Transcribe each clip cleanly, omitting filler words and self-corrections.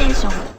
テーション。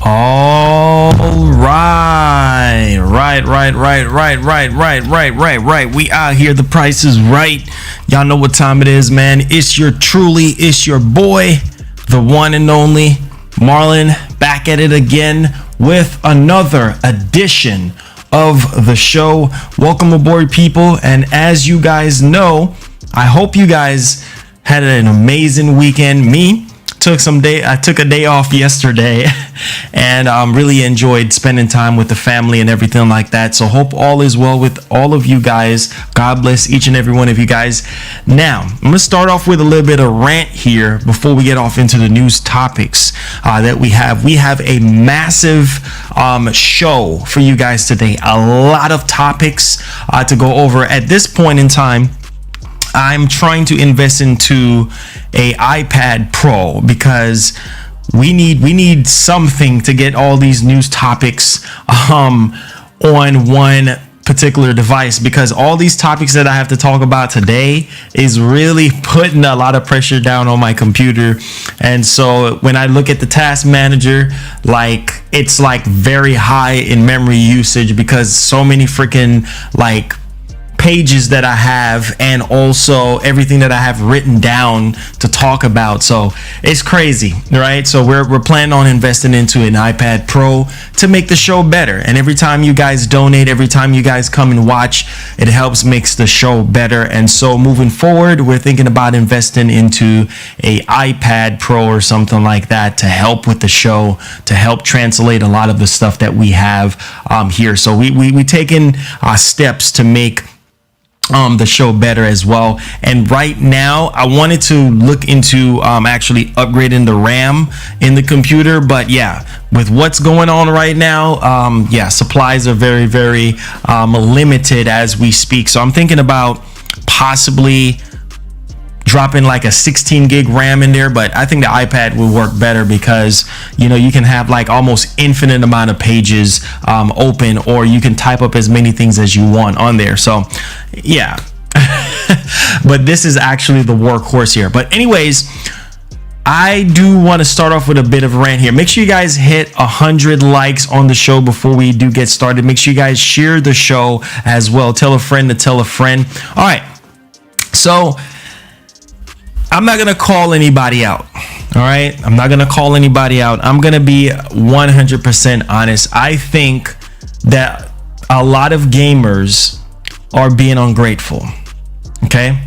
All right. We out here. The price is right. Y'all know what time it is, man. It's your boy, the one and only Marlon, back at it again with another edition of the show. Welcome aboard, people. And as you guys know, I hope you guys had an amazing weekend. I took a day off yesterday and really enjoyed spending time with the family and everything like that. So hope all is well with all of you guys. God bless each and every one of you guys. Now, I'm going to start off with a little bit of rant here before we get off into the news topics that we have. We have a massive show for you guys today. A lot of topics to go over. At this point in time, I'm trying to invest into a iPad Pro because we need something to get all these news topics on one particular device, because all these topics that I have to talk about today is really putting a lot of pressure down on my computer. And so when I look at the task manager, it's very high in memory usage because so many freaking pages that I have, and also everything that I have written down to talk about. So it's crazy, right? So we're planning on investing into an iPad Pro to make the show better. And every time you guys donate, every time you guys come and watch, it helps makes the show better. And so moving forward, we're thinking about investing into a iPad Pro or something like that to help with the show, to help translate a lot of the stuff that we have here. So we taking steps to make the show better as well. And right now I wanted to look into actually upgrading the RAM in the computer, but yeah, with what's going on right now, supplies are very limited as we speak. So I'm thinking about possibly dropping a 16 gig RAM in there, but I think the iPad will work better because you can have almost infinite amount of pages open, or you can type up as many things as you want on there. So yeah. But this is actually the workhorse here. But anyways, I do want to start off with a bit of a rant here. Make sure you guys hit 100 likes on the show before we do get started. Make sure you guys share the show as well. Tell a friend to tell a friend. All right, so I'm not going to call anybody out. All right. I'm not going to call anybody out. I'm going to be 100% honest. I think that a lot of gamers are being ungrateful. Okay.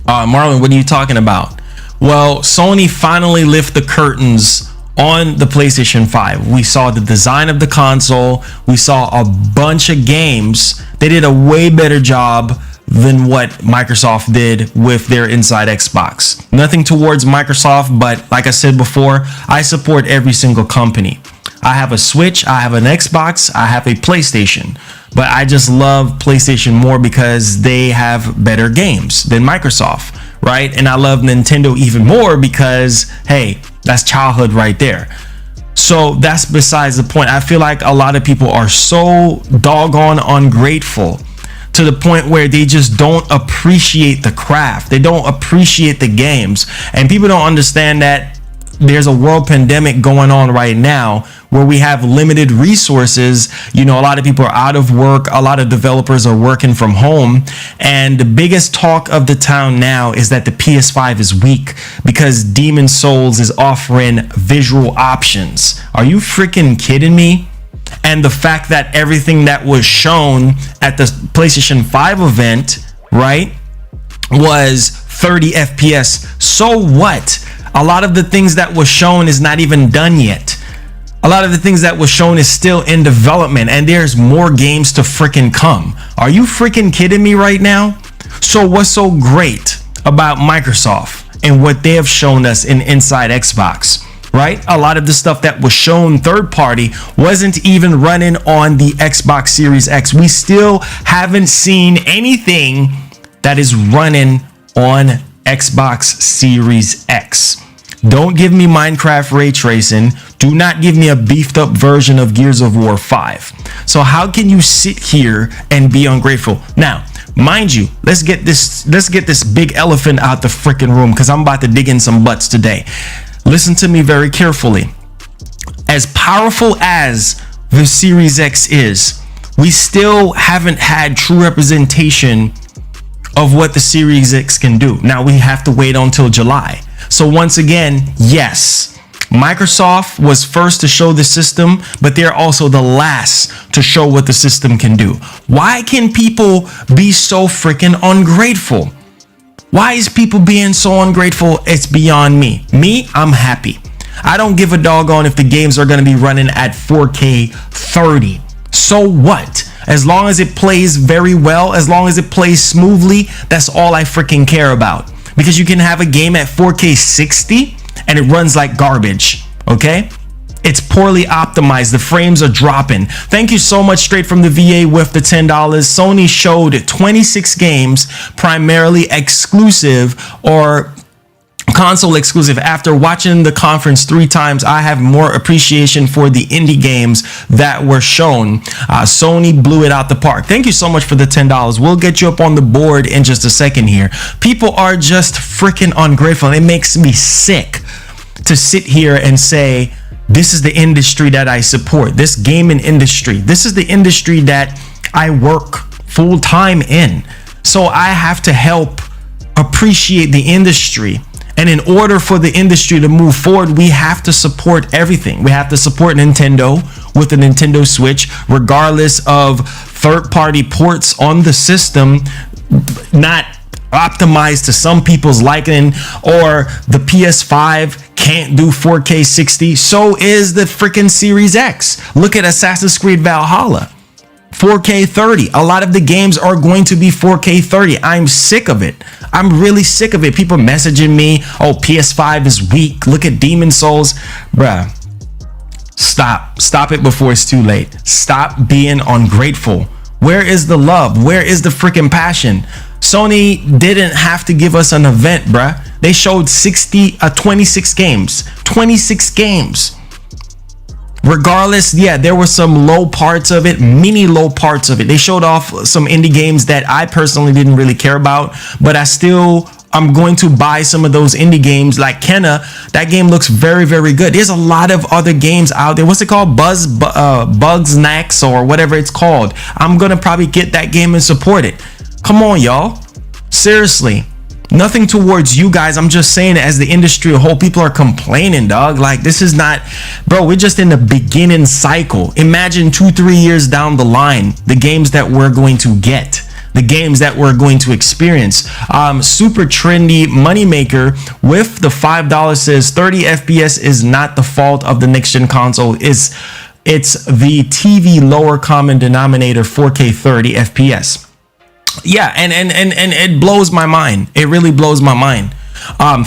Marlon, what are you talking about? Well, Sony finally lifted the curtains on the PlayStation 5. We saw the design of the console. We saw a bunch of games. They did a way better job than what Microsoft did with their Inside Xbox. Nothing towards Microsoft, but like I said before, I support every single company. I have a Switch, I have an Xbox, I have a PlayStation, but I just love PlayStation more because they have better games than Microsoft, right? And I love Nintendo even more because, hey, that's childhood right there. So that's besides the point. I feel like a lot of people are so doggone ungrateful to the point where they just don't appreciate the craft. They don't appreciate the games. And people don't understand that there's a world pandemic going on right now where we have limited resources. A lot of people are out of work. A lot of developers are working from home. And the biggest talk of the town now is that the PS5 is weak because Demon's Souls is offering visual options. Are you freaking kidding me? And the fact that everything that was shown at the PlayStation 5 event, right, was 30 FPS. So what? A lot of the things that was shown is not even done yet. A lot of the things that was shown is still in development, and there's more games to freaking come. Are you freaking kidding me right now? So what's so great about Microsoft and what they have shown us in Inside Xbox? Right? A lot of the stuff that was shown third party wasn't even running on the Xbox Series X. We still haven't seen anything that is running on Xbox Series X. Don't give me Minecraft ray tracing. Do not give me a beefed up version of Gears of War 5. So how can you sit here and be ungrateful? Now, mind you, let's get this big elephant out the freaking room, because I'm about to dig in some butts today. Listen to me very carefully. as powerful as the Series X is, we still haven't had true representation of what the Series X can do. Now we have to wait until July. So once again, yes, Microsoft was first to show the system, but they're also the last to show what the system can do. Why can people be so freaking ungrateful? Why is people being so ungrateful? It's beyond me. I'm happy. I don't give a doggone if the games are going to be running at 4K 30. So what? As long as it plays very well, as long as it plays smoothly, that's all I freaking care about. Because you can have a game at 4K 60 and it runs like garbage, okay? It's poorly optimized. The frames are dropping. Thank you so much, Straight from the VA, with the $10. Sony showed 26 games, primarily exclusive or console exclusive. After watching the conference 3 times, I have more appreciation for the indie games that were shown. Sony blew it out the park. Thank you so much for the $10. We'll get you up on the board in just a second here. People are just freaking ungrateful. It makes me sick to sit here and say, this is the industry that I support. This gaming industry. This is the industry that I work full time in. So I have to help appreciate the industry. And in order for the industry to move forward, we have to support everything. We have to support Nintendo with the Nintendo Switch, regardless of third-party ports on the system, not optimized to some people's liking, or the PS5 can't do 4K 60. So is the freaking Series X. Look at Assassin's Creed Valhalla. 4K 30. A lot of the games are going to be 4K 30. I'm sick of it. I'm really sick of it. People messaging me, oh, PS5 is weak. Look at Demon Souls. Bruh, stop it before it's too late. Stop being ungrateful. Where is the love? Where is the freaking passion? Sony didn't have to give us an event, bruh. They showed 26 games. 26 games. Regardless, yeah, there were some low parts of it, mini low parts of it. They showed off some indie games that I personally didn't really care about, but I'm going to buy some of those indie games like Kenna. That game looks very, very good. There's a lot of other games out there. What's it called? Bugsnax or whatever it's called. I'm going to probably get that game and support it. Come on, y'all. Seriously. Nothing towards you guys. I'm just saying, as the industry a whole, people are complaining, dog. Like, this is not, bro, we're just in the beginning cycle. Imagine 2-3 years down the line, the games that we're going to get, the games that we're going to experience. Super trendy moneymaker with the $5 says 30 FPS is not the fault of the next gen console. It's the TV lower common denominator 4K 30 FPS. Yeah, and it blows my mind. It really blows my mind.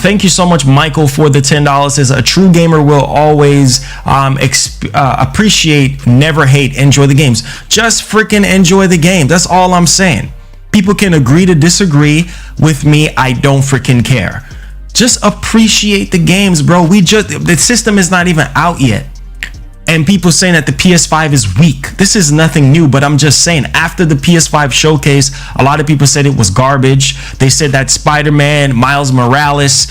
Thank you so much, Michael, for the $10. Says a true gamer will always appreciate, never hate, enjoy the games. Just freaking enjoy the game. That's all I'm saying. People can agree to disagree with me. I don't freaking care. Just appreciate the games, bro. The system is not even out yet. And people saying that the PS5 is weak. This is nothing new, but I'm just saying, after the PS5 showcase, a lot of people said it was garbage. They said that Spider-Man, Miles Morales,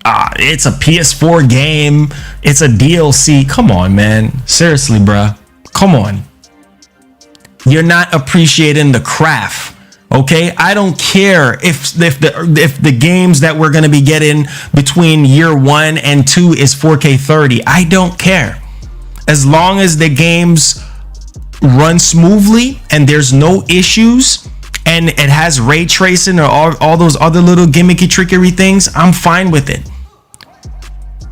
it's a PS4 game. It's a DLC. Come on, man. Seriously, bruh. Come on. You're not appreciating the craft. Okay, I don't care if the games that we're going to be getting between year 1 and 2 is 4K 30. I don't care. As long as the games run smoothly and there's no issues and it has ray tracing or all those other little gimmicky trickery things, I'm fine with it.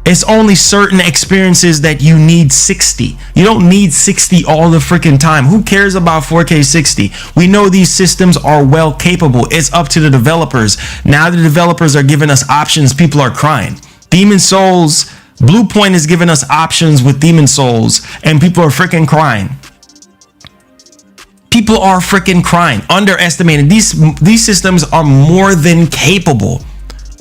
It's only certain experiences that you need 60. You don't need 60 all the freaking time. Who cares about 4K 60? We know these systems are well capable. It's up to the developers. Now the developers are giving us options. People are crying. Demon Souls, Blue Point is giving us options with Demon Souls, and people are freaking crying. People are freaking crying, underestimating. These systems are more than capable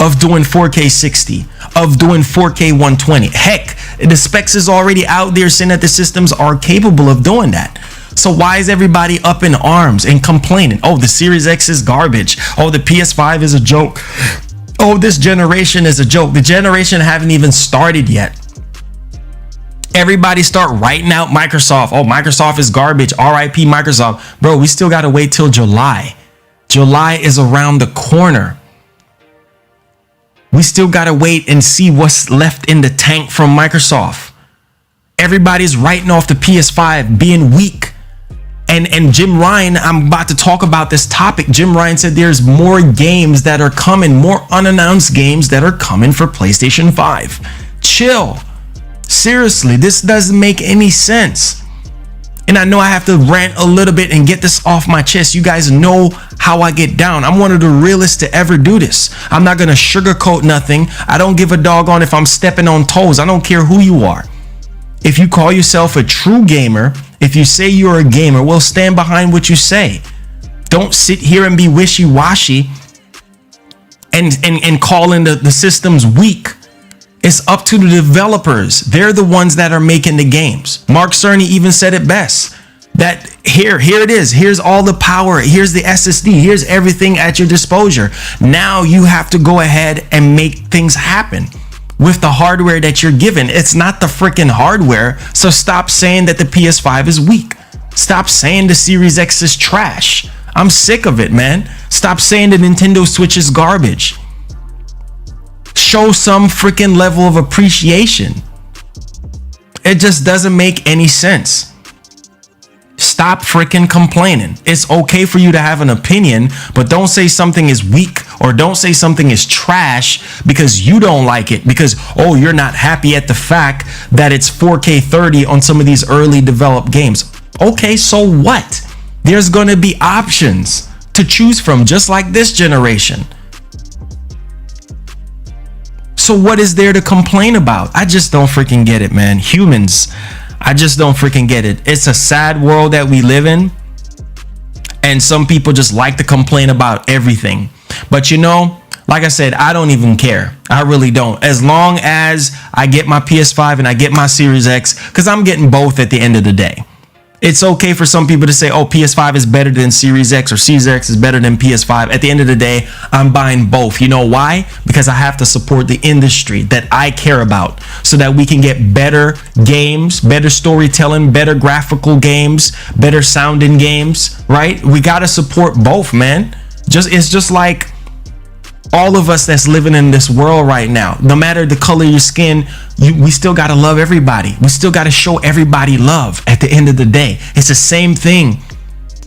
of doing 4K 60, of doing 4K 120. Heck, the specs is already out there saying that the systems are capable of doing that. So why is everybody up in arms and complaining? Oh, the Series X is garbage. Oh, the PS5 is a joke. Oh, this generation is a joke. The generation haven't even started yet. Everybody start writing out Microsoft. Oh, Microsoft is garbage. RIP Microsoft. Bro, we still got to wait till July. July is around the corner. We still got to wait and see what's left in the tank from Microsoft. Everybody's writing off the PS5 being weak. And Jim Ryan, I'm about to talk about this topic. Jim Ryan said there's more games that are coming, more unannounced games that are coming for PlayStation 5. Chill. Seriously, this doesn't make any sense. And I know I have to rant a little bit and get this off my chest. You guys know how I get down. I'm one of the realest to ever do this. I'm not going to sugarcoat nothing. I don't give a doggone if I'm stepping on toes. I don't care who you are. If you call yourself a true gamer, if you say you're a gamer, well, stand behind what you say. Don't sit here and be wishy-washy and calling the systems weak. It's up to the developers. They're the ones that are making the games. Mark Cerny even said it best. That here it is. Here's all the power. Here's the SSD. Here's everything at your disposal. Now you have to go ahead and make things happen with the hardware that you're given. It's not the freaking hardware. So stop saying that the PS5 is weak. Stop saying the Series X is trash. I'm sick of it, man. Stop saying the Nintendo Switch is garbage. Show some freaking level of appreciation. It just doesn't make any sense. Stop freaking complaining. It's okay for you to have an opinion, but don't say something is weak or don't say something is trash because you don't like it, because, oh, you're not happy at the fact that it's 4K 30 on some of these early developed games. Okay, so what? There's going to be options to choose from, just like this generation. So what is there to complain about? I just don't freaking get it, man. Humans, I just don't freaking get it. It's a sad world that we live in. And some people just like to complain about everything. But you know, like I said, I don't even care. I really don't. As long as I get my PS5 and I get my Series X, because I'm getting both at the end of the day. It's okay for some people to say, oh, PS5 is better than Series X or Series X is better than PS5. At the end of the day, I'm buying both. You know why? Because I have to support the industry that I care about so that we can get better games, better storytelling, better graphical games, better sounding games, right? We got to support both, man. It's just like all of us that's living in this world right now. No matter the color of your skin, we still got to love everybody. We still got to show everybody love at the end of the day. It's the same thing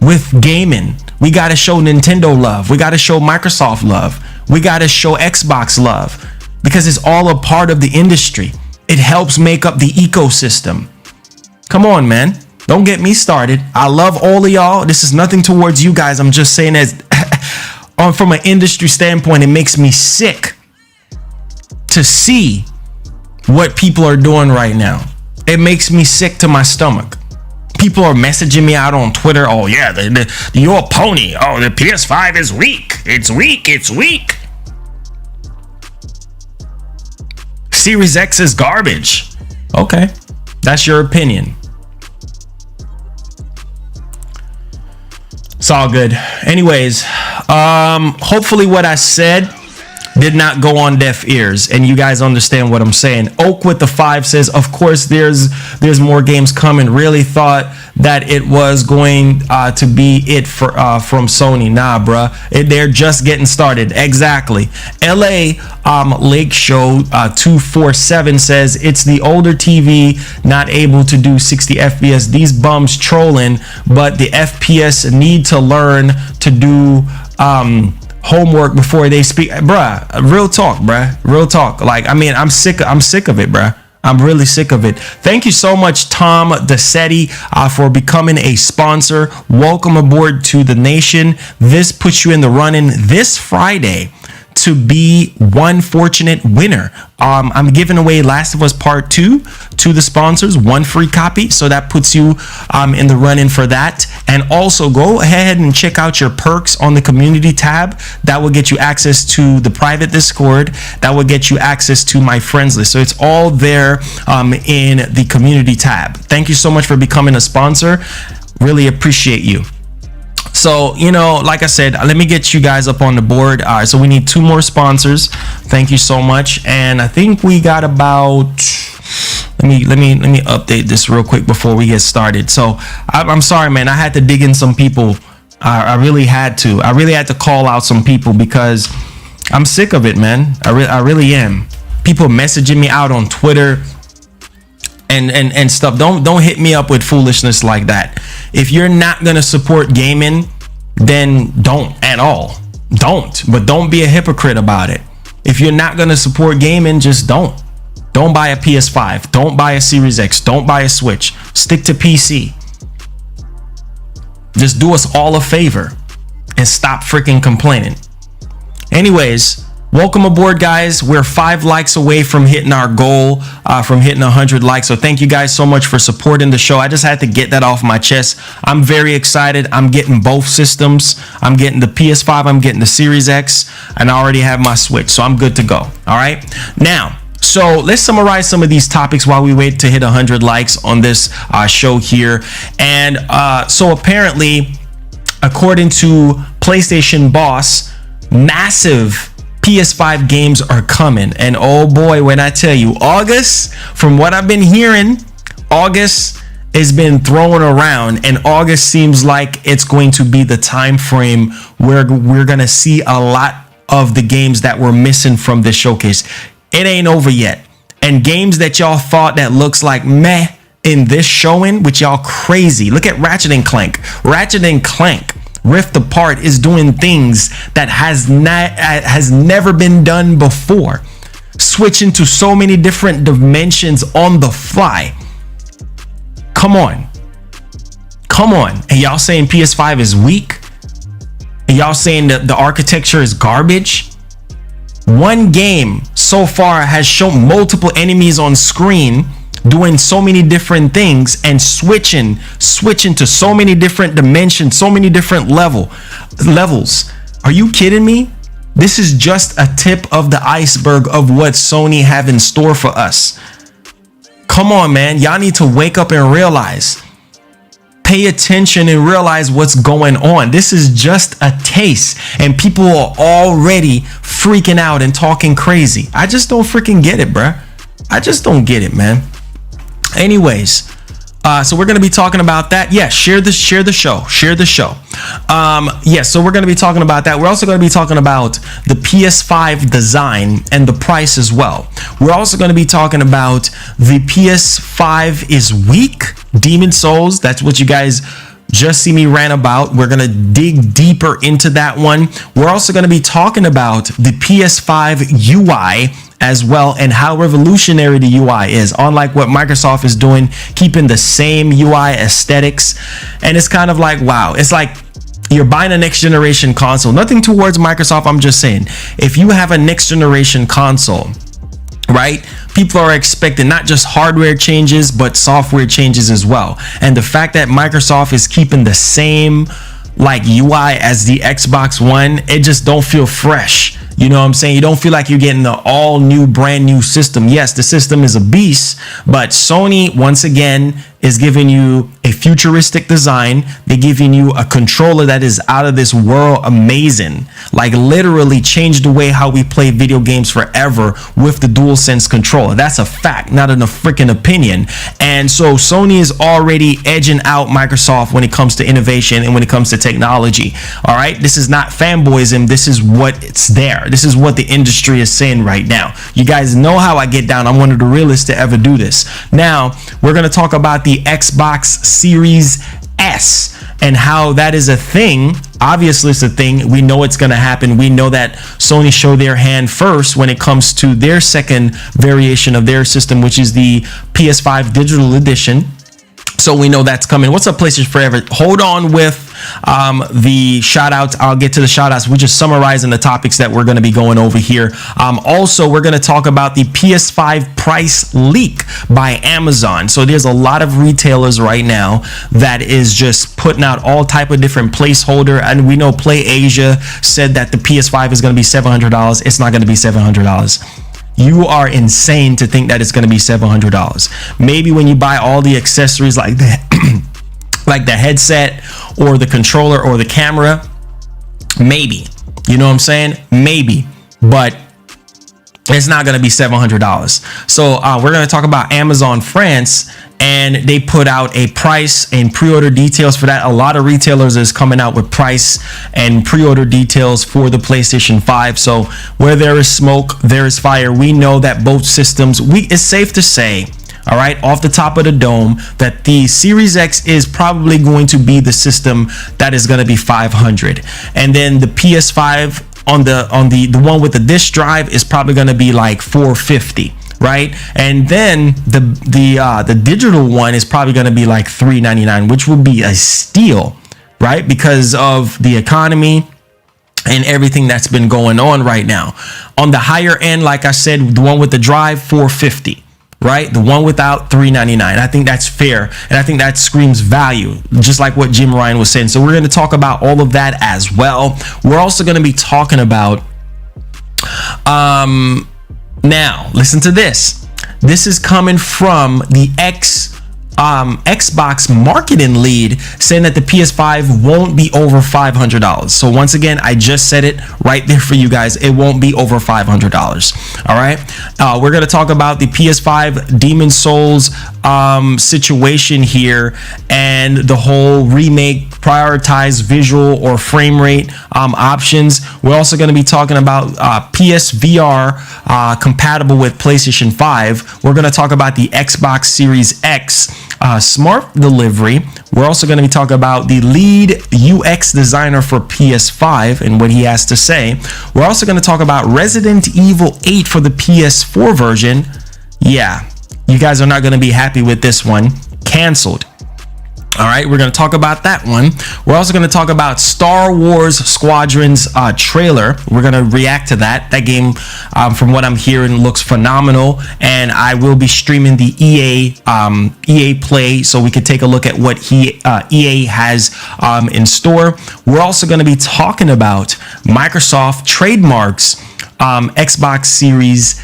with gaming. We got to show Nintendo love. We got to show Microsoft love. We got to show Xbox love because it's all a part of the industry. It helps make up the ecosystem. Come on, man. Don't get me started. I love all of y'all. This is nothing towards you guys. I'm just saying as from an industry standpoint, it makes me sick to see what people are doing right now. It makes me sick to my stomach. People are messaging me out on Twitter. Oh yeah, you're a pony. Oh, the PS5 is weak. It's weak. It's weak. Series X is garbage. Okay, that's your opinion. It's all good. Anyways, hopefully what I said did not go on deaf ears and you guys understand what I'm saying. Oak with the 5 says, of course there's more games coming. Really thought that it was going to be it for from Sony. Nah, bruh. They're just getting started. Exactly. LA Lake Show 247 says it's the older TV not able to do 60 FPS. These bums trolling, but the FPS need to learn to do homework before they speak. Bruh, real talk, bruh. Real talk. Like, I mean, I'm sick of it, bruh. I'm really sick of it. Thank you so much, Tom DeSetti, for becoming a sponsor. Welcome aboard to the nation. This puts you in the running this Friday to be one fortunate winner. I'm giving away Last of Us Part 2 to the sponsors, one free copy. So that puts you in the running for that. And also go ahead and check out your perks on the community tab. That will get you access to the private Discord. That will get you access to my friends list. So it's all there in the community tab. Thank you so much for becoming a sponsor. Really appreciate you. So, you know, like I said, let me get you guys up on the board. All right, so we need 2 more sponsors. Thank you so much. And I think we got about, let me update this real quick before we get started. So I'm sorry, man. I had to dig in some people. I really had to call out some people because I'm sick of it, man. I really am. People messaging me out on Twitter and stuff. Don't hit me up with foolishness like that. If you're not gonna support gaming, then don't at all. But don't be a hypocrite about it. If you're not gonna support gaming, just don't buy a PS5, don't buy a Series X, don't buy a Switch. Stick to PC. Just do us all a favor and stop freaking complaining. Anyways, welcome aboard, guys. We're 5 likes away from hitting our goal, from hitting 100 likes. So thank you guys so much for supporting the show. I just had to get that off my chest. I'm very excited. I'm getting both systems. I'm getting the PS5, I'm getting the Series X, and I already have my Switch. So I'm good to go. All right. Now, so let's summarize some of these topics while we wait to hit 100 likes on this show here. And so apparently, according to PlayStation boss, massive PS5 games are coming. And oh boy, when I tell you, August, from what I've been hearing, August has been thrown around, and August seems like it's going to be the time frame where we're going to see a lot of the games that we're missing from this showcase. It ain't over yet. And games that y'all thought that looks like meh in this showing, which y'all crazy. Look at Ratchet and Clank. Ratchet and Clank Rift Apart is doing things that has never been done before. Switching to so many different dimensions on the fly. Come on. And y'all saying PS5 is weak? And y'all saying that the architecture is garbage? One game so far has shown multiple enemies on screen doing so many different things and switching to so many different dimensions, so many different levels. Are you kidding me? This is just a tip of the iceberg of what Sony have in store for us. Come on, man. Y'all need to wake up and realize. Pay attention and realize what's going on. This is just a taste, and people are already freaking out and talking crazy. I just don't freaking get it, bruh. I just don't get it, man. Anyways, so we're going to be talking about that. Yeah, share the show. Yeah, so we're going to be talking about that. We're also going to be talking about the PS5 design and the price as well. We're also going to be talking about the PS5 is weak. Demon Souls, that's what you guys just see me rant about. We're going to dig deeper into that one. We're also going to be talking about the PS5 UI as well, and how revolutionary the UI is, unlike what Microsoft is doing, keeping the same UI aesthetics. And it's kind of like, wow, it's like you're buying a next generation console. Nothing towards Microsoft, I'm just saying, if you have a next generation console, right, people are expecting not just hardware changes, but software changes as well. And the fact that Microsoft is keeping the same like UI as the Xbox One, it just don't feel fresh. You know what I'm saying? You don't feel like you're getting the all new, brand new system. Yes, the system is a beast, but Sony, once again, is giving you a futuristic design. They're giving you a controller that is out of this world amazing. Like literally changed the way how we play video games forever with the DualSense controller. That's a fact, not a freaking opinion. And so Sony is already edging out Microsoft when it comes to innovation and when it comes to technology. All right, this is not fanboyism. This is what it's there. This is what the industry is saying right now. You guys know how I get down. I'm one of the realest to ever do this. Now we're going to talk about the Xbox Series S and how that is a thing. Obviously it's a thing. We know it's going to happen. We know that Sony showed their hand first when it comes to their second variation of their system, which is the PS5 Digital Edition. So we know that's coming. What's up, PlayStation Forever? Hold on with the shout outs. I'll get to the shout outs. We're just summarizing the topics that we're going to be going over here. Also, we're going to talk about the PS5 price leak by Amazon. So there's a lot of retailers right now that is just putting out all type of different placeholder. And we know Play Asia said that the PS5 is going to be $700. It's not going to be $700. You are insane to think that it's going to be $700. Maybe when you buy all the accessories like that, like the headset or the controller or the camera, maybe. You know what I'm saying? Maybe. But it's not going to be $700. So we're going to talk about Amazon France, and they put out a price and pre-order details for that. A lot of retailers is coming out with price and pre-order details for the PlayStation 5. So where there is smoke, there is fire. We know that both systems, it's safe to say, all right, off the top of the dome, that the Series X is probably going to be the system that is going to be $500, and then the PS5 on the one with the disk drive is probably going to be like $450, right? And then the digital one is probably going to be like $399, which will be a steal, right? Because of the economy and everything that's been going on right now. On the higher end, like I said, the one with the drive, $450. Right? The one without, $399. I think that's fair. And I think that screams value, just like what Jim Ryan was saying. So we're going to talk about all of that as well. We're also going to be talking about, now listen to this. This is coming from the Xbox marketing lead, saying that the PS5 won't be over $500. So once again, I just said it right there for you guys. It won't be over $500. All right. We're going to talk about the PS5 Demon Souls situation here, and the whole remake, prioritize visual or frame rate options. We're also going to be talking about PSVR compatible with PlayStation 5. We're going to talk about the Xbox Series X smart delivery. We're also going to be talking about the lead UX designer for PS5 and what he has to say. We're also going to talk about Resident Evil 8 for the PS4 version. Yeah, you guys are not going to be happy with this one. Canceled. All right, we're going to talk about that one. We're also going to talk about Star Wars Squadrons trailer. We're going to react to that. That game, from what I'm hearing, looks phenomenal. And I will be streaming the EA Play, so we could take a look at what EA has in store. We're also going to be talking about Microsoft trademarks, Xbox Series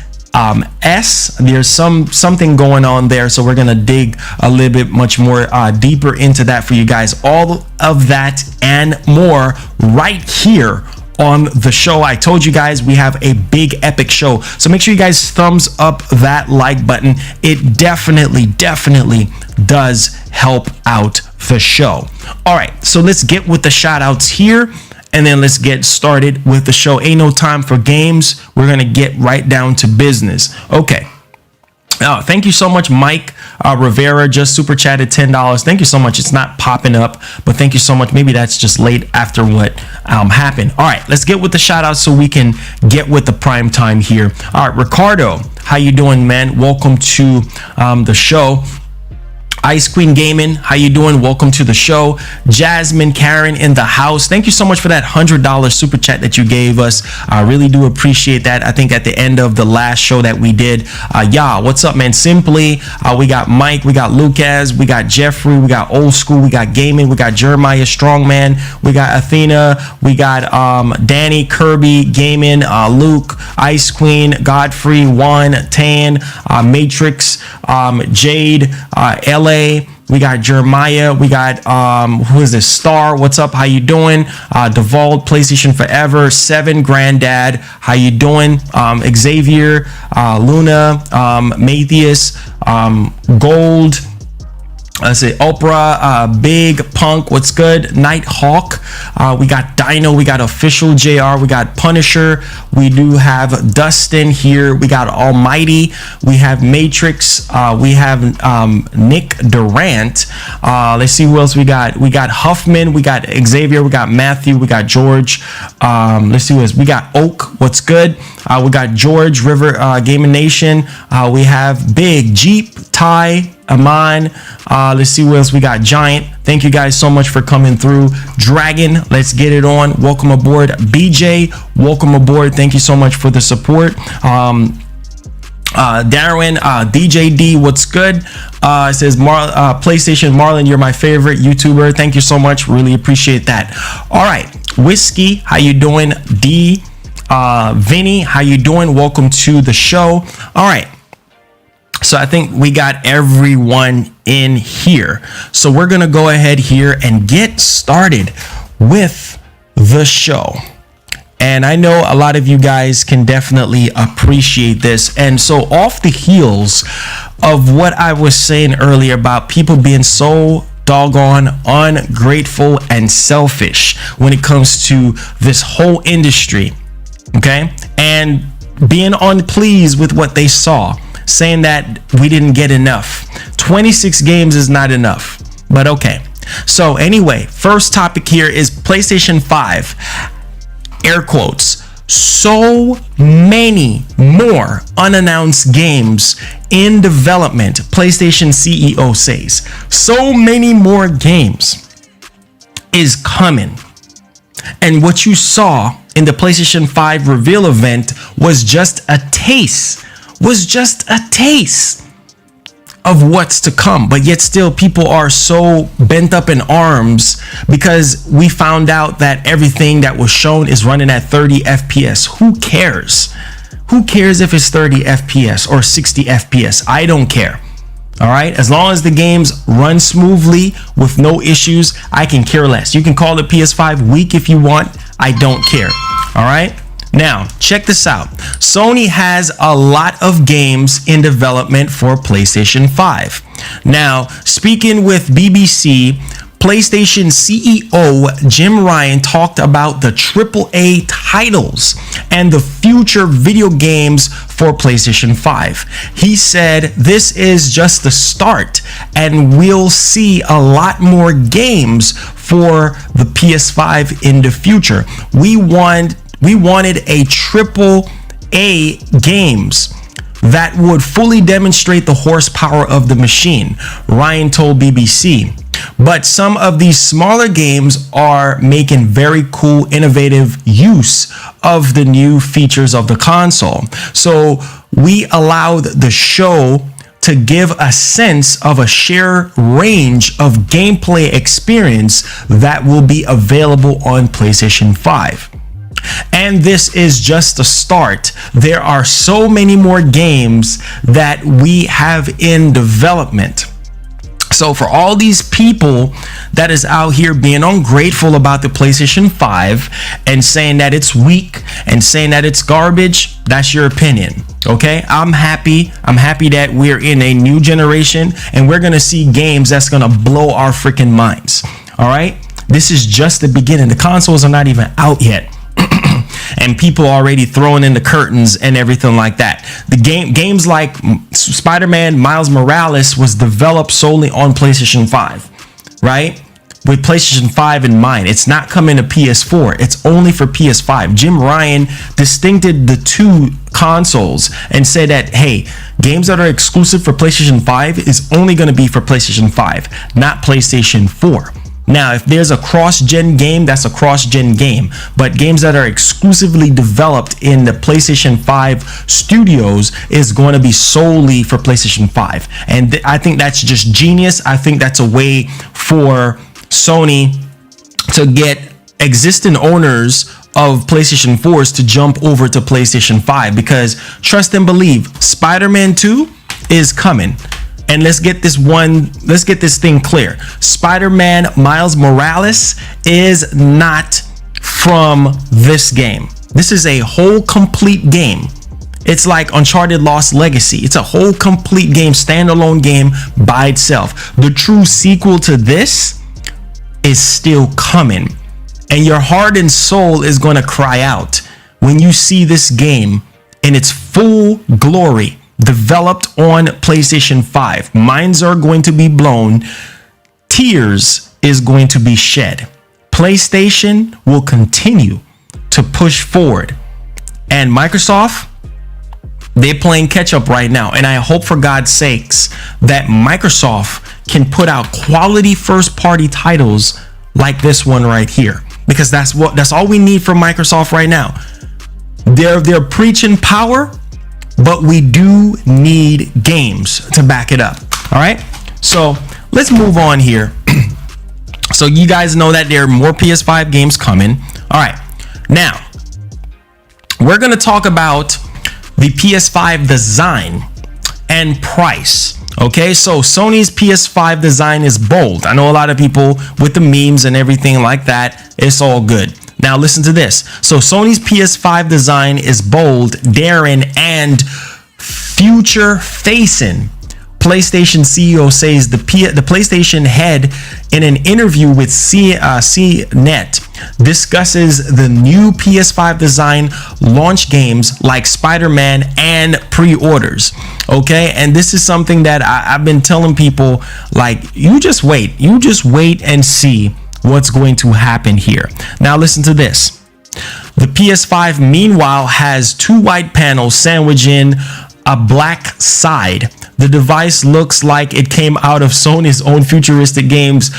S. There's something going on there, so we're gonna dig a little bit much more deeper into that for you guys. All of that and more right here on the show. I told you guys we have a big epic show, so make sure you guys thumbs up that like button. It definitely does help out the show. All right, so let's get with the shout outs here, and then let's get started with the show. Ain't no time for games. We're going to get right down to business. Okay. Thank you so much, Mike Rivera. Just super chatted $10. Thank you so much. It's not popping up, but thank you so much. Maybe that's just late after what happened. All right, let's get with the shout out so we can get with the prime time here. All right, Ricardo, how you doing, man? Welcome to the show. Ice Queen Gaming, how you doing? Welcome to the show. Jasmine Karen in the house. Thank you so much for that $100 super chat that you gave us. I really do appreciate that. I think at the end of the last show that we did, what's up, man? Simply, we got Mike, we got Lucas, we got Jeffrey, we got Old School, we got Gaming, we got Jeremiah Strongman, we got Athena, we got Danny, Kirby, Gaming, Luke, Ice Queen, Godfrey, Juan, Tan, Matrix, Jade, LA. We got Jeremiah. We got who is this? Star. What's up? How you doing? Devolved, PlayStation Forever, 7 Granddad. How you doing? Xavier, Luna, Matthias, Gold. Let's say Oprah, Big Punk, what's good? Nighthawk, we got Dino, we got Official JR, we got Punisher, we do have Dustin here, we got Almighty, we have Matrix, we have Nick Durant. Let's see who else we got. We got Huffman, we got Xavier, we got Matthew, we got George. Let's see who else. We got Oak, what's good? We got George, River Gaming Nation. We have Big Jeep, Ty, Aman. Let's see what else we got. Giant, thank you guys so much for coming through. Dragon, let's get it on. Welcome aboard. BJ, welcome aboard. Thank you so much for the support. Darwin, DJ D, what's good? It says PlayStation Marlon, you're my favorite YouTuber. Thank you so much. Really appreciate that. All right, Whiskey, how you doing? D, Vinny, how you doing? Welcome to the show. All right. So I think we got everyone in here. So we're going to go ahead here and get started with the show. And I know a lot of you guys can definitely appreciate this. And so off the heels of what I was saying earlier about people being so doggone ungrateful and selfish when it comes to this whole industry, okay, and being unpleased with what they saw, saying that we didn't get enough. 26 games is not enough, but okay. So anyway, first topic here is PlayStation 5, air quotes, so many more unannounced games in development. PlayStation CEO says so many more games is coming. And what you saw in the PlayStation 5 reveal event was just a taste, of what's to come. But yet still people are so bent up in arms because we found out that everything that was shown is running at 30 FPS. Who cares? Who cares if it's 30 FPS or 60 FPS? I don't care. All right, as long as the games run smoothly with no issues, I can care less. You can call the PS5 weak if you want. I don't care. All right. Now, check this out. Sony has a lot of games in development for PlayStation 5. Now, speaking with BBC, PlayStation CEO Jim Ryan talked about the AAA titles and the future video games for PlayStation 5. He said this is just the start and we'll see a lot more games for the PS5 in the future. We wanted a AAA games that would fully demonstrate the horsepower of the machine, Ryan told BBC. But some of these smaller games are making very cool, innovative use of the new features of the console. So we allowed the show to give a sense of a sheer range of gameplay experience that will be available on PlayStation 5. And this is just the start. There are so many more games that we have in development. So for all these people that is out here being ungrateful about the PlayStation 5 and saying that it's weak and saying that it's garbage, that's your opinion. Okay, I'm happy that we're in a new generation and we're gonna see games that's gonna blow our freaking minds. All right, this is just the beginning. The consoles are not even out yet. And people already throwing in the curtains and everything like that. The games like Spider-Man Miles Morales was developed solely on PlayStation 5, right? With PlayStation 5 in mind. It's not coming to PS4. It's only for PS5. Jim Ryan distincted the two consoles and said that, hey, games that are exclusive for PlayStation 5 is only going to be for PlayStation 5, not PlayStation 4. Now, if there's a cross-gen game, that's a cross-gen game. But games that are exclusively developed in the PlayStation 5 studios is going to be solely for PlayStation 5. And I think that's just genius. I think that's a way for Sony to get existing owners of PlayStation 4s to jump over to PlayStation 5. Because trust and believe, Spider-Man 2 is coming. And let's get this thing clear. Spider-Man Miles Morales is not from this game. This is a whole complete game. It's like Uncharted Lost Legacy. It's a whole complete game, standalone game by itself. The true sequel to this is still coming. And your heart and soul is going to cry out when you see this game in its full glory. Developed on PlayStation 5. Minds are going to be blown. Tears is going to be shed. PlayStation will continue to push forward. And Microsoft, they're playing catch up right now. And I hope for God's sakes that Microsoft can put out quality first party titles like this one right here. Because that's all we need from Microsoft right now. They're preaching power, but we do need games to back it up. All right, so let's move on here. So you guys know that there are more PS5 games coming. All right, now we're going to talk about the PS5 design and price. Okay, so Sony's PS5 design is bold. I know a lot of people with the memes and everything like that. It's all good. Now listen to this. So Sony's PS5 design is bold, daring, and future-facing. PlayStation CEO says the PlayStation head in an interview with CNET discusses the new PS5 design, launch games like Spider-Man, and pre-orders. Okay, and this is something that I've been telling people, like, you just wait and see what's going to happen here. Now listen to this. The PS5 meanwhile has two white panels sandwiching a black side. The device looks like it came out of Sony's own futuristic games,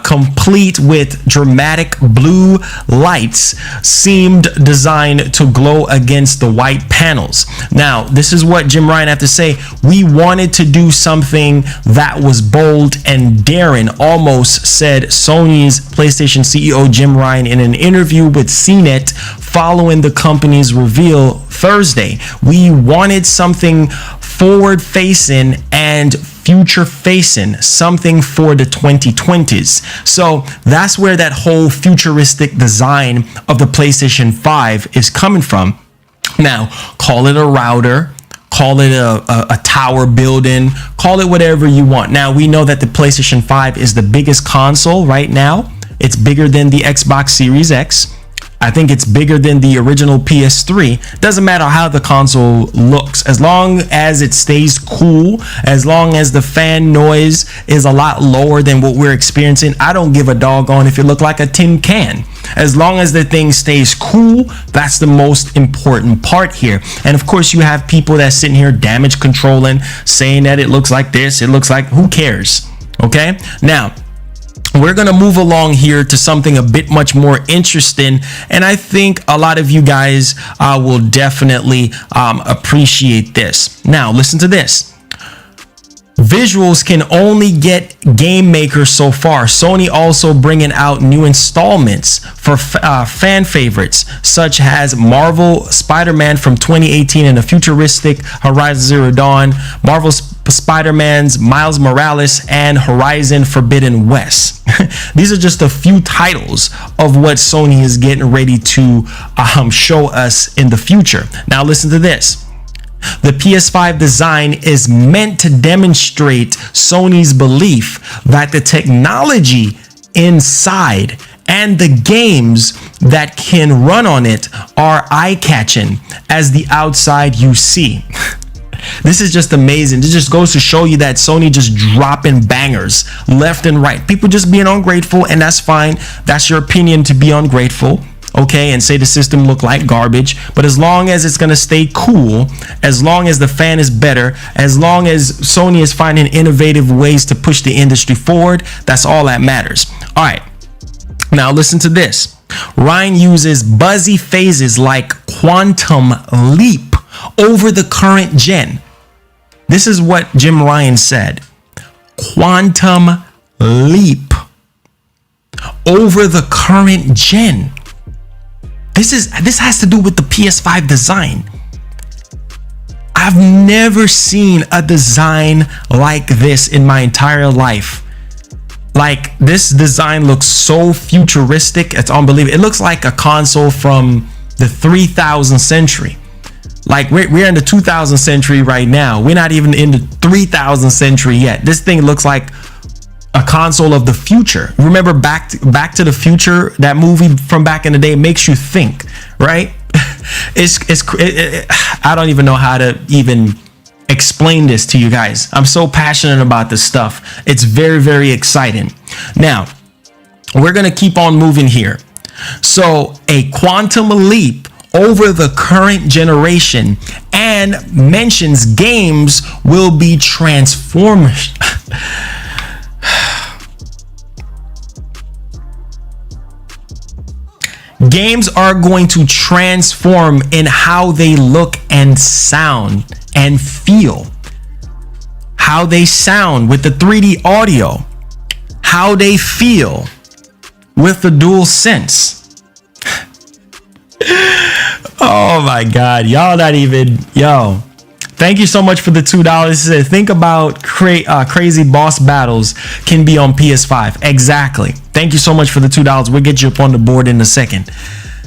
complete with dramatic blue lights seemed designed to glow against the white panels. Now, this is what Jim Ryan had to say. We wanted to do something that was bold and daring, almost, said Sony's PlayStation CEO Jim Ryan in an interview with CNET following the company's reveal Thursday. We wanted something forward-facing and future-facing, something for the 2020s. So that's where that whole futuristic design of the PlayStation 5 is coming from. Now, call it a router, call it a tower building, call it whatever you want. Now, we know that the PlayStation 5 is the biggest console right now. It's bigger than the Xbox Series X. I think it's bigger than the original PS3. Doesn't matter how the console looks, as long as it stays cool, as long as the fan noise is a lot lower than what we're experiencing. I don't give a doggone if it look like a tin can. As long as the thing stays cool, that's the most important part here. And of course, you have people that sitting here damage controlling, saying that it looks like this, it looks like, who cares? Okay, now we're going to move along here to something a bit much more interesting, and I think a lot of you guys will definitely appreciate this. Now, listen to this. Visuals can only get game makers so far. Sony also bringing out new installments for fan favorites, such as Marvel Spider-Man from 2018 and a futuristic Horizon Zero Dawn, Marvel Spider-Man's Miles Morales, and Horizon Forbidden West. These are just a few titles of what Sony is getting ready to show us in the future. Now listen to this. The PS5 design is meant to demonstrate Sony's belief that the technology inside and the games that can run on it are eye-catching as the outside you see. This is just amazing. This just goes to show you that Sony just dropping bangers left and right. People just being ungrateful, and that's fine. That's your opinion to be ungrateful, okay, and say the system look like garbage. But as long as it's going to stay cool, as long as the fan is better, as long as Sony is finding innovative ways to push the industry forward, that's all that matters. All right, now listen to this. Ryan uses buzzy phrases like quantum leap over the current gen. This is what Jim Ryan said. Quantum leap over the current gen. This has to do with the PS5 design. I've never seen a design like this in my entire life. Like, this design looks so futuristic, it's unbelievable. It looks like a console from the 3000 century. Like, we're in the 2000 century right now. We're not even in the 3000 century yet. This thing looks like a console of the future. Remember Back to the Future, that movie from back in the day? It makes you think, right? I don't even know how to even explain this to you guys. I'm so passionate about this stuff. It's very, very exciting. Now, we're going to keep on moving here. So, a quantum leap over the current generation, and mentions games will be transformed. Games are going to transform in how they look and sound and feel. How they sound with the 3D audio. How they feel with the dual sense. Oh my God, y'all not even, Thank you so much for the $2. He said, think about crazy boss battles can be on PS5. Exactly. Thank you so much for the $2. We'll get you up on the board in a second.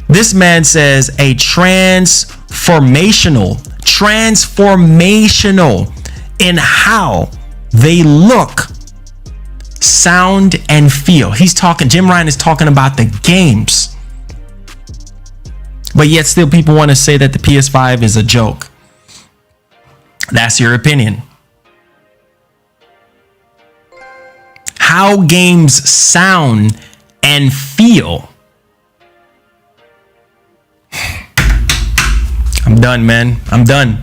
This man says a transformational in how they look, sound, and feel. Jim Ryan is talking about the games. But yet still people want to say that the PS5 is a joke. That's your opinion. How games sound and feel. I'm done, man. I'm done.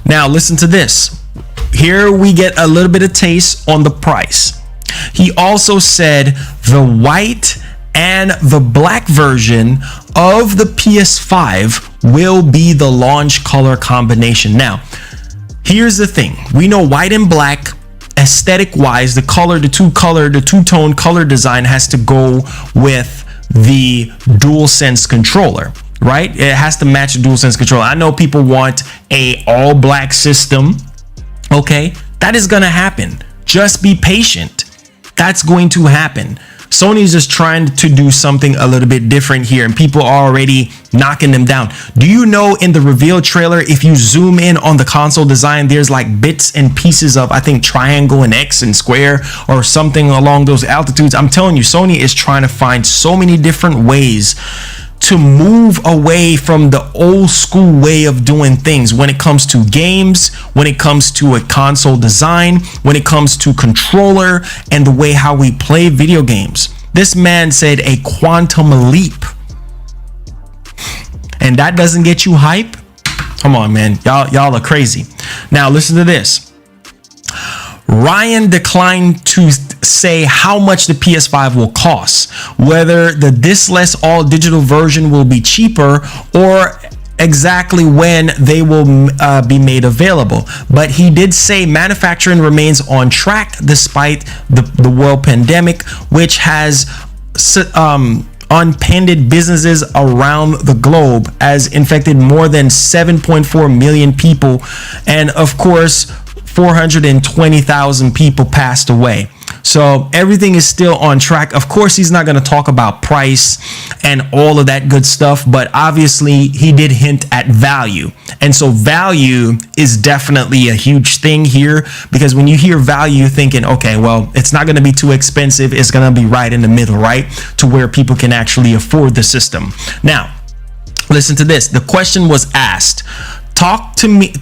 Now listen to this. Here we get a little bit of taste on the price. He also said the white and the black version of the PS5 will be the launch color combination. Now, here's the thing. We know white and black, aesthetic wise, the two-tone color design has to go with the DualSense controller, right? It has to match the DualSense controller. I know people want a all black system. Okay, that is gonna happen. Just be patient. That's going to happen. Sony's just trying to do something a little bit different here, and people are already knocking them down. Do you know in the reveal trailer, if you zoom in on the console design, there's like bits and pieces of, I think, triangle and X and square or something along those altitudes? I'm telling you, Sony is trying to find so many different ways to move away from the old school way of doing things when it comes to games, when it comes to a console design, when it comes to controller and the way how we play video games. This man said a quantum leap. And that doesn't get you hype? Come on, man. Y'all are crazy. Now listen to this. Ryan declined to say how much the PS5 will cost, whether the discless all digital version will be cheaper or exactly when they will be made available. But he did say manufacturing remains on track despite the world pandemic, which has unpended businesses around the globe, as infected more than 7.4 million people, and of course 420,000 people passed away. So everything is still on track. Of course, he's not going to talk about price and all of that good stuff, but obviously he did hint at value. And so value is definitely a huge thing here, because when you hear value, you're thinking, okay, well, it's not going to be too expensive. It's going to be right in the middle, right? To where people can actually afford the system. Now, listen to this. The question was asked, talk me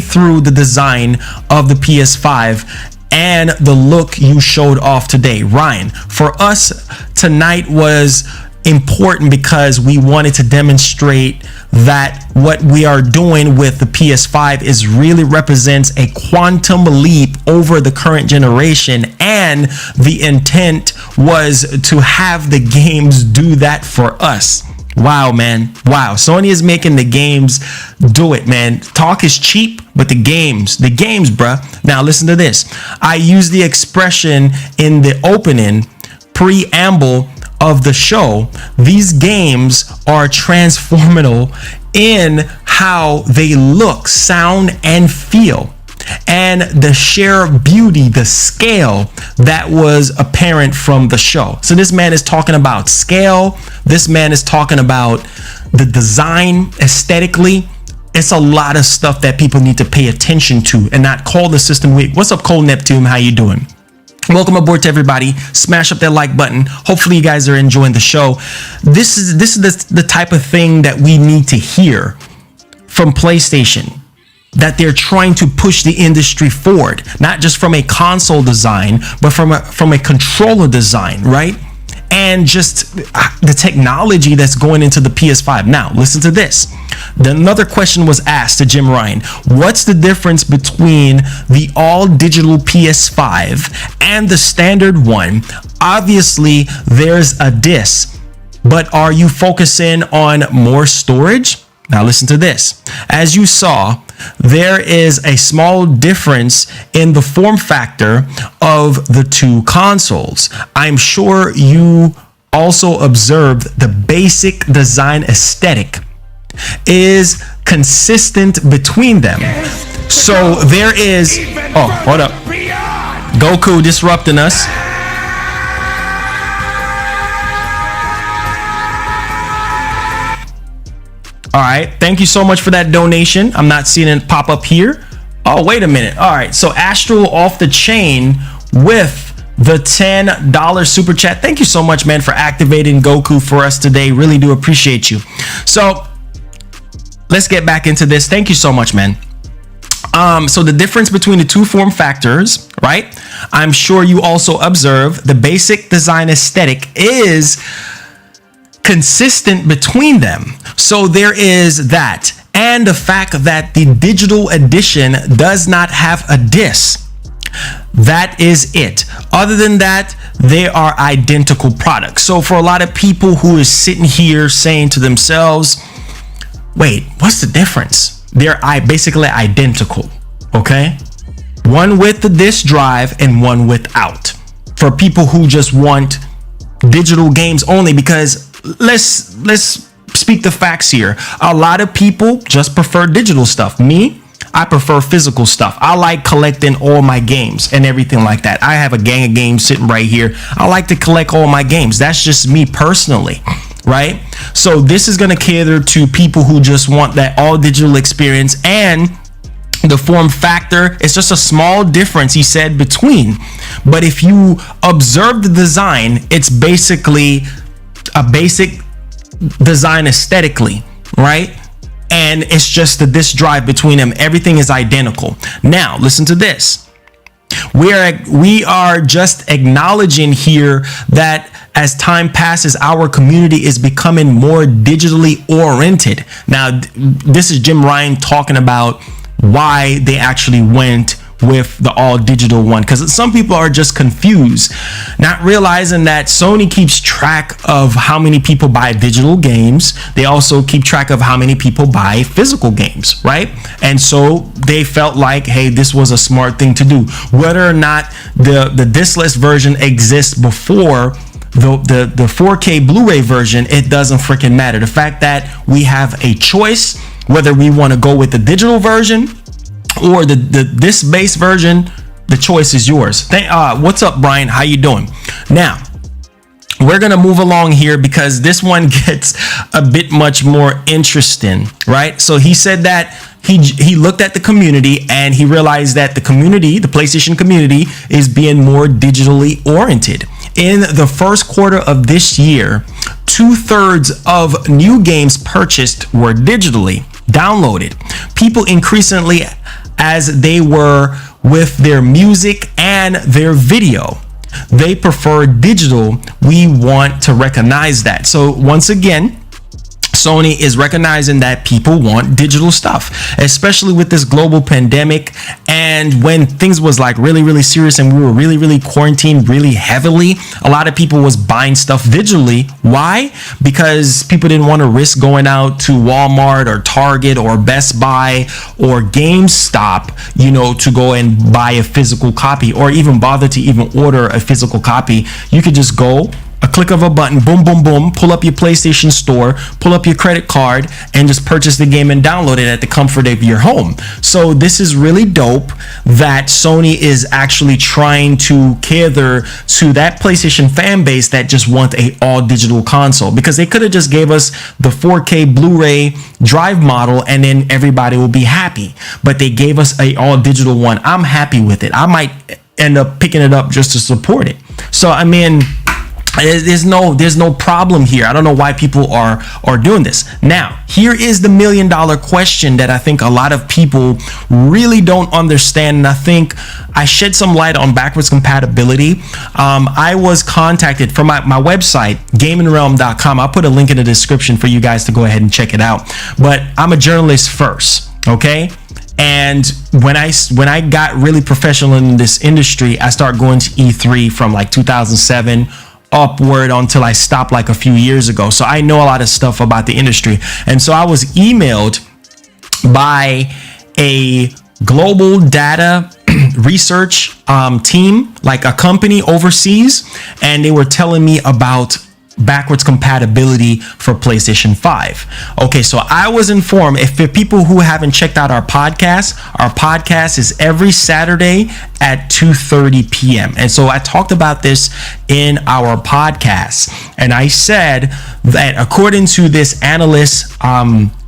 through the design of the PS5 and the look you showed off today. Ryan, for us tonight was important because we wanted to demonstrate that what we are doing with the PS5 is really represents a quantum leap over the current generation, and the intent was to have the games do that for us. Wow, man. Wow. Sony is making the games do it, man. Talk is cheap, but the games, bruh. Now listen to this. I use the expression in the opening preamble of the show. These games are transformational in how they look, sound, and feel, and the sheer beauty, the scale that was apparent from the show. So this man is talking about scale. This man is talking about the design aesthetically. It's a lot of stuff that people need to pay attention to and not call the system weak. What's up, Cole Neptune? How you doing? Welcome aboard to everybody. Smash up that like button. Hopefully you guys are enjoying the show. This is the type of thing that we need to hear from PlayStation, that they're trying to push the industry forward, not just from a console design, but from a controller design, right? And just the technology that's going into the PS5. Now, listen to this. Another question was asked to Jim Ryan. What's the difference between the all-digital PS5 and the standard one? Obviously, there's a disc, but are you focusing on more storage? Now, listen to this. As you saw, there is a small difference in the form factor of the two consoles. I'm sure you also observed the basic design aesthetic. is consistent between them. So there is, oh, hold up, Goku disrupting us. All right, thank you so much for that donation. I'm not seeing it pop up here. Oh, wait a minute. All right, so Astral off the chain with the $10 super chat. Thank you so much, man, for activating Goku for us today. Really do appreciate you. So let's get back into this. Thank you so much, man. So the difference between the two form factors, right? I'm sure you also observe the basic design aesthetic is consistent between them. So there is that, and the fact that the digital edition does not have a disc. That is it. Other than that, they are identical products. So for a lot of people who is sitting here saying to themselves, wait, what's the difference? They're basically identical, okay? One with the disk drive and one without. For people who just want digital games only, because let's speak the facts here. A lot of people just prefer digital stuff. Me, I prefer physical stuff. I like collecting all my games and everything like that. I have a gang of games sitting right here. I like to collect all my games. That's just me personally, right? So this is going to cater to people who just want that all digital experience, and the form factor is just a small difference, he said, between. But if you observe the design, it's basically a basic design aesthetically, right? And it's just the disk drive between them. Everything is identical. Now, listen to this. We are just acknowledging here that as time passes, our community is becoming more digitally oriented. Now, this is Jim Ryan talking about why they actually went with the all digital one, because some people are just confused, not realizing that Sony keeps track of how many people buy digital games. They also keep track of how many people buy physical games, right? And so they felt like, hey, this was a smart thing to do. Whether or not the diskless version exists before the 4K Blu-ray version, it doesn't freaking matter. The fact that we have a choice whether we want to go with the digital version or the disc-based version, the choice is yours. What's up, Brian? How you doing? Now, we're gonna move along here because this one gets a bit much more interesting, right? So he said that he looked at the community and he realized that the community, the PlayStation community, is being more digitally oriented. In the first quarter of this year, 2/3 of new games purchased were digitally downloaded. People increasingly, as they were with their music and their video, they prefer digital. We want to recognize that. So once again, Sony is recognizing that people want digital stuff, especially with this global pandemic. And when things was like really serious and we were really quarantined really heavily, a lot of people was buying stuff digitally. Why? Because people didn't want to risk going out to Walmart or Target or Best Buy or GameStop, you know, to go and buy a physical copy or even bother to even order a physical copy. You could just go, a click of a button, boom, boom, boom, pull up your PlayStation Store, pull up your credit card, and just purchase the game and download it at the comfort of your home. So this is really dope that Sony is actually trying to cater to that PlayStation fan base that just want a all digital console, because they could have just gave us the 4K Blu-ray drive model and then everybody will be happy. But they gave us a all digital one. I'm happy with it. I might end up picking it up just to support it. So I mean, there's no problem here. I don't know why people are doing this. Now, here is the $1 million question that I think a lot of people really don't understand, and I think I shed some light on backwards compatibility. I was contacted from my website, gamingrealm.com. I'll put a link in the description for you guys to go ahead and check it out. But I'm a journalist first, okay? And when I got really professional in this industry, I started going to E3 from like 2007 upward until I stopped like a few years ago. So I know a lot of stuff about the industry. And so I was emailed by a global data research team, like a company overseas, and they were telling me about backwards compatibility for PlayStation 5. Okay, so I was informed, if for people who haven't checked out our podcast is every Saturday at 2:30 p.m. And so I talked about this in our podcast, and I said that according to this analyst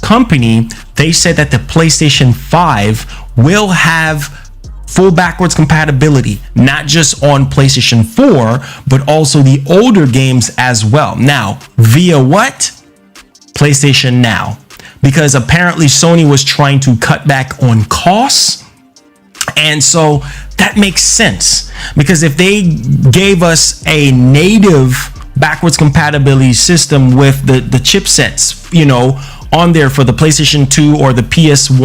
company, they said that the PlayStation 5 will have full backwards compatibility, not just on PlayStation 4, but also the older games as well. Now, via what? PlayStation Now. Because apparently Sony was trying to cut back on costs. And so that makes sense. Because if they gave us a native backwards compatibility system with the chipsets, you know, on there for the PlayStation 2 or the PS1,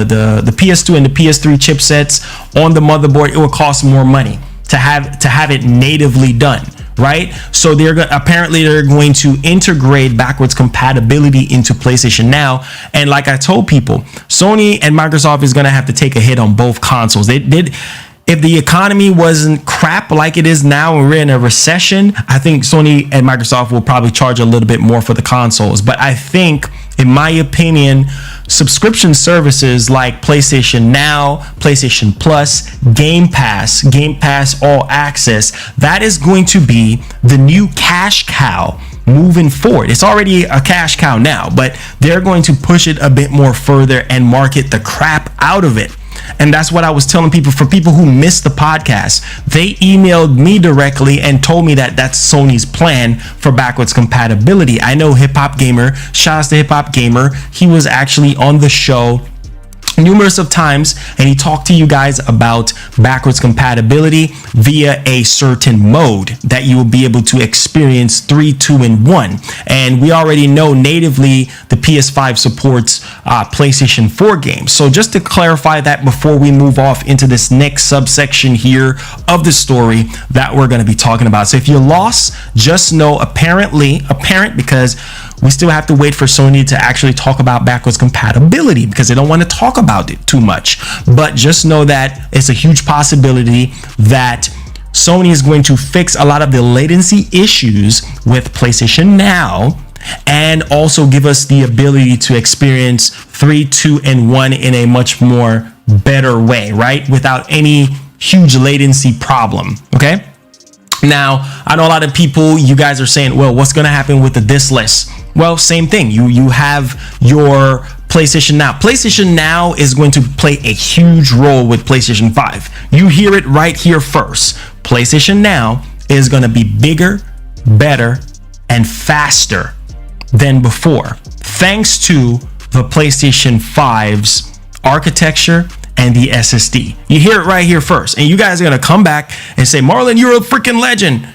the PS2 and the PS3 chipsets on the motherboard, it will cost more money to have it natively done, right? So apparently they're going to integrate backwards compatibility into PlayStation Now. And like I told people, Sony and Microsoft is going to have to take a hit on both consoles. If the economy wasn't crap like it is now and we're in a recession, I think Sony and Microsoft will probably charge a little bit more for the consoles. But I think, in my opinion, subscription services like PlayStation Now, PlayStation Plus, Game Pass All Access, that is going to be the new cash cow moving forward. It's already a cash cow now, but they're going to push it a bit more further and market the crap out of it. And that's what I was telling people. For people who missed the podcast, they emailed me directly and told me that that's Sony's plan for backwards compatibility. I know Hip Hop Gamer, shout out to Hip Hop Gamer. He was actually on the show numerous of times, and he talked to you guys about backwards compatibility via a certain mode that you will be able to experience 3, 2, and 1. And we already know natively the PS5 supports PlayStation 4 games. So just to clarify that before we move off into this next subsection here of the story that we're going to be talking about. So if you're lost, just know apparent because we still have to wait for Sony to actually talk about backwards compatibility because they don't want to talk about it too much. But just know that it's a huge possibility that Sony is going to fix a lot of the latency issues with PlayStation Now and also give us the ability to experience 3, 2, and 1 in a much more better way, right? Without any huge latency problem, okay? Now, I know a lot of people, you guys are saying, well, what's going to happen with the diskless? Well, same thing. You have your PlayStation Now. PlayStation Now is going to play a huge role with PlayStation 5. You hear it right here first. PlayStation Now is going to be bigger, better, and faster than before, thanks to the PlayStation 5's architecture and the SSD. You hear it right here first. And you guys are going to come back and say, Marlon, you're a freaking legend.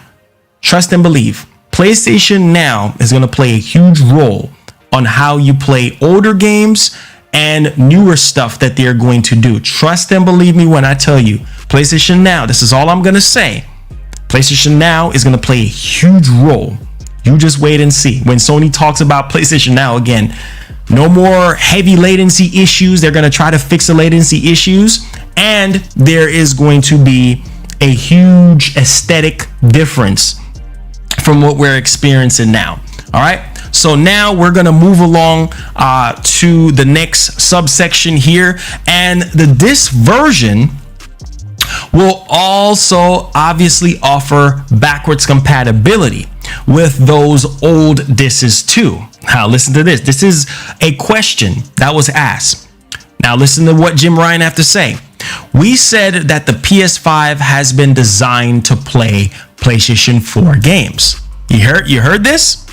Trust and believe. PlayStation Now is going to play a huge role on how you play older games and newer stuff that they're going to do. Trust and believe me when I tell you, PlayStation Now, this is all I'm going to say. PlayStation Now is going to play a huge role. You just wait and see. When Sony talks about PlayStation Now again, no more heavy latency issues. They're going to try to fix the latency issues. And there is going to be a huge aesthetic difference from what we're experiencing now. All right. So now we're going to move along to the next subsection here. And this version will also obviously offer backwards compatibility with those old discs too. Now listen to this. This is a question that was asked. Now listen to what Jim Ryan have to say. We said that the PS5 has been designed to play PlayStation 4 games. You heard this?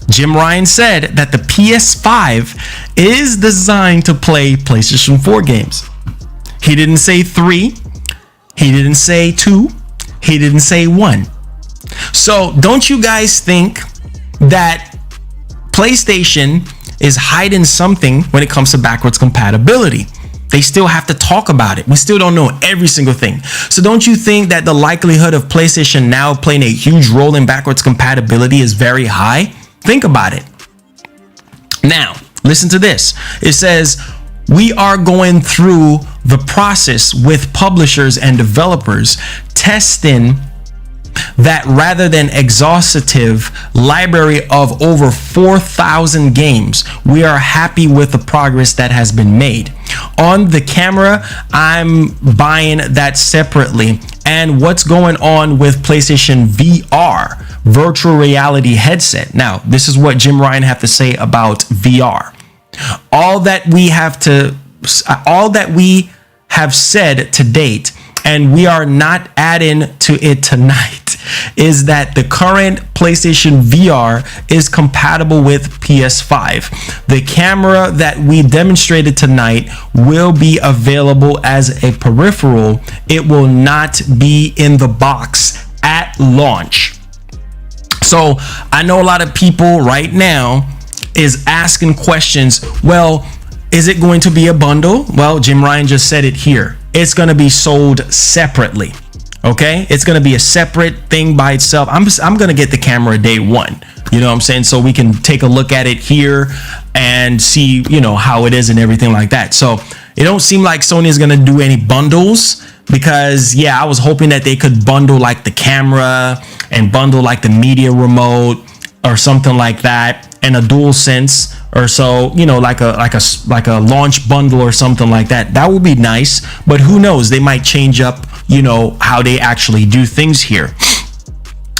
Jim Ryan said that the PS5 is designed to play PlayStation 4 games. He didn't say 3. He didn't say 2. He didn't say 1. So don't you guys think that PlayStation is hiding something when it comes to backwards compatibility? They still have to talk about it. We still don't know every single thing. So don't you think that the likelihood of PlayStation Now playing a huge role in backwards compatibility is very high? Think about it. Now, listen to this. It says, we are going through the process with publishers and developers testing that rather than exhaustive library of over 4,000 games, we are happy with the progress that has been made. On the camera, I'm buying that separately. And what's going on with PlayStation VR, virtual reality headset? Now, this is what Jim Ryan have to say about VR. All that we have said to date, and we are not adding to it tonight, is that the current PlayStation VR is compatible with PS5. The camera that we demonstrated tonight will be available as a peripheral. It will not be in the box at launch. So I know a lot of people right now is asking questions. Well, is it going to be a bundle? Well, Jim Ryan just said it here. It's going to be sold separately. Okay, it's going to be a separate thing by itself. I'm going to get the camera day one. You know what I'm saying? So we can take a look at it here and see, you know, how it is and everything like that. So it don't seem like Sony is going to do any bundles, because yeah, I was hoping that they could bundle like the camera and bundle like the media remote or something like that, and a DualSense or so, you know, like a launch bundle or something like that. That would be nice, but who knows? They might change up, you know, how they actually do things here.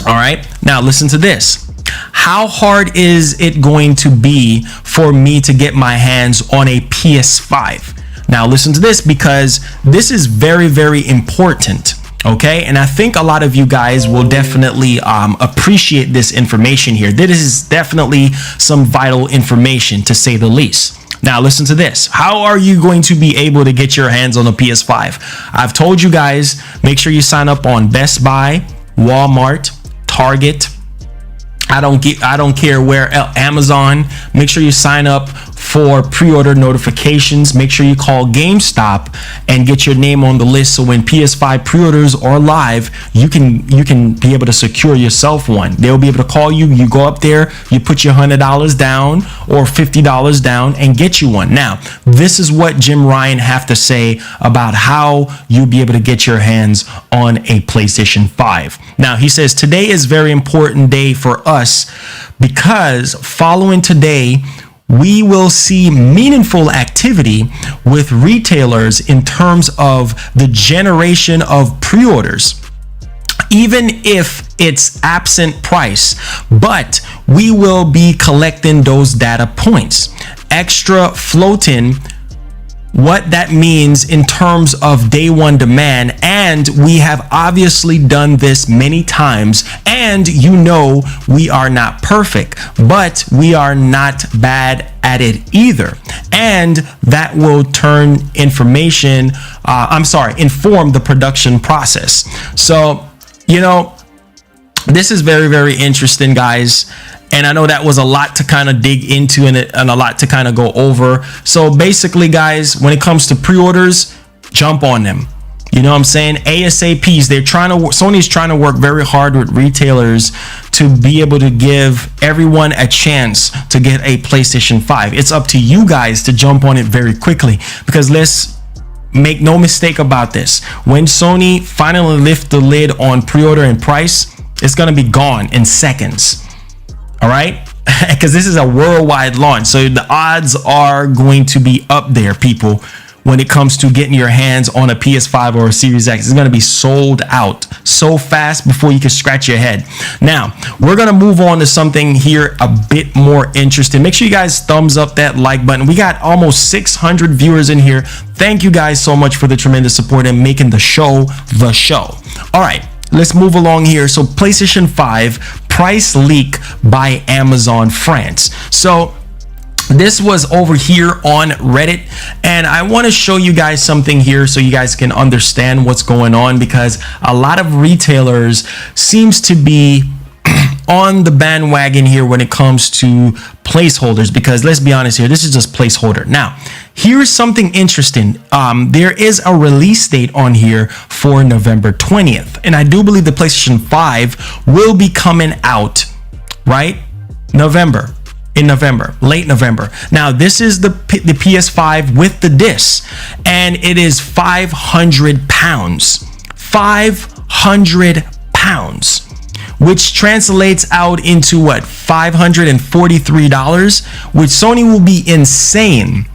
All right, now listen to this. How hard is it going to be for me to get my hands on a PS5? Now listen to this, because this is very, very important. Okay, and I think a lot of you guys will definitely appreciate this information here. This is definitely some vital information, to say the least. Now listen to this. How are you going to be able to get your hands on a PS5? I've told you guys, make sure you sign up on Best Buy, Walmart, Target. I don't care where, Amazon. Make sure you sign up for pre-order notifications. Make sure you call GameStop and get your name on the list, so when PS5 pre-orders are live, you can be able to secure yourself one. They'll be able to call you. You go up there, you put your $100 down or $50 down and get you one. Now, this is what Jim Ryan have to say about how you'll be able to get your hands on a PlayStation 5. Now, he says, today is a very important day for us, because following today, we will see meaningful activity with retailers in terms of the generation of pre-orders, even if it's absent price, but we will be collecting those data points, extra floating, what that means in terms of day one demand. And we have obviously done this many times, and you know we are not perfect, but we are not bad at it either, and that will inform the production process. So, you know, this is very, very interesting, guys. And I know that was a lot to kind of dig into and a lot to kind of go over. So basically, guys, when it comes to pre-orders, jump on them. You know what I'm saying? ASAPs. Sony's trying to work very hard with retailers to be able to give everyone a chance to get a PlayStation 5. It's up to you guys to jump on it very quickly, because let's make no mistake about this. When Sony finally lifts the lid on pre-order and price, it's going to be gone in seconds. All right, because this is a worldwide launch, so the odds are going to be up there, people, when it comes to getting your hands on a PS5 or a Series X. It's going to be sold out so fast before you can scratch your head. Now, we're going to move on to something here a bit more interesting. Make sure you guys thumbs up that like button. We got almost 600 viewers in here. Thank you guys so much for the tremendous support and making the show the show. All right, let's move along here. So PlayStation 5 price leak by Amazon France. So this was over here on Reddit, and I want to show you guys something here so you guys can understand what's going on, because a lot of retailers seems to be on the bandwagon here when it comes to placeholders, because let's be honest here, this is just placeholder. Now, here's something interesting. There is a release date on here for November 20th, and I do believe the PlayStation 5 will be coming out, right? In November, late November. Now, this is the PS5 with the disc, and it is 500 pounds. 500 pounds. which translates out into what, $543, which Sony will be insane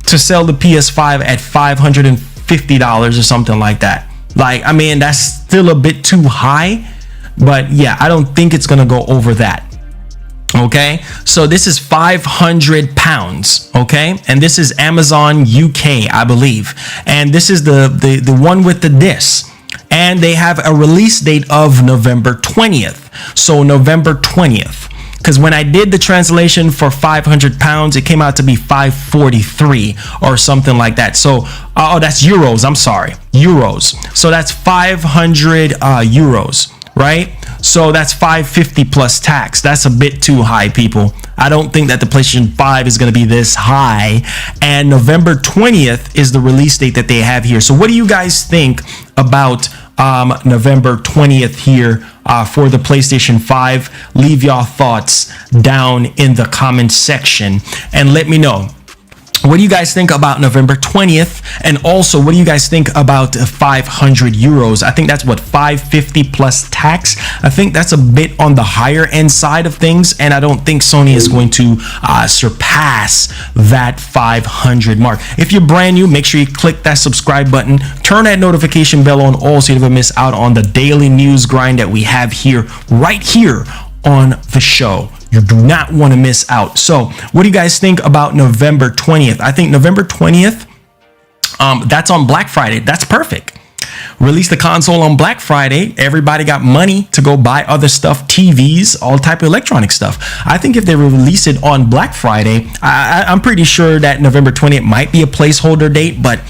to sell the PS5 at $550 or something like that. Like, I mean, that's still a bit too high, but yeah, I don't think it's gonna go over that. Okay, so this is £500, okay, and this is Amazon UK, I believe, and this is the one with the disc, and they have a release date of November 20th. So November 20th, because when I did the translation for £500, it came out to be 543 or something like that. So oh, that's euros, I'm sorry, euros. So that's 500 euros, right? So that's 550 plus tax. That's a bit too high, people. I don't think that the PlayStation 5 is going to be this high. And November 20th is the release date that they have here. So what do you guys think about November 20th here for the PlayStation 5? Leave your thoughts down in the comment section and let me know. What do you guys think about November 20th? And also, what do you guys think about 500 euros? I think that's what, 550 plus tax. I think that's a bit on the higher end side of things. And I don't think Sony is going to surpass that 500 mark. If you're brand new, make sure you click that subscribe button. Turn that notification bell on all so you never miss out on the daily news grind that we have here, right here on the show. You do not want to miss out. So what do you guys think about November 20th? I think November 20th, that's on Black Friday. That's perfect. Release the console on Black Friday. Everybody got money to go buy other stuff, TVs, all type of electronic stuff. I think if they release it on Black Friday, I'm pretty sure that November 20th might be a placeholder date, but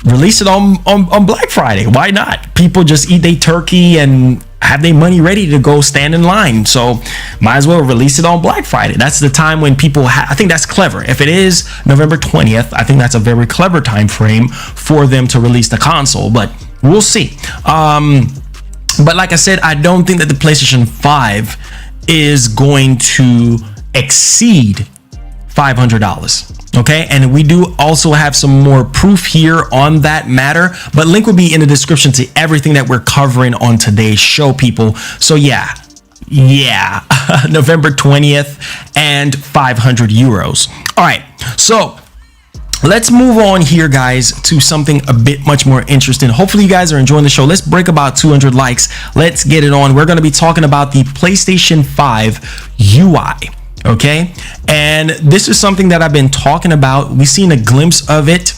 release it on Black Friday. Why not? People just eat their turkey and have their money ready to go stand in line. So might as well release it on Black Friday. That's the time when people I think that's clever. If it is November 20th, I think that's a very clever time frame for them to release the console, but we'll see. But like I said, I don't think that the PlayStation 5 is going to exceed $500. Okay, and we do also have some more proof here on that matter, but link will be in the description to everything that we're covering on today's show, people. So yeah, November 20th and 500 euros. All right, so let's move on here, guys, to something a bit much more interesting. Hopefully you guys are enjoying the show. Let's break about 200 likes. Let's get it on. We're going to be talking about the PlayStation 5 UI. Okay, and this is something that I've been talking about. We've seen a glimpse of it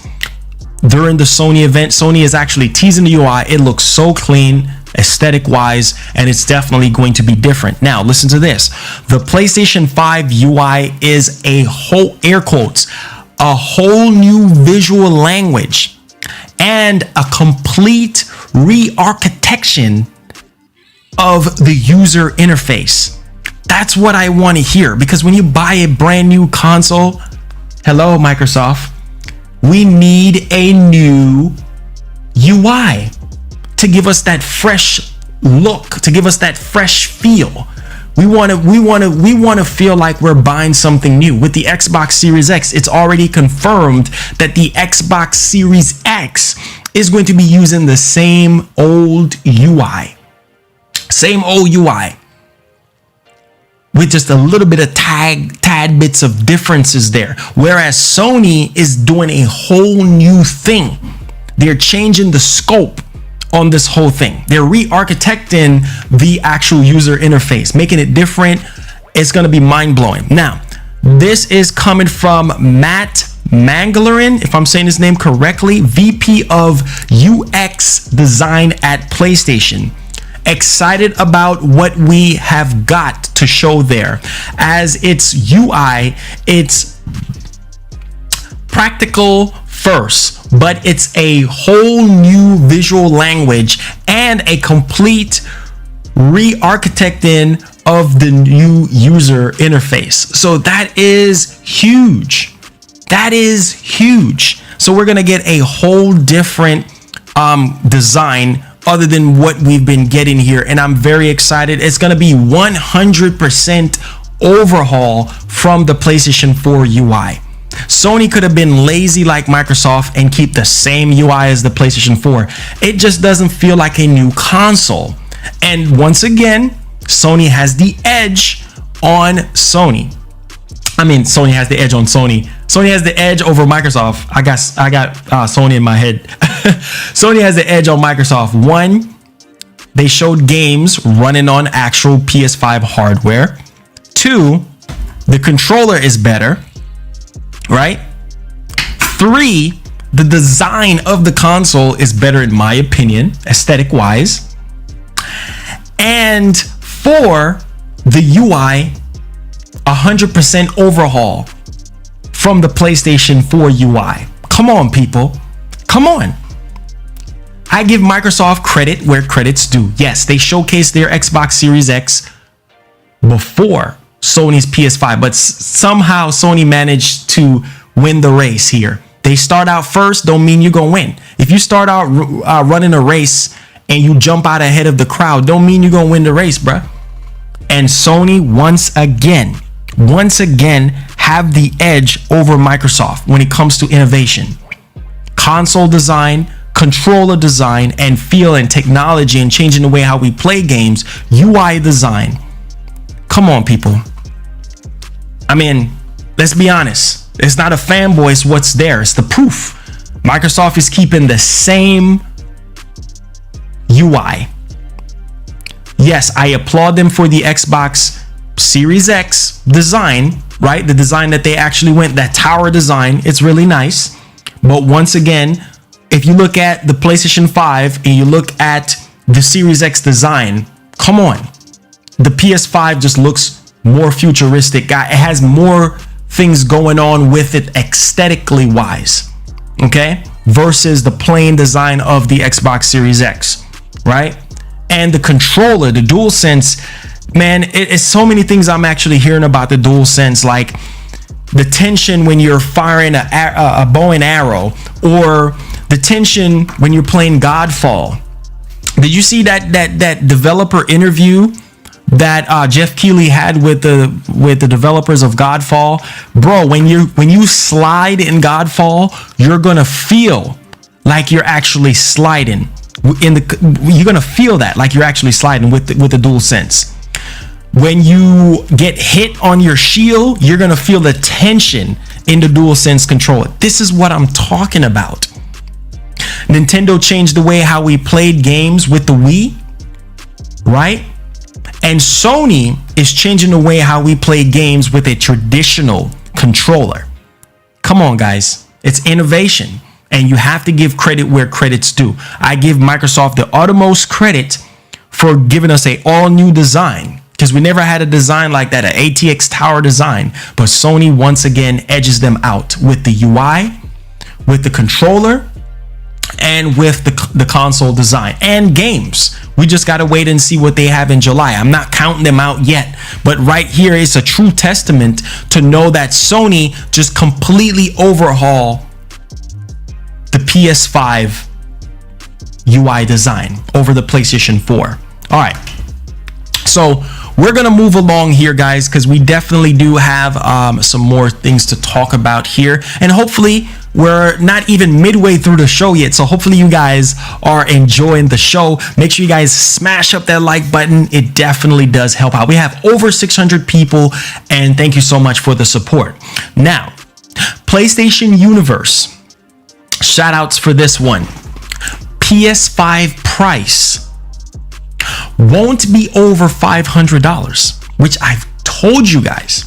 during the Sony event. Sony is actually teasing the UI. It looks so clean, aesthetic wise, and it's definitely going to be different. Now listen to this. The PlayStation 5 UI is a whole, air quotes, a whole new visual language and a complete re-architecture of the user interface. That's what I want to hear, because when you buy a brand new console, hello Microsoft, we need a new UI to give us that fresh look, to give us that fresh feel. We want to feel like we're buying something new. With the Xbox Series X, it's already confirmed that the Xbox Series X is going to be using the same old UI. Same old UI. With just a little bit of tad bits of differences there. Whereas Sony is doing a whole new thing. They're changing the scope on this whole thing. They're re-architecting the actual user interface, making it different. It's going to be mind-blowing. Now, this is coming from Matt Manglerin, if I'm saying his name correctly, VP of UX Design at PlayStation. Excited about what we have got to show there, as its UI, it's practical first, but it's a whole new visual language and a complete re-architecting of the new user interface. So that is huge. That is huge. So we're gonna get a whole different design other than what we've been getting here, and I'm very excited. It's going to be 100% overhaul from the PlayStation 4 UI. Sony could have been lazy like Microsoft and keep the same UI as the PlayStation 4. It just doesn't feel like a new console. And once again, Sony has the edge on Sony. I mean, Sony has the edge on Sony. Sony has the edge over Microsoft. I got Sony in my head. Sony has the edge on Microsoft. One, they showed games running on actual PS5 hardware. Two, the controller is better, right? Three, the design of the console is better in my opinion, aesthetic wise. And four, the UI 100% overhaul from the PlayStation 4 UI. Come on, people. Come on. I give Microsoft credit where credit's due. Yes, they showcased their Xbox Series X before Sony's PS5, but somehow Sony managed to win the race here. They start out first, don't mean you're gonna win. If you start out running a race and you jump out ahead of the crowd, don't mean you're gonna win the race, bruh. And Sony once again have the edge over Microsoft when it comes to innovation. Console design, controller design, and feel and technology, and changing the way how we play games. UI design. Come on, people. I mean, let's be honest. It's not a fanboy, it's what's there. It's the proof. Microsoft is keeping the same UI. Yes, I applaud them for the Xbox Series X design, right? The design that they actually went, that tower design, it's really nice. But once again, if you look at the PlayStation 5 and you look at the Series X design, come on. The PS5 just looks more futuristic. It has more things going on with it aesthetically wise, okay? Versus the plain design of the Xbox Series X, right? And the controller, the DualSense, man, it's so many things I'm actually hearing about the DualSense, like the tension when you're firing a bow and arrow, or the tension when you're playing Godfall. Did you see that developer interview that Jeff Keighley had with the developers of Godfall? Bro, when you slide in Godfall, you're gonna feel like you're actually sliding. You're gonna feel that like you're actually sliding with the DualSense. When you get hit on your shield, you're gonna feel the tension in the DualSense controller. This is what I'm talking about. Nintendo changed the way how we played games with the Wii, right? And Sony is changing the way how we play games with a traditional controller. Come on, guys. It's innovation, and you have to give credit where credit's due. I give Microsoft the uttermost credit for giving us an all-new design, because we never had a design like that, an ATX tower design. But Sony once again edges them out with the UI, with the controller, and with the console design and games. We just got to wait and see what they have in July. I'm not counting them out yet, but right here is a true testament to know that Sony just completely overhaul the PS5 UI design over the PlayStation 4. All right, so we're gonna move along here, guys, because we definitely do have some more things to talk about here, and hopefully we're not even midway through the show yet, so hopefully you guys are enjoying the show. Make sure you guys smash up that like button. It definitely does help out. We have over 600 people, and thank you so much for the support. Now, PlayStation Universe, shout outs for this one. PS5 price won't be over $500, which I've told you guys.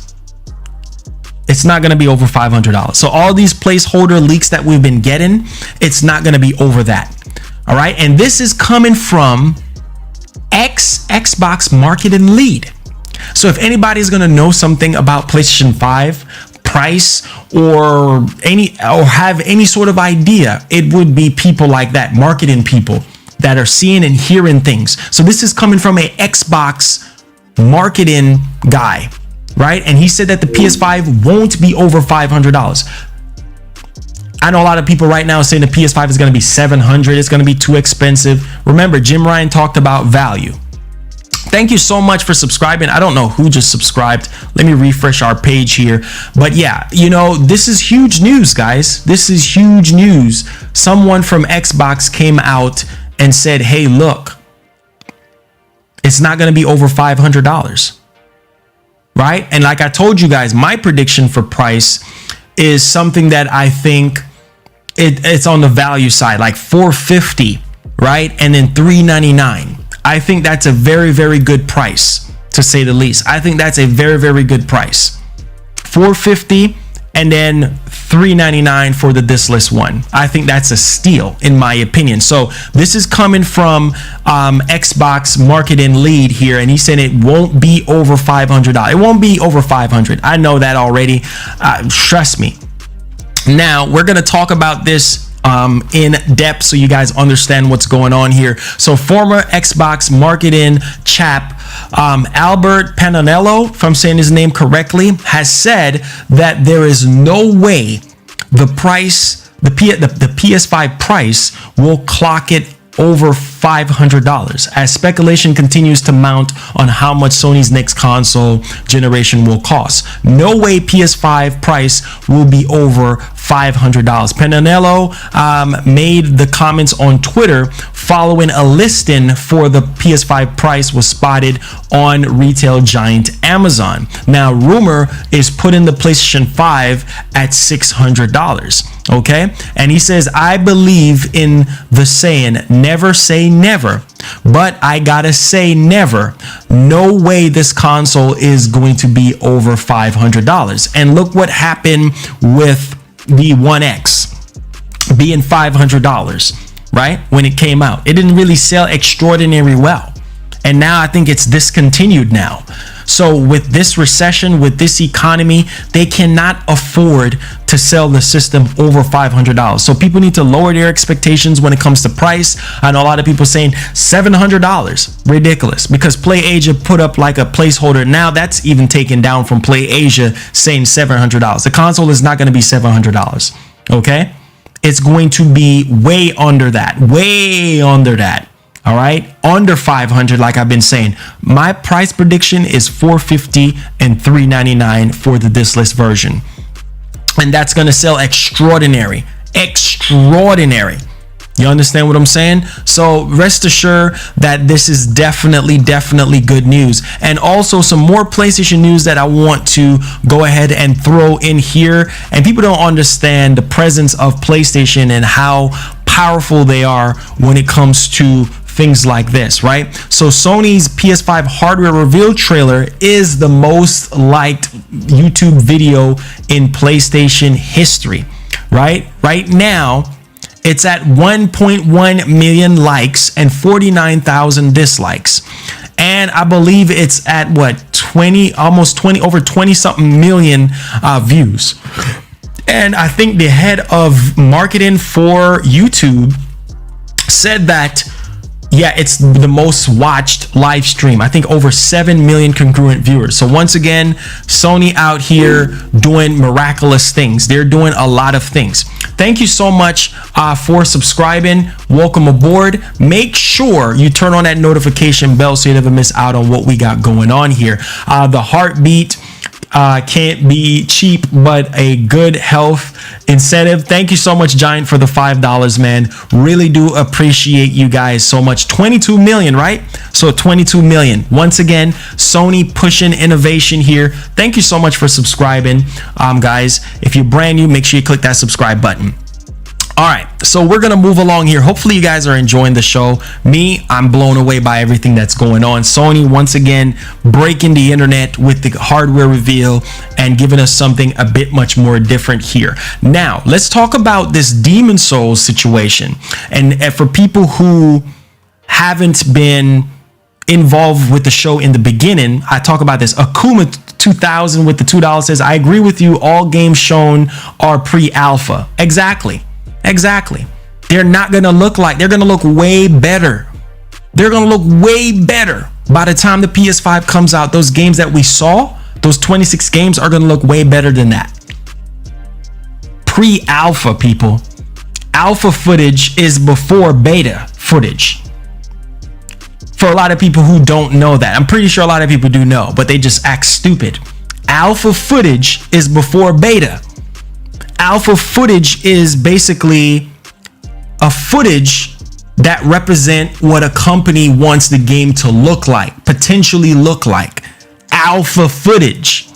It's not going to be over $500. So all these placeholder leaks that we've been getting, it's not going to be over that. All right. And this is coming from Xbox marketing lead. So if anybody's going to know something about PlayStation 5 price or have any sort of idea, it would be people like that, marketing people that are seeing and hearing things. So this is coming from a Xbox marketing guy, right? And he said that the PS5 won't be over $500. I know a lot of people right now saying the PS5 is going to be $700. It's going to be too expensive. Remember, Jim Ryan talked about value. Thank you so much for subscribing. I don't know who just subscribed. Let me refresh our page here. But yeah, you know, this is huge news, guys. This is huge news. Someone from Xbox came out and said, hey, look, It's not going to be over $500, right? And like I told you guys, my prediction for price is something that I think it's on the value side, like $450, right? And then $399. I think that's a very, very good price, to say the least. I think that's a very, very good price. $450 and then $399 for the discless one. I think that's a steal, in my opinion. So this is coming from Xbox marketing lead here, and he said it won't be over $500. It won't be over $500. I know that already. Trust me. Now we're gonna talk about this in depth so you guys understand what's going on here. So former Xbox marketing chap Albert Pananello, if I'm saying his name correctly, has said that there is no way the price, the PS5 price will clock it over $500 as speculation continues to mount on how much Sony's next console generation will cost. No way PS5 price will be over $500. Pananello made the comments on Twitter following a listing for the PS5 price was spotted on retail giant Amazon. Now, rumor is putting the PlayStation 5 at $600. Okay, and he says, I believe in the saying, never say never, but I gotta say never. No way this console is going to be over $500. And look what happened with the One X being $500, right? When it came out, it didn't really sell extraordinarily well. And now I think it's discontinued now. So with this recession, with this economy, they cannot afford to sell the system over $500. So people need to lower their expectations when it comes to price. I know a lot of people saying $700, ridiculous, because PlayAsia put up like a placeholder. Now that's even taken down from PlayAsia saying $700. The console is not going to be $700. Okay, it's going to be way under that, way under that. All right, under 500, like I've been saying. My price prediction is $450 and $399 for the discless version, and that's going to sell extraordinary. You understand what I'm saying? So rest assured that this is definitely good news. And also some more PlayStation news that I want to go ahead and throw in here. And people don't understand the presence of PlayStation and how powerful they are when it comes to things like this, right? So Sony's PS5 hardware reveal trailer is the most liked YouTube video in PlayStation history, right? Right now, it's at 1.1 million likes and 49,000 dislikes. And I believe it's at what, over 20 something million views. And I think the head of marketing for YouTube said that, yeah, it's the most watched live stream. I think over 7 million congruent viewers. So once again, Sony out here doing miraculous things. They're doing a lot of things. Thank you so much for subscribing. Welcome aboard. Make sure you turn on that notification bell so you never miss out on what we got going on here. The heartbeat can't be cheap, but a good health incentive. Thank you so much, Giant, for the $5, man. Really do appreciate you guys so much. 22 million, right? So 22 million. Once again, Sony pushing innovation here. Thank you so much for subscribing, guys. If you're brand new, make sure you click that subscribe button. All right, so we're gonna move along here. Hopefully you guys are enjoying the show. Me, I'm blown away by everything that's going on. Sony once again breaking the internet with the hardware reveal and giving us something a bit much more different here. Now let's talk about this Demon Souls situation. And for people who haven't been involved with the show in the beginning, I talk about this. Akuma 2000 with the $2 says, I agree with you, all games shown are pre-alpha. Exactly. They're not going to look like, they're going to look way better. They're going to look way better by the time the PS5 comes out. Those games that we saw, those 26 games are going to look way better than that. Pre-alpha, people. Alpha footage is before beta footage. For a lot of people who don't know that, I'm pretty sure a lot of people do know, but they just act stupid. Alpha footage is before beta. Alpha footage is basically a footage that represent what a company wants the game to look like, potentially look like. Alpha footage.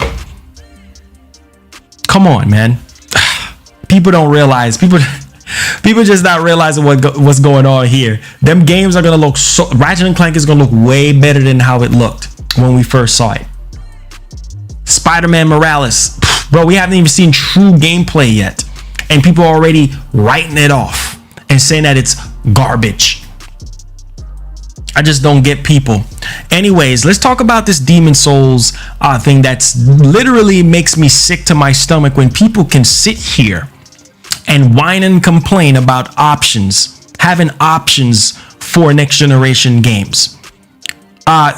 Come on, man. People don't realize. People just not realizing what's going on here. Them games are gonna look so. Ratchet and Clank is gonna look way better than how it looked when we first saw it. Spider-Man Morales, bro, we haven't even seen true gameplay yet, and people are already writing it off and saying that it's garbage. I just don't get people. Anyways, let's talk about this Demon Souls thing that's literally makes me sick to my stomach when people can sit here and whine and complain about options, having options for next generation games.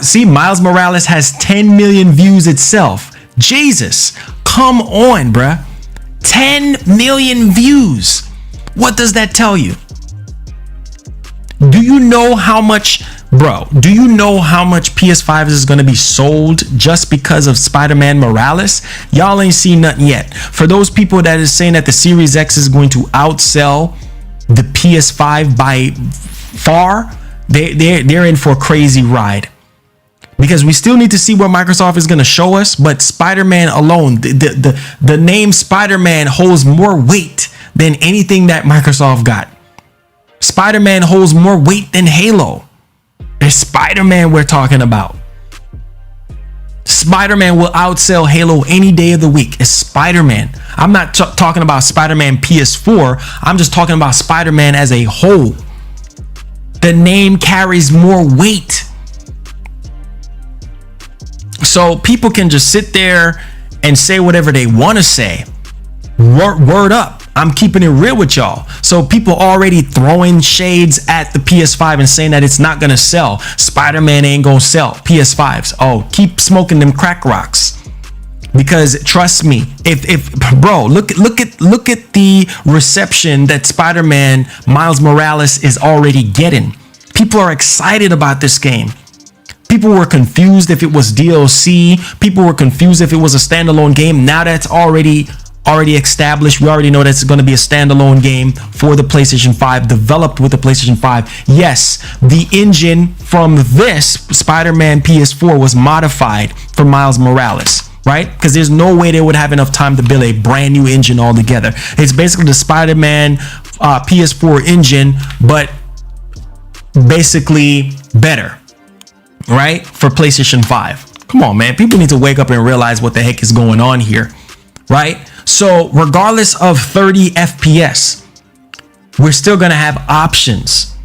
See, Miles Morales has 10 million views itself. Jesus, come on, bruh. 10 million views. What does that tell you? Do you know how much, bro? Do you know how much PS5 is going to be sold just because of Spider-Man Morales? Y'all ain't seen nothing yet. For those people that is saying that the Series X is going to outsell the PS5 by far, they're in for a crazy ride. Because we still need to see what Microsoft is going to show us, but Spider-Man alone, the name Spider-Man holds more weight than anything that Microsoft got. Spider-Man holds more weight than Halo. It's Spider-Man we're talking about. Spider-Man will outsell Halo any day of the week. It's Spider-Man. I'm not talking about Spider-Man PS4. I'm just talking about Spider-Man as a whole. The name carries more weight. So people can just sit there and say whatever they want to say. Word up. I'm keeping it real with y'all. So people already throwing shades at the PS5 and saying that it's not going to sell. Spider-Man ain't going to sell PS5s. Oh, keep smoking them crack rocks. Because trust me, if bro, look at the reception that Spider-Man Miles Morales is already getting. People are excited about this game. People were confused if it was DLC. People were confused if it was a standalone game. Now that's already established. We already know that's going to be a standalone game for the PlayStation 5, developed with the PlayStation 5. Yes, the engine from this Spider-Man PS4 was modified for Miles Morales, right? Because there's no way they would have enough time to build a brand new engine altogether. It's basically the Spider-Man PS4 engine, but basically better, right? For PlayStation 5. Come on, man. People need to wake up and realize what the heck is going on here, right? So regardless of 30 FPS, we're still going to have options,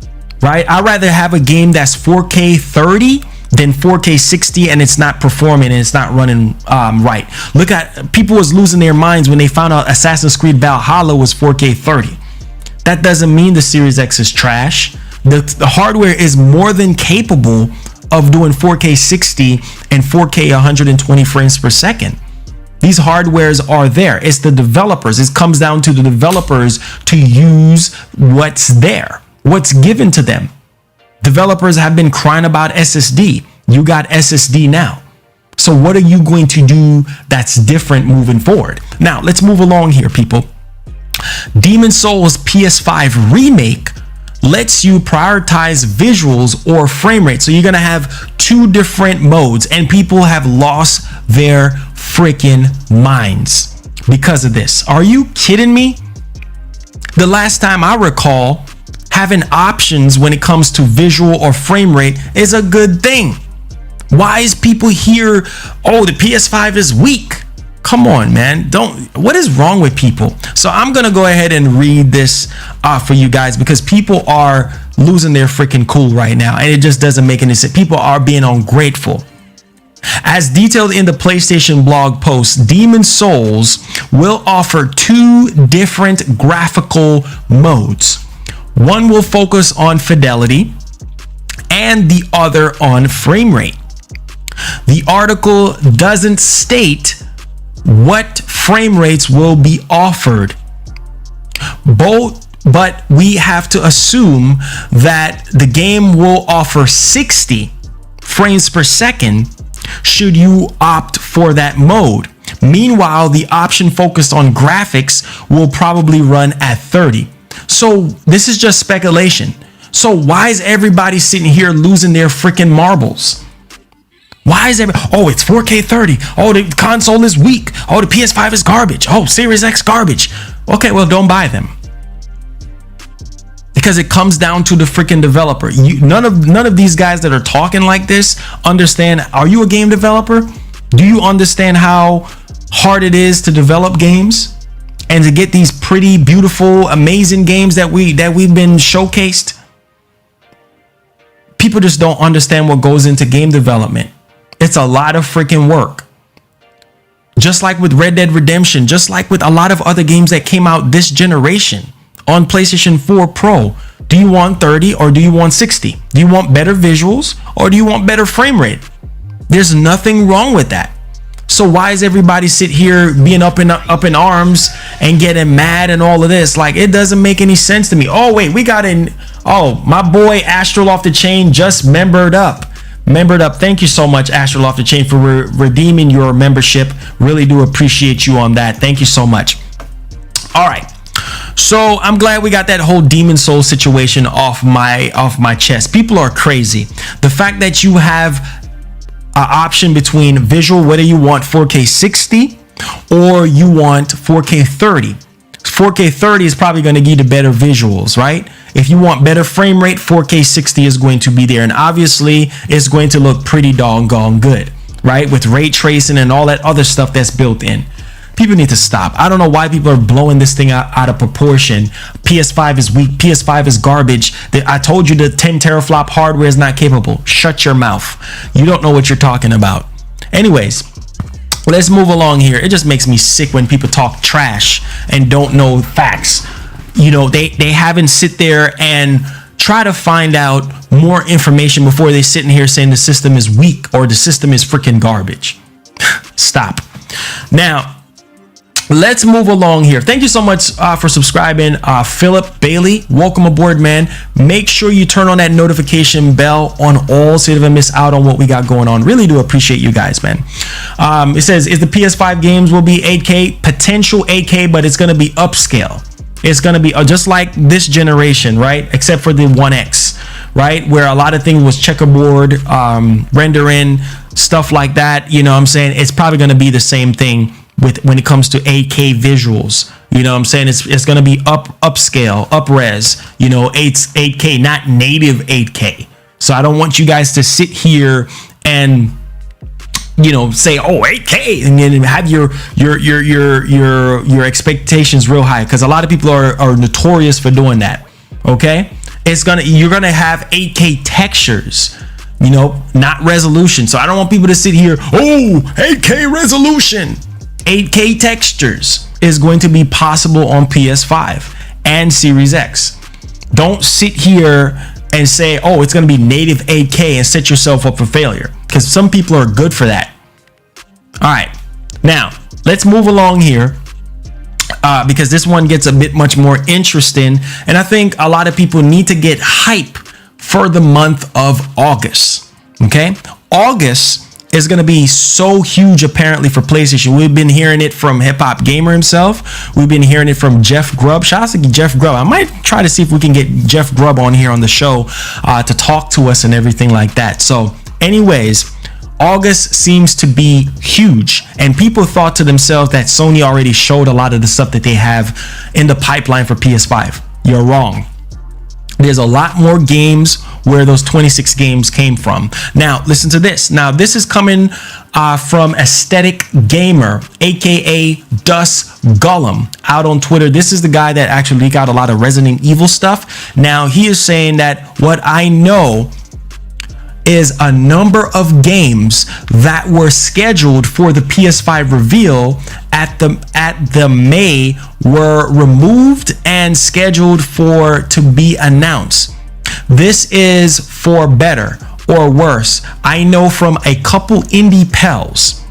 right? I'd rather have a game that's 4K 30 than 4K 60 and it's not performing and it's not running right. Look at, people was losing their minds when they found out Assassin's Creed Valhalla was 4K 30. That doesn't mean the Series X is trash. The hardware is more than capable of doing 4K 60 and 4K 120 frames per second. These hardwares are there. It's the developers. It comes down to the developers to use what's there, what's given to them. Developers have been crying about SSD. You got SSD now. So what are you going to do that's different moving forward? Now, let's move along here, people. Demon Souls PS5 Remake lets you prioritize visuals or frame rate. So you're going to have two different modes, and people have lost their freaking minds because of this. Are you kidding me? The last time I recall, having options when it comes to visual or frame rate is a good thing. Why is people here, oh, the PS5 is weak? Come on, man. What is wrong with people? So I'm going to go ahead and read this for you guys because people are losing their freaking cool right now. And it just doesn't make any sense. People are being ungrateful. As detailed in the PlayStation blog post, Demon Souls will offer two different graphical modes. One will focus on fidelity and the other on frame rate. The article doesn't state what frame rates will be offered. But we have to assume that the game will offer 60 frames per second should you opt for that mode. Meanwhile, the option focused on graphics will probably run at 30. So this is just speculation. So why is everybody sitting here losing their freaking marbles? Why is oh, it's 4K 30. Oh, the console is weak. Oh, the PS5 is garbage. Oh, Series X garbage. Okay, well, don't buy them. Because it comes down to the freaking developer. None of these guys that are talking like this understand. Are you a game developer? Do you understand how hard it is to develop games and to get these pretty, beautiful, amazing games that we've been showcased? People just don't understand what goes into game development. It's a lot of freaking work. Just like with Red Dead Redemption, just like with a lot of other games that came out this generation on PlayStation 4 Pro. Do you want 30 or do you want 60? Do you want better visuals or do you want better frame rate? There's nothing wrong with that. So why is everybody sit here being up in arms and getting mad and all of this? Like, it doesn't make any sense to me. Oh, wait, we got in. Oh, my boy Astral Off the Chain just membered up. Thank you so much, Astral Off the Chain, for redeeming your membership. Really do appreciate you on that. Thank you so much. All right. So I'm glad we got that whole Demon Soul situation off my chest. People are crazy. The fact that you have an option between visual, whether you want 4K 60 or you want 4K 30. 4K 30 is probably going to give you better visuals, right? If you want better frame rate, 4K 60 is going to be there. And obviously, it's going to look pretty doggone good, right? With ray tracing and all that other stuff that's built in. People need to stop. I don't know why people are blowing this thing out of proportion. PS5 is weak. PS5 is garbage. I told you the 10 teraflop hardware is not capable. Shut your mouth. You don't know what you're talking about. Anyways, let's move along here. It just makes me sick when people talk trash and don't know facts. You know, they haven't sit there and try to find out more information before they sit in here saying the system is weak or the system is freaking garbage. Stop. Now, let's move along here. Thank you so much for subscribing, Philip Bailey. Welcome aboard, man. Make sure you turn on that notification bell on all so you don't miss out on what we got going on. Really do appreciate you guys, man. It says, is the PS5 games will be 8K, potential 8K, but it's going to be upscale. It's going to be just like this generation, right? Except for the 1X, right? Where a lot of things was checkerboard, rendering, stuff like that. You know what I'm saying? It's probably going to be the same thing when it comes to 8K visuals. You know what I'm saying? It's going to be upscale, up res, you know, 8K, not native 8K. So I don't want you guys to sit here and, you know, say, oh, 8K, and then have your expectations real high, because a lot of people are notorious for doing that. Okay, you're gonna have 8K textures, you know, not resolution. So I don't want people to sit here, oh, 8K resolution. 8K textures is going to be possible on PS5 and Series X. Don't sit here and say, oh, it's going to be native 8K and set yourself up for failure, because some people are good for that. All right, now let's move along here because this one gets a bit much more interesting, and I think a lot of people need to get hype for the month of August. Okay, August is going to be so huge apparently for PlayStation. We've been hearing it from Hip Hop Gamer himself. We've been hearing it from Jeff Grubb. Shout out to Jeff Grubb. I might try to see if we can get Jeff Grubb on here on the show to talk to us and everything like that. So anyways, August seems to be huge, and people thought to themselves that Sony already showed a lot of the stuff that they have in the pipeline for PS5. You're wrong. There's a lot more games where those 26 games came from. Now, listen to this. Now, this is coming from Aesthetic Gamer, aka Dus Gollum, out on Twitter. This is the guy that actually got a lot of Resident Evil stuff. Now, he is saying that what I know is a number of games that were scheduled for the PS5 reveal at the May were removed and scheduled to be announced. This is for better or worse. I know from a couple indie pals.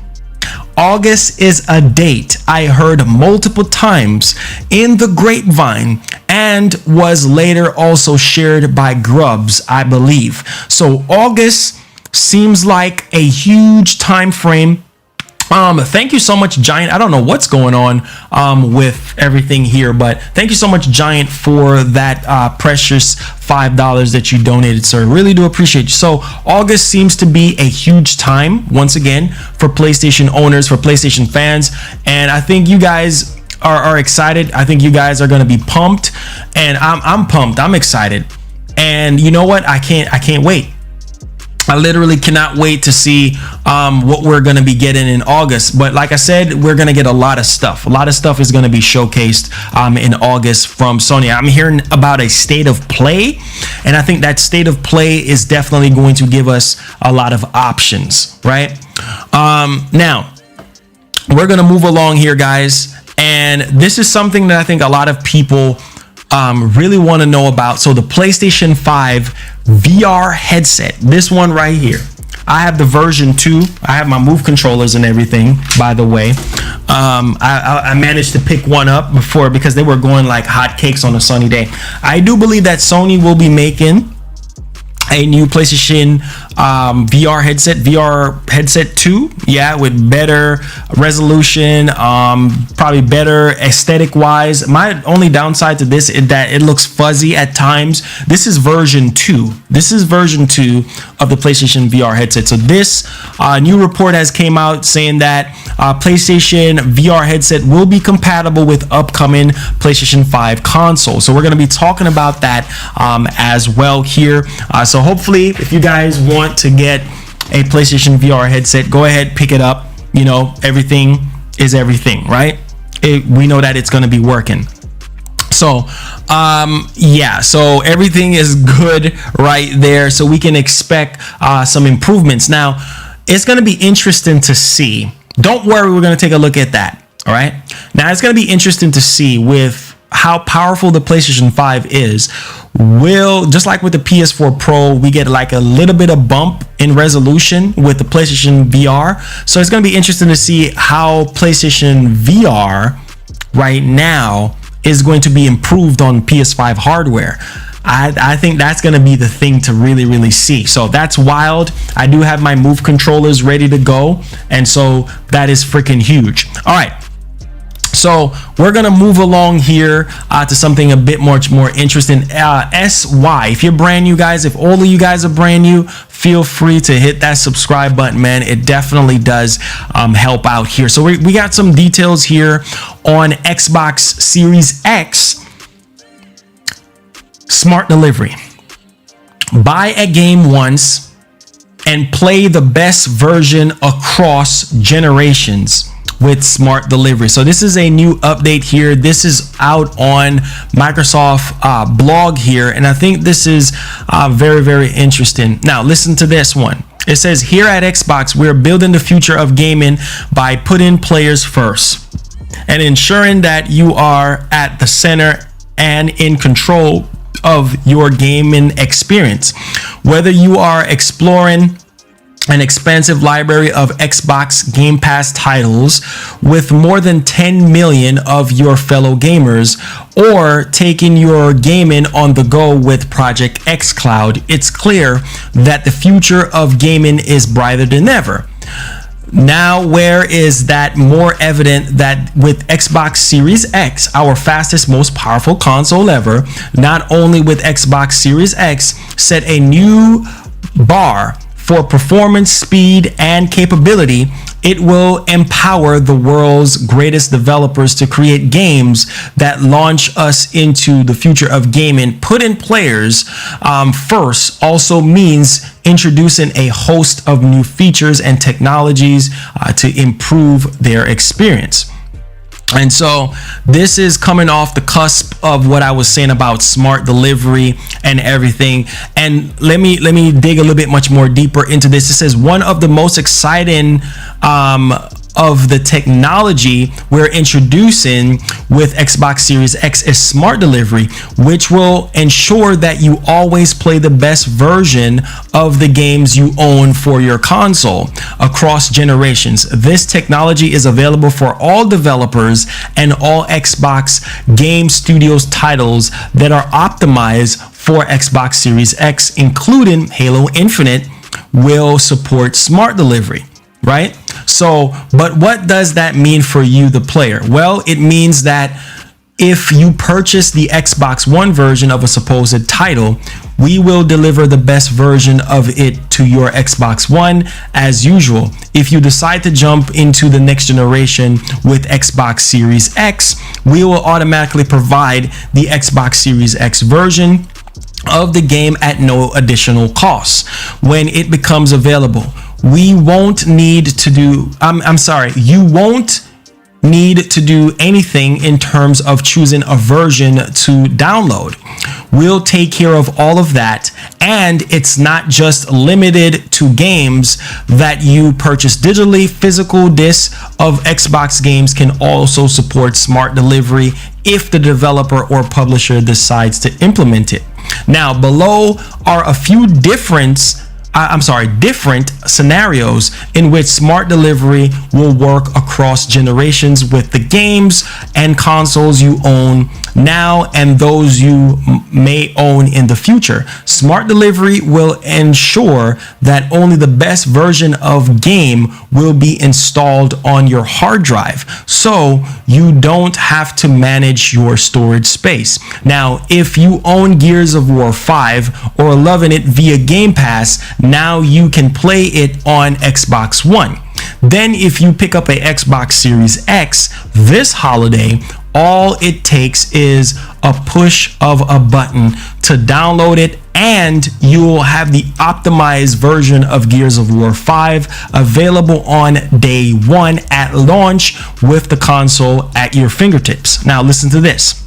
August is a date I heard multiple times in the grapevine and was later also shared by Grubbs, I believe. So August seems like a huge time frame Thank you so much, Giant. I don't know what's going on with everything here, but thank you so much, Giant, for that precious $5 that you donated, sir. Really do appreciate you. So August seems to be a huge time once again for PlayStation owners, for PlayStation fans, and I think you guys are excited. I think you guys are going to be pumped, and I'm pumped. I'm excited, and you know what? I can't wait. I literally cannot wait to see what we're going to be getting in August. But like I said, we're going to get a lot of stuff. A lot of stuff is going to be showcased in August from Sony. I'm hearing about a state of play, and I think that state of play is definitely going to give us a lot of options, right? Now, we're going to move along here, guys. And this is something that I think a lot of people really want to know about. So the PlayStation 5 VR headset, this one right here. I have the version 2. I have my Move controllers and everything, by the way. I managed to pick one up before because they were going like hotcakes on a sunny day. I do believe that Sony will be making a new PlayStation VR headset 2, yeah, with better resolution, probably better aesthetic wise. My only downside to this is that it looks fuzzy at times. This is version 2. This is version 2 of the PlayStation VR headset. So this new report has came out saying that PlayStation VR headset will be compatible with upcoming PlayStation 5 console. So we're going to be talking about that as well here. So hopefully, if you guys want to get a PlayStation VR headset, go ahead, pick it up. You know, everything is everything, right? We know that it's going to be working. So yeah, so everything is good right there. So we can expect some improvements. Now, it's going to be interesting to see. Don't worry, we're going to take a look at that. All right. Now, it's going to be interesting to see with how powerful the PlayStation 5 is. Will, just like with the PS4 Pro, we get like a little bit of bump in resolution with the PlayStation VR. So it's going to be interesting to see how PlayStation VR right now is going to be improved on PS5 hardware. I think that's going to be the thing to really see. So that's wild. I do have my Move controllers ready to go, and so that is freaking huge. All right. So we're going to move along here to something a bit much more interesting. SY, if you're brand new, guys, if all of you guys are brand new, feel free to hit that subscribe button, man. It definitely does help out here. So we got some details here on Xbox Series X smart delivery. Buy a game once and play the best version across generations with smart delivery. So this is a new update here. This is out on Microsoft blog here, and I think this is very interesting. Now listen to this one. It says, here at Xbox, we're building the future of gaming by putting players first and ensuring that you are at the center and in control of your gaming experience. Whether you are exploring an expansive library of Xbox Game Pass titles with more than 10 million of your fellow gamers, or taking your gaming on the go with Project xCloud, it's clear that the future of gaming is brighter than ever. Now, where is that more evident that with Xbox Series X, our fastest, most powerful console ever, not only with Xbox Series X set a new bar for performance, speed, and capability, it will empower the world's greatest developers to create games that launch us into the future of gaming. Putting players first also means introducing a host of new features and technologies to improve their experience. And so this is coming off the cusp of what I was saying about smart delivery and everything. And let me dig a little bit much more deeper into this. It says one of the most exciting of the technology we're introducing with Xbox Series X is smart delivery, which will ensure that you always play the best version of the games you own for your console across generations. This technology is available for all developers and all Xbox Game Studios titles that are optimized for Xbox Series X, including Halo Infinite will support smart delivery, right? So, but what does that mean for you, the player? Well, it means that if you purchase the Xbox One version of a supposed title, we will deliver the best version of it to your Xbox One as usual. If you decide to jump into the next generation with Xbox Series X, we will automatically provide the Xbox Series X version of the game at no additional cost when it becomes available. We won't need to do, you won't need to do anything in terms of choosing a version to download. We'll take care of all of that, and it's not just limited to games that you purchase digitally. Physical discs of Xbox games can also support smart delivery if the developer or publisher decides to implement it. Now, below are a few different scenarios in which smart delivery will work across generations with the games and consoles you own now and those you may own in the future. Smart delivery will ensure that only the best version of game will be installed on your hard drive, so you don't have to manage your storage space. Now, if you own Gears of War 5 or loving it via Game Pass, now you can play it on Xbox One. Then if you pick up a Xbox Series X this holiday, all it takes is a push of a button to download it, and you will have the optimized version of Gears of War 5 available on day one at launch with the console at your fingertips. Now listen to this.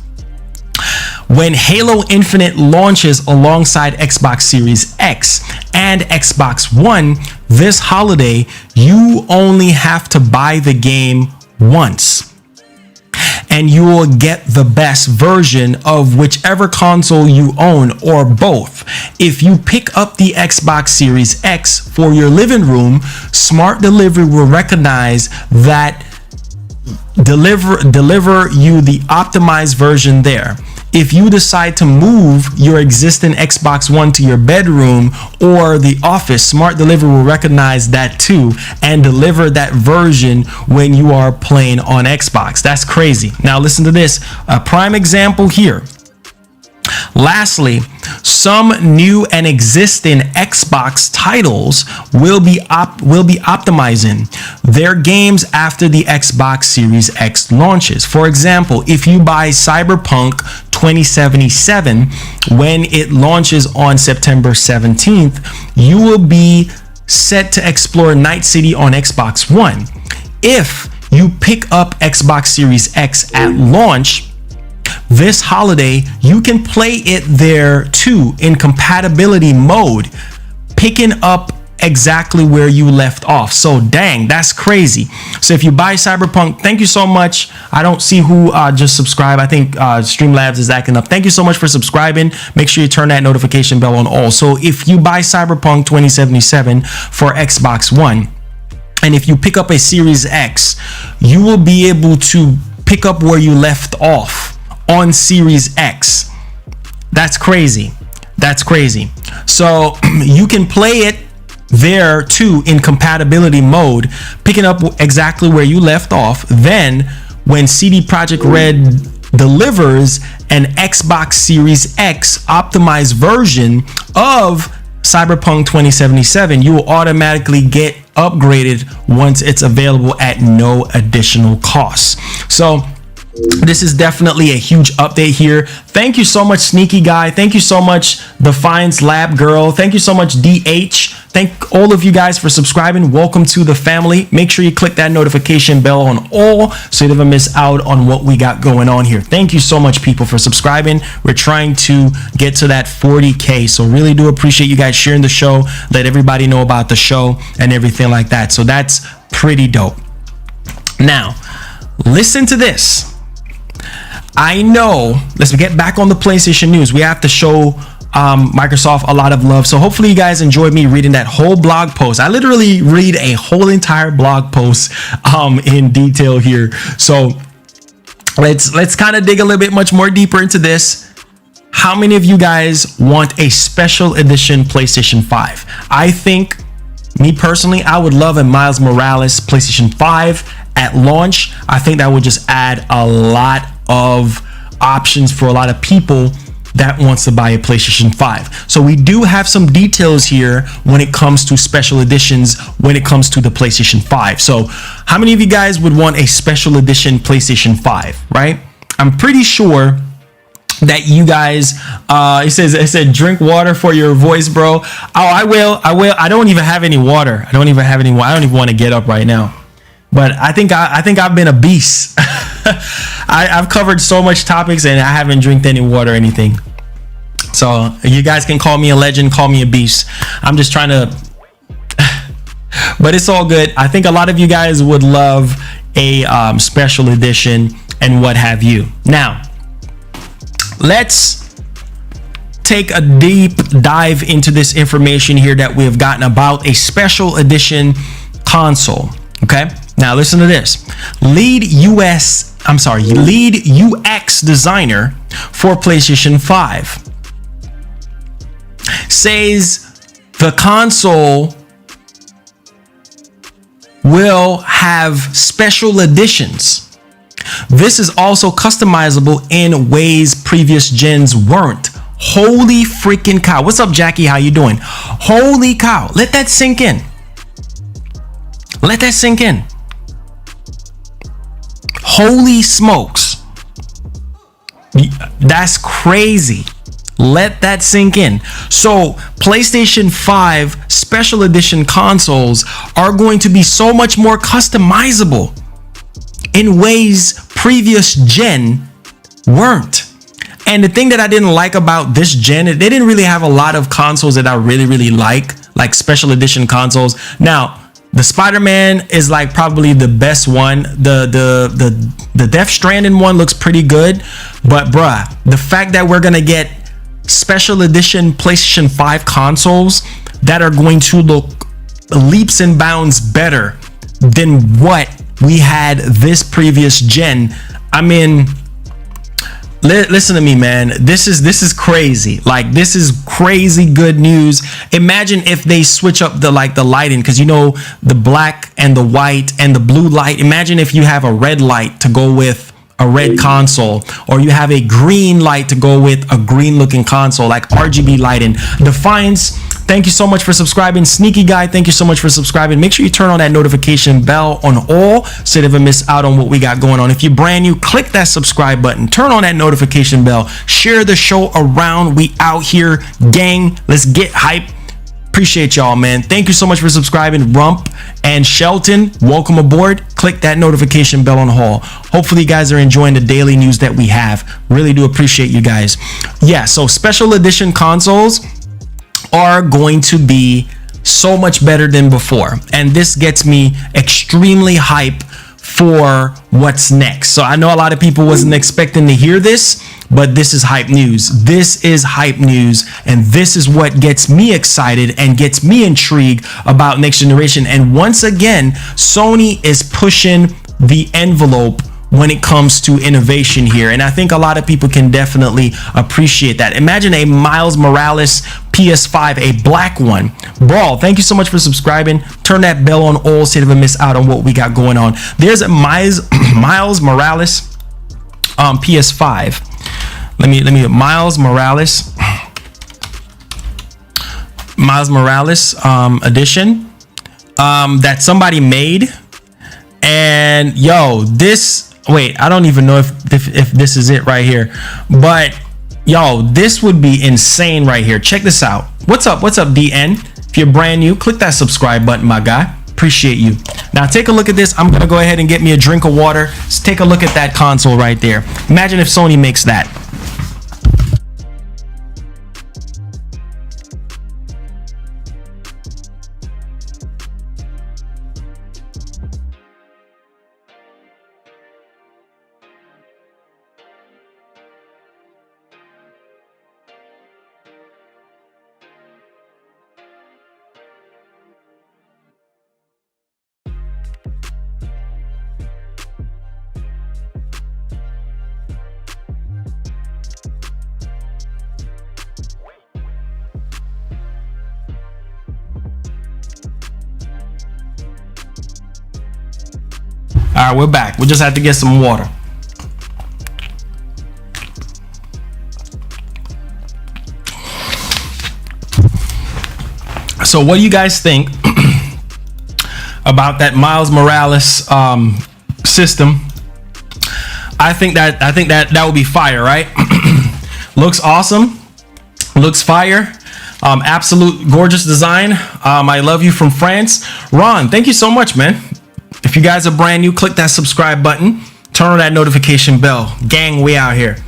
When Halo Infinite launches alongside Xbox Series X and Xbox One this holiday, you only have to buy the game once, and you will get the best version of whichever console you own or both. If you pick up the Xbox Series X for your living room, smart delivery will recognize that deliver you the optimized version there. If you decide to move your existing Xbox One to your bedroom or the office, smart delivery will recognize that too and deliver that version when you are playing on Xbox. That's crazy. Now listen to this, a prime example here. Lastly, some new and existing Xbox titles will be optimizing their games after the Xbox Series X launches. For example, if you buy Cyberpunk 2077 when it launches on September 17th, you will be set to explore Night City on Xbox One. If you pick up Xbox Series X at launch this holiday, you can play it there too in compatibility mode, picking up exactly where you left off. So dang, that's crazy. So if you buy Cyberpunk, thank you so much. I don't see who just subscribed. I think Streamlabs is acting up. Thank you so much for subscribing. Make sure you turn that notification bell on all. So if you buy Cyberpunk 2077 for Xbox One, and if you pick up a Series X, you will be able to pick up where you left off on Series X. That's crazy. That's crazy. So you can play it there too in compatibility mode, picking up exactly where you left off. Then when CD Projekt Red delivers an Xbox Series X optimized version of Cyberpunk 2077, you will automatically get upgraded once it's available at no additional cost. So this is definitely a huge update here. Thank you so much, Sneaky Guy. Thank you so much, Defiance Lab Girl. Thank you so much, DH. Thank all of you guys for subscribing. Welcome to the family. Make sure you click that notification bell on all so you never miss out on what we got going on here. Thank you so much, people, for subscribing. We're trying to get to that 40K. So really do appreciate you guys sharing the show. Let everybody know about the show and everything like that. So that's pretty dope. Now, listen to this. I know, let's get back on the PlayStation news. We have to show Microsoft a lot of love. So hopefully you guys enjoyed me reading that whole blog post. I literally read a whole entire blog post in detail here. So let's kind of dig a little bit much more deeper into this. How many of you guys want a special edition PlayStation 5? I think Me personally, I would love a Miles Morales PlayStation 5 at launch. I think that would just add a lot of options for a lot of people that wants to buy a PlayStation 5. So we do have some details here when it comes to special editions, when it comes to the PlayStation 5. So how many of you guys would want a special edition PlayStation 5, right? I'm pretty sure that you guys, it said drink water for your voice, bro. Oh, I will. I don't even have any water. I don't even want to get up right now. But I think I've been a beast. I've covered so much topics and I haven't drank any water or anything. So you guys can call me a legend, call me a beast. I'm just trying to, but it's all good. I think a lot of you guys would love a special edition and what have you. Now, let's take a deep dive into this information here that we have gotten about a special edition console. Okay, now listen to this. Lead UX designer for PlayStation 5 says the console will have special editions. This is also customizable in ways previous gens weren't. Holy freaking cow. What's up, Jackie? How you doing? Holy cow. Let that sink in. Let that sink in. Holy smokes. That's crazy. Let that sink in. So PlayStation 5 special edition consoles are going to be so much more customizable in ways previous gen weren't. And the thing that I didn't like about this gen, they didn't really have a lot of consoles that I really like special edition consoles. Now, the Spider-Man is like probably the best one. The Death Stranding one looks pretty good, but bruh, the fact that we're gonna get special edition PlayStation 5 consoles that are going to look leaps and bounds better than what we had this previous gen. I mean, listen to me, man. This is crazy. Like, this is crazy good news. Imagine if they switch up the lighting, because you know the black and the white and the blue light. Imagine if you have a red light to go with a red console, or you have a green light to go with a green looking console, like RGB lighting. Defiance, thank you so much for subscribing. Sneaky Guy, thank you so much for subscribing. Make sure you turn on that notification bell on all so you never miss out on what we got going on. If you're brand new, click that subscribe button, turn on that notification bell, share the show around. We out here, gang. Let's get hype. Appreciate y'all, man. Thank you so much for subscribing. Rump and Shelton, welcome aboard. Click that notification bell on Hall. Hopefully you guys are enjoying the daily news that we have. Really do appreciate you guys. Yeah, so special edition consoles are going to be so much better than before, and this gets me extremely hype for what's next. So I know a lot of people wasn't expecting to hear this, but this is hype news. This is hype news, and this is what gets me excited and gets me intrigued about next generation. And once again, Sony is pushing the envelope when it comes to innovation here, and I think a lot of people can definitely appreciate that. Imagine a Miles Morales PS5, a black one. Brawl, thank you so much for subscribing. Turn that bell on all so you never miss out on what we got going on. There's a Miles Morales PS5. Let me Miles Morales edition that somebody made. And yo, this, wait, I don't even know if this is it right here, but yo, this would be insane right here. Check this out. What's up DN? If you're brand new, click that subscribe button, my guy. Appreciate you. Now take a look at this. I'm gonna go ahead and get me a drink of water. Let's take a look at that console right there. Imagine if Sony makes that. All right, we're back. We just had to get some water. So what do you guys think about that Miles Morales system? I think that would be fire, right? Looks awesome. Looks fire. Absolute gorgeous design. I love you from France. Ron, thank you so much, man. If you guys are brand new, click that subscribe button. Turn on that notification bell. Gang, we out here.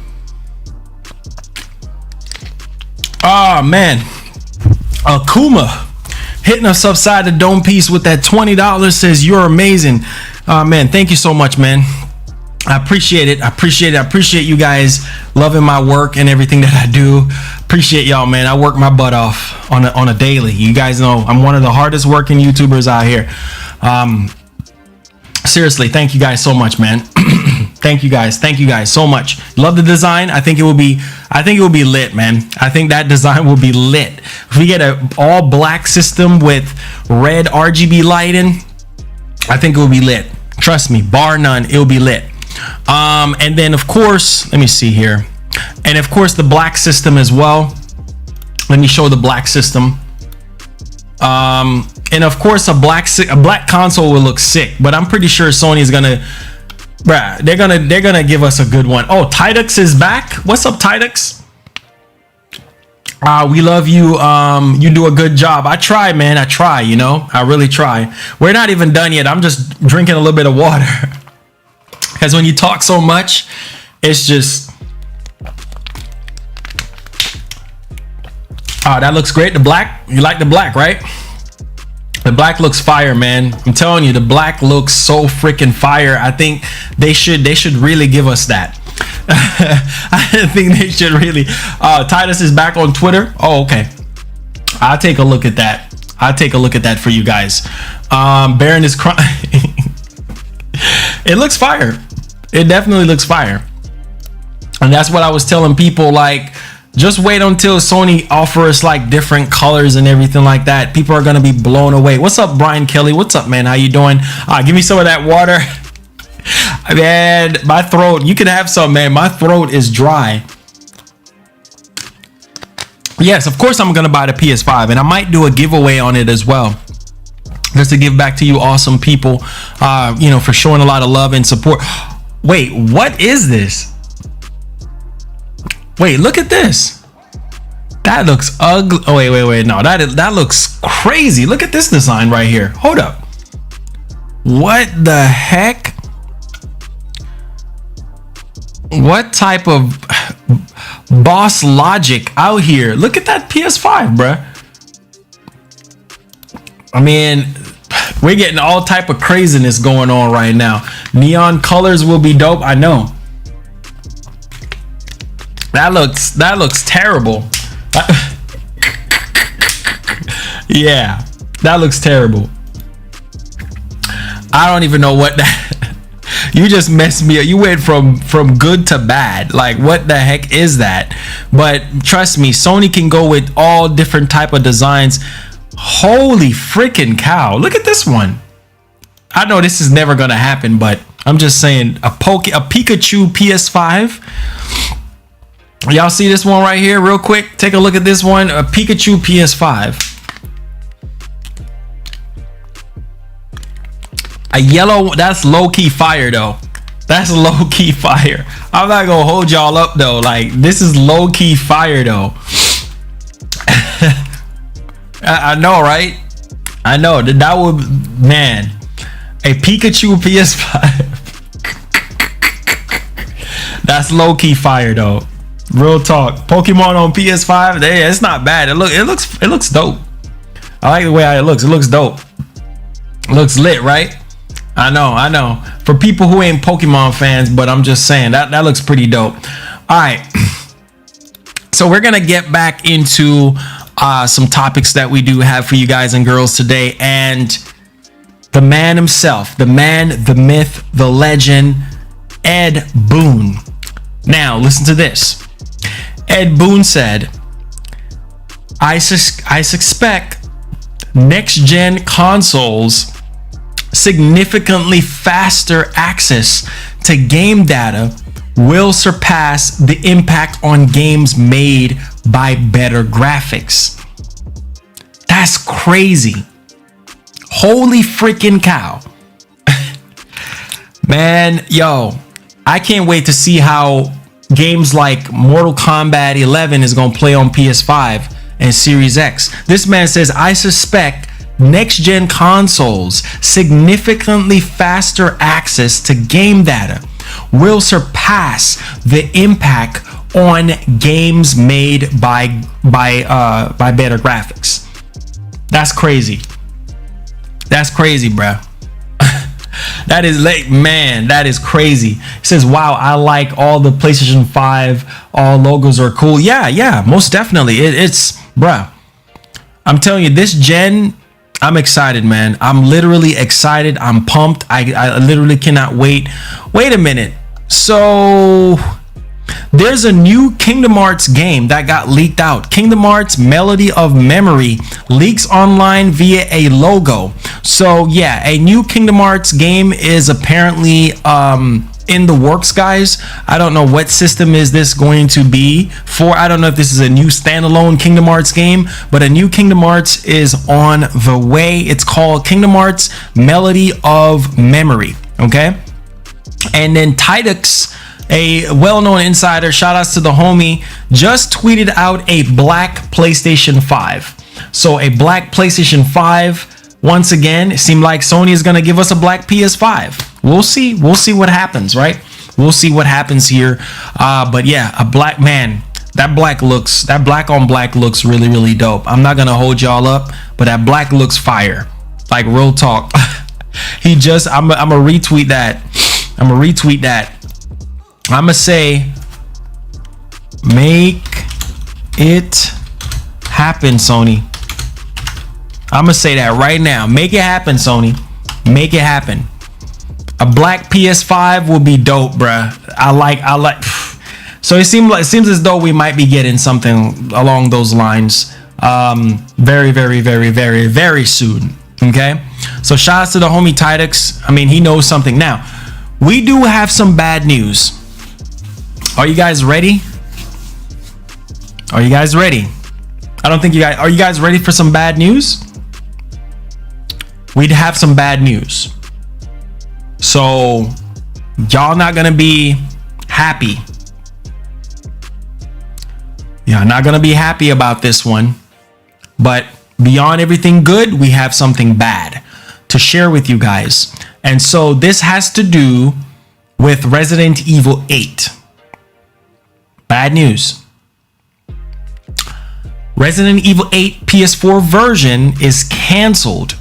Oh, man. Akuma hitting us upside the dome piece with that $20, says you're amazing. Man, thank you so much, man. I appreciate it. I appreciate you guys loving my work and everything that I do. Appreciate y'all, man. I work my butt off on a daily. You guys know I'm one of the hardest working YouTubers out here. Seriously, thank you guys so much, man. Thank you guys so much. Love the design. I think it will be lit, man. I think that design will be lit. If we get an all black system with red RGB lighting, I think it will be lit. Trust me, bar none, it will be lit. And then of course, let me see here. And of course the black system as well. Let me show the black system. And of course a black console will look sick, but I'm pretty sure Sony is gonna, bruh, they're gonna give us a good one. Oh, Tidux is back. What's up, Tidux? We love you. You do a good job. I try, man. I try, you know, I really try. We're not even done yet. I'm just drinking a little bit of water. Because when you talk so much, it's just... Oh, that looks great. The black, you like the black, right? The black looks fire, man. I'm telling you, the black looks so freaking fire. I think they should really give us that. I think they should really. Titus is back on Twitter. Oh, okay. I'll take a look at that. I'll take a look at that for you guys. Baron is crying. It looks fire. It definitely looks fire. And that's what I was telling people, like, just wait until Sony offers like different colors and everything like that. People are gonna be blown away. What's up, Brian Kelly? What's up, man? How you doing? Give me some of that water. Man, my throat, you can have some, man. My throat is dry. Yes, of course I'm gonna buy the PS5, and I might do a giveaway on it as well, just to give back to you awesome people, you know, for showing a lot of love and support. Wait, what is this? Wait, look at this. That looks ugly. Oh, wait. No, that looks crazy. Look at this design right here. Hold up. What the heck? What type of boss logic out here? Look at that PS5, bruh. I mean, we're getting all type of craziness going on right now. Neon colors will be dope. I know. That looks terrible. Yeah, that looks terrible. I don't even know what that. You just messed me up. You went from good to bad. Like, what the heck is that? But trust me, Sony can go with all different type of designs. Holy freaking cow. Look at this one. I know this is never gonna happen, but I'm just saying, a Pikachu PS5. Y'all see this one right here real quick? Take a look at this one. A Pikachu PS5. A yellow, that's low-key fire though. That's low-key fire. I'm not gonna hold y'all up though. Like, this is low-key fire though. I know, right? I know that would, man, a Pikachu PS5. That's low-key fire though. Real talk. Pokemon on PS5, it's not bad. It looks dope. I like the way it looks. It looks dope. It looks lit, right? I know. For people who ain't Pokemon fans, but I'm just saying that looks pretty dope. All right. So we're gonna get back into some topics that we do have for you guys and girls today, and the man himself, the man, the myth, the legend, Ed Boon. Now listen to this. Ed Boon said, I suspect next gen consoles significantly faster access to game data will surpass the impact on games made by better graphics. That's crazy. Holy freaking cow. Man, yo, I can't wait to see how games like Mortal Kombat 11 is going to play on PS5 and Series X. This man says, I suspect next-gen consoles significantly faster access to game data will surpass the impact on games made by better graphics. That's crazy. That's crazy, bruh. That is late, man. That is crazy. It says, wow, I like all the PlayStation 5. All logos are cool. Yeah, most definitely. It's, bruh. I'm telling you, this gen, I'm excited, man. I'm literally excited. I'm pumped. I literally cannot wait. Wait a minute. So there's a new Kingdom Hearts game that got leaked out. Kingdom Hearts Melody of Memory leaks online via a logo. So yeah, a new Kingdom Hearts game is apparently in the works, guys. I don't know what system is this going to be for. I don't know if this is a new standalone Kingdom Hearts game, but a new Kingdom Hearts is on the way. It's called Kingdom Hearts Melody of Memory. Okay. And then Tidux, a well-known insider, shout outs to the homie, just tweeted out a black PlayStation 5. So a black PlayStation 5, once again, it seemed like Sony is going to give us a black PS5. We'll see what happens, right? We'll see what happens here. But yeah, a black, man, that black on black looks really, really dope. I'm not going to hold y'all up, but that black looks fire. Like, real talk. I'm going to retweet that. I'm going to say, make it happen, Sony. I'm going to say that right now. Make it happen, Sony. Make it happen. A black PS5 will be dope, bruh. I like. So it seems as though we might be getting something along those lines very, very, very, very, very soon. Okay? So shout out to the homie Tidux. I mean, he knows something. Now, we do have some bad news. Are you guys ready? Are you guys ready? I don't think you guys are. You guys ready for some bad news? We'd have some bad news. So y'all not gonna be happy. Y'all not gonna be happy about this one. But beyond everything good, we have something bad to share with you guys. And so this has to do with Resident Evil 8. Bad news. Resident Evil 8 PS4 version is canceled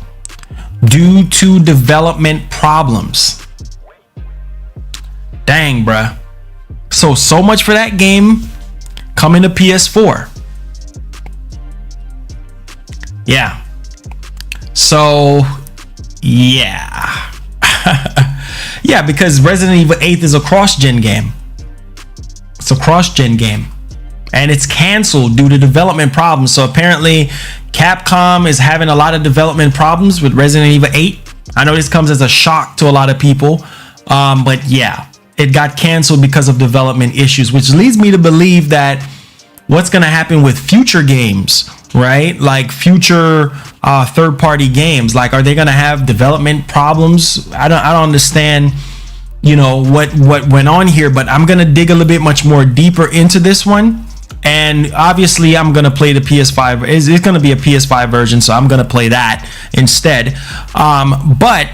due to development problems. Dang, bruh. So much for that game coming to PS4. Yeah. So, yeah. Yeah, because Resident Evil 8 is a cross-gen game. It's a cross-gen game. And it's canceled due to development problems. So apparently Capcom is having a lot of development problems with Resident Evil 8. I know this comes as a shock to a lot of people. But yeah, it got canceled because of development issues, which leads me to believe that what's going to happen with future games, right? Like future third-party games, like, are they going to have development problems? I don't understand, you know, what went on here, but I'm going to dig a little bit much more deeper into this one. And obviously I'm going to play the PS5. It's going to be a PS5 version, so I'm going to play that instead. But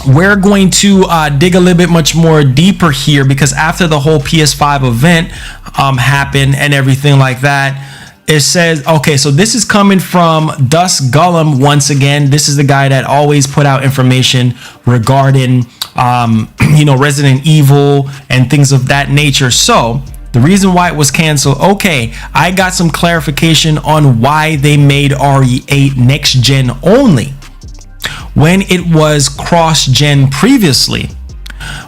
we're going to dig a little bit much more deeper here, because after the whole PS5 event happened and everything like that, it says, okay, so this is coming from Dusk Gollum once again. This is the guy that always put out information regarding, Resident Evil and things of that nature. So the reason why it was canceled, okay, I got some clarification on why they made RE8 next gen only when it was cross-gen previously.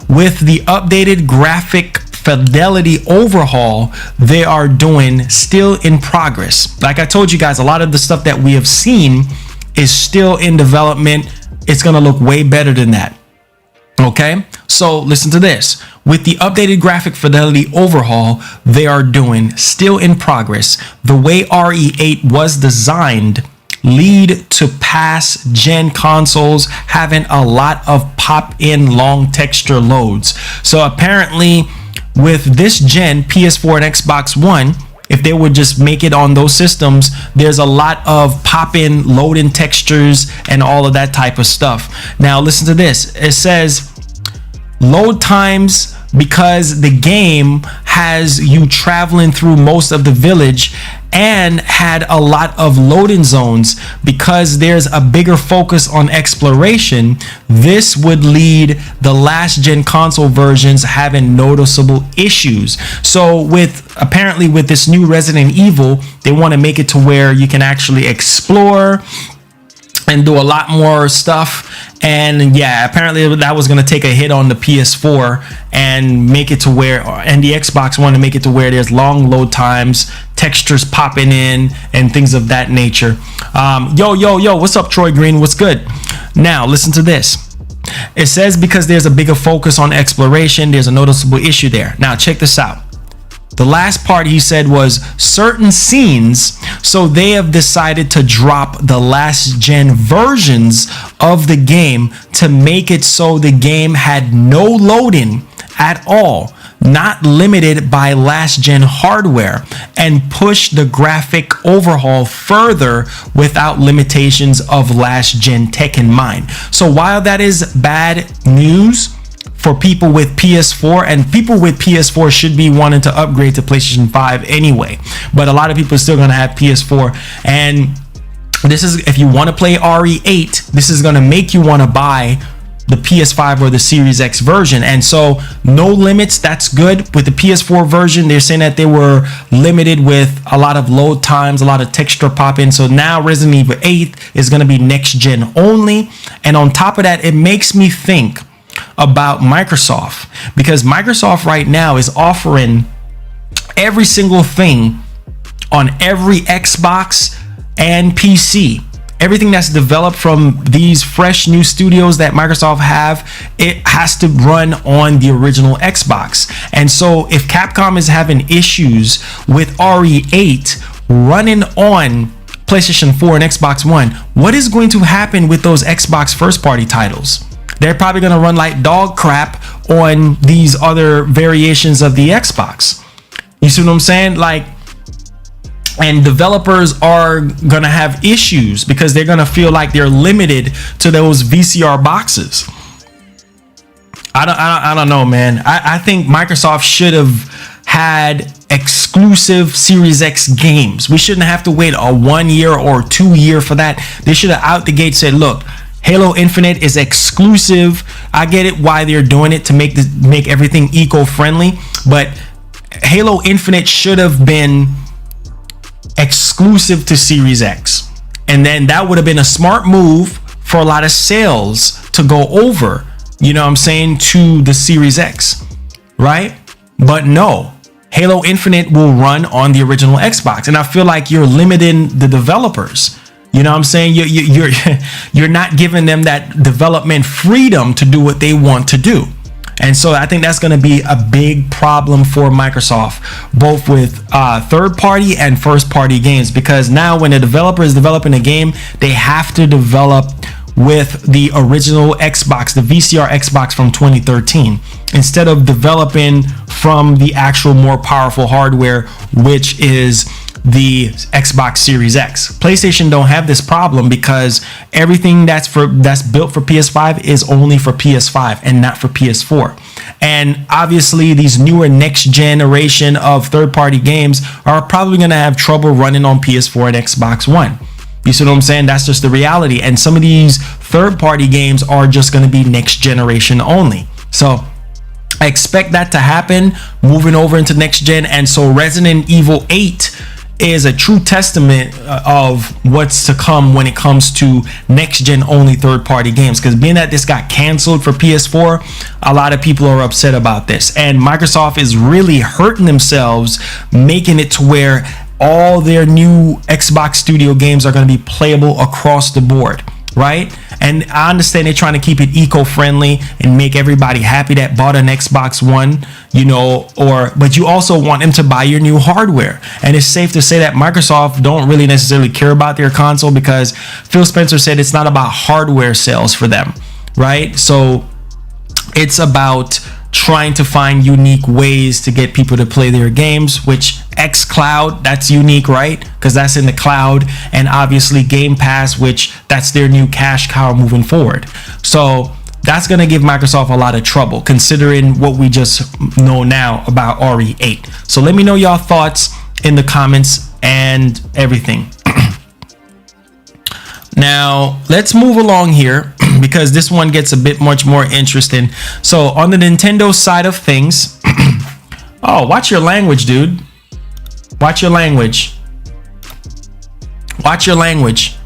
With the updated graphic fidelity overhaul they are doing, still in progress. Like I told you guys, a lot of the stuff that we have seen is still in development, it's going to look way better than that. Okay, so listen to this. With the updated graphic fidelity overhaul they are doing, still in progress, the way RE8 was designed lead to past gen consoles having a lot of pop-in long texture loads. So apparently with this gen, PS4 and Xbox One, if they would just make it on those systems, there's a lot of pop-in load-in textures and all of that type of stuff. Now listen to this. It says load times, because the game has you traveling through most of the village and had a lot of loading zones, because there's a bigger focus on exploration, this would lead the last gen console versions having noticeable issues. So apparently with this new Resident Evil, they want to make it to where you can actually explore and do a lot more stuff. And yeah, apparently that was going to take a hit on the PS4 and make it to where, and the Xbox One, to make it to where there's long load times, textures popping in and things of that nature. Yo, what's up, Troy Green? What's good? Now listen to this. It says because there's a bigger focus on exploration, there's a noticeable issue there. Now check this out. The last part he said was certain scenes, so they have decided to drop the last gen versions of the game to make it so the game had no loading at all, not limited by last gen hardware, and push the graphic overhaul further without limitations of last gen tech in mind. So while that is bad news for people with PS4, and people with PS4 should be wanting to upgrade to PlayStation 5 anyway, but a lot of people are still going to have PS4, and this is, if you want to play RE8, this is going to make you want to buy the PS5 or the Series X version. And so no limits, that's good. With the PS4 version, they're saying that they were limited with a lot of load times, a lot of texture pop in. So now Resident Evil 8 is going to be next gen only. And on top of that, it makes me think about Microsoft, because Microsoft right now is offering every single thing on every Xbox and PC. Everything that's developed from these fresh new studios that Microsoft have, it has to run on the original Xbox. And so if Capcom is having issues with RE8 running on PlayStation 4 and Xbox One, what is going to happen with those Xbox first party titles? They're probably going to run like dog crap on these other variations of the Xbox. You see what I'm saying? Like, and developers are going to have issues because they're going to feel like they're limited to those VCR boxes. I don't know, man. I think Microsoft should have had exclusive Series X games. We shouldn't have to wait a 1 year or 2 year for that. They should have out the gate said, look, Halo Infinite is exclusive. I get it why they're doing it, to make everything eco-friendly, but Halo Infinite should have been exclusive to Series X. And then that would have been a smart move for a lot of sales to go over, you know what I'm saying, to the Series X, right? But no, Halo Infinite will run on the original Xbox. And I feel like you're limiting the developers. You know what I'm saying? You're not giving them that development freedom to do what they want to do. And so I think that's going to be a big problem for Microsoft, both with third party and first party games, because now when a developer is developing a game, they have to develop with the original Xbox, the VCR Xbox from 2013, instead of developing from the actual more powerful hardware, which is the Xbox Series X. PlayStation don't have this problem because everything that's built for PS5 is only for PS5 and not for PS4. And obviously these newer next generation of third-party games are probably going to have trouble running on PS4 and Xbox One. You see what I'm saying? That's just the reality. And some of these third-party games are just going to be next generation only. So I expect that to happen moving over into next gen. And so Resident Evil 8 is a true testament of what's to come when it comes to next gen only third party games, because being that this got canceled for PS4, a lot of people are upset about this, and Microsoft is really hurting themselves making it to where all their new Xbox Studio games are going to be playable across the board. right? And I understand they're trying to keep it eco-friendly and make everybody happy that bought an Xbox One, you know, but you also want them to buy your new hardware. And it's safe to say that Microsoft don't really necessarily care about their console, because Phil Spencer said it's not about hardware sales for them, right? So it's about trying to find unique ways to get people to play their games, which xCloud, that's unique, right? Because that's in the cloud. And obviously Game Pass, which that's their new cash cow moving forward. So that's going to give Microsoft a lot of trouble, considering what we just know now about RE8. So let me know y'all thoughts in the comments and everything. Now let's move along here, because this one gets a bit much more interesting. So on the Nintendo side of things, oh, watch your language, dude. Watch your language. Watch your language.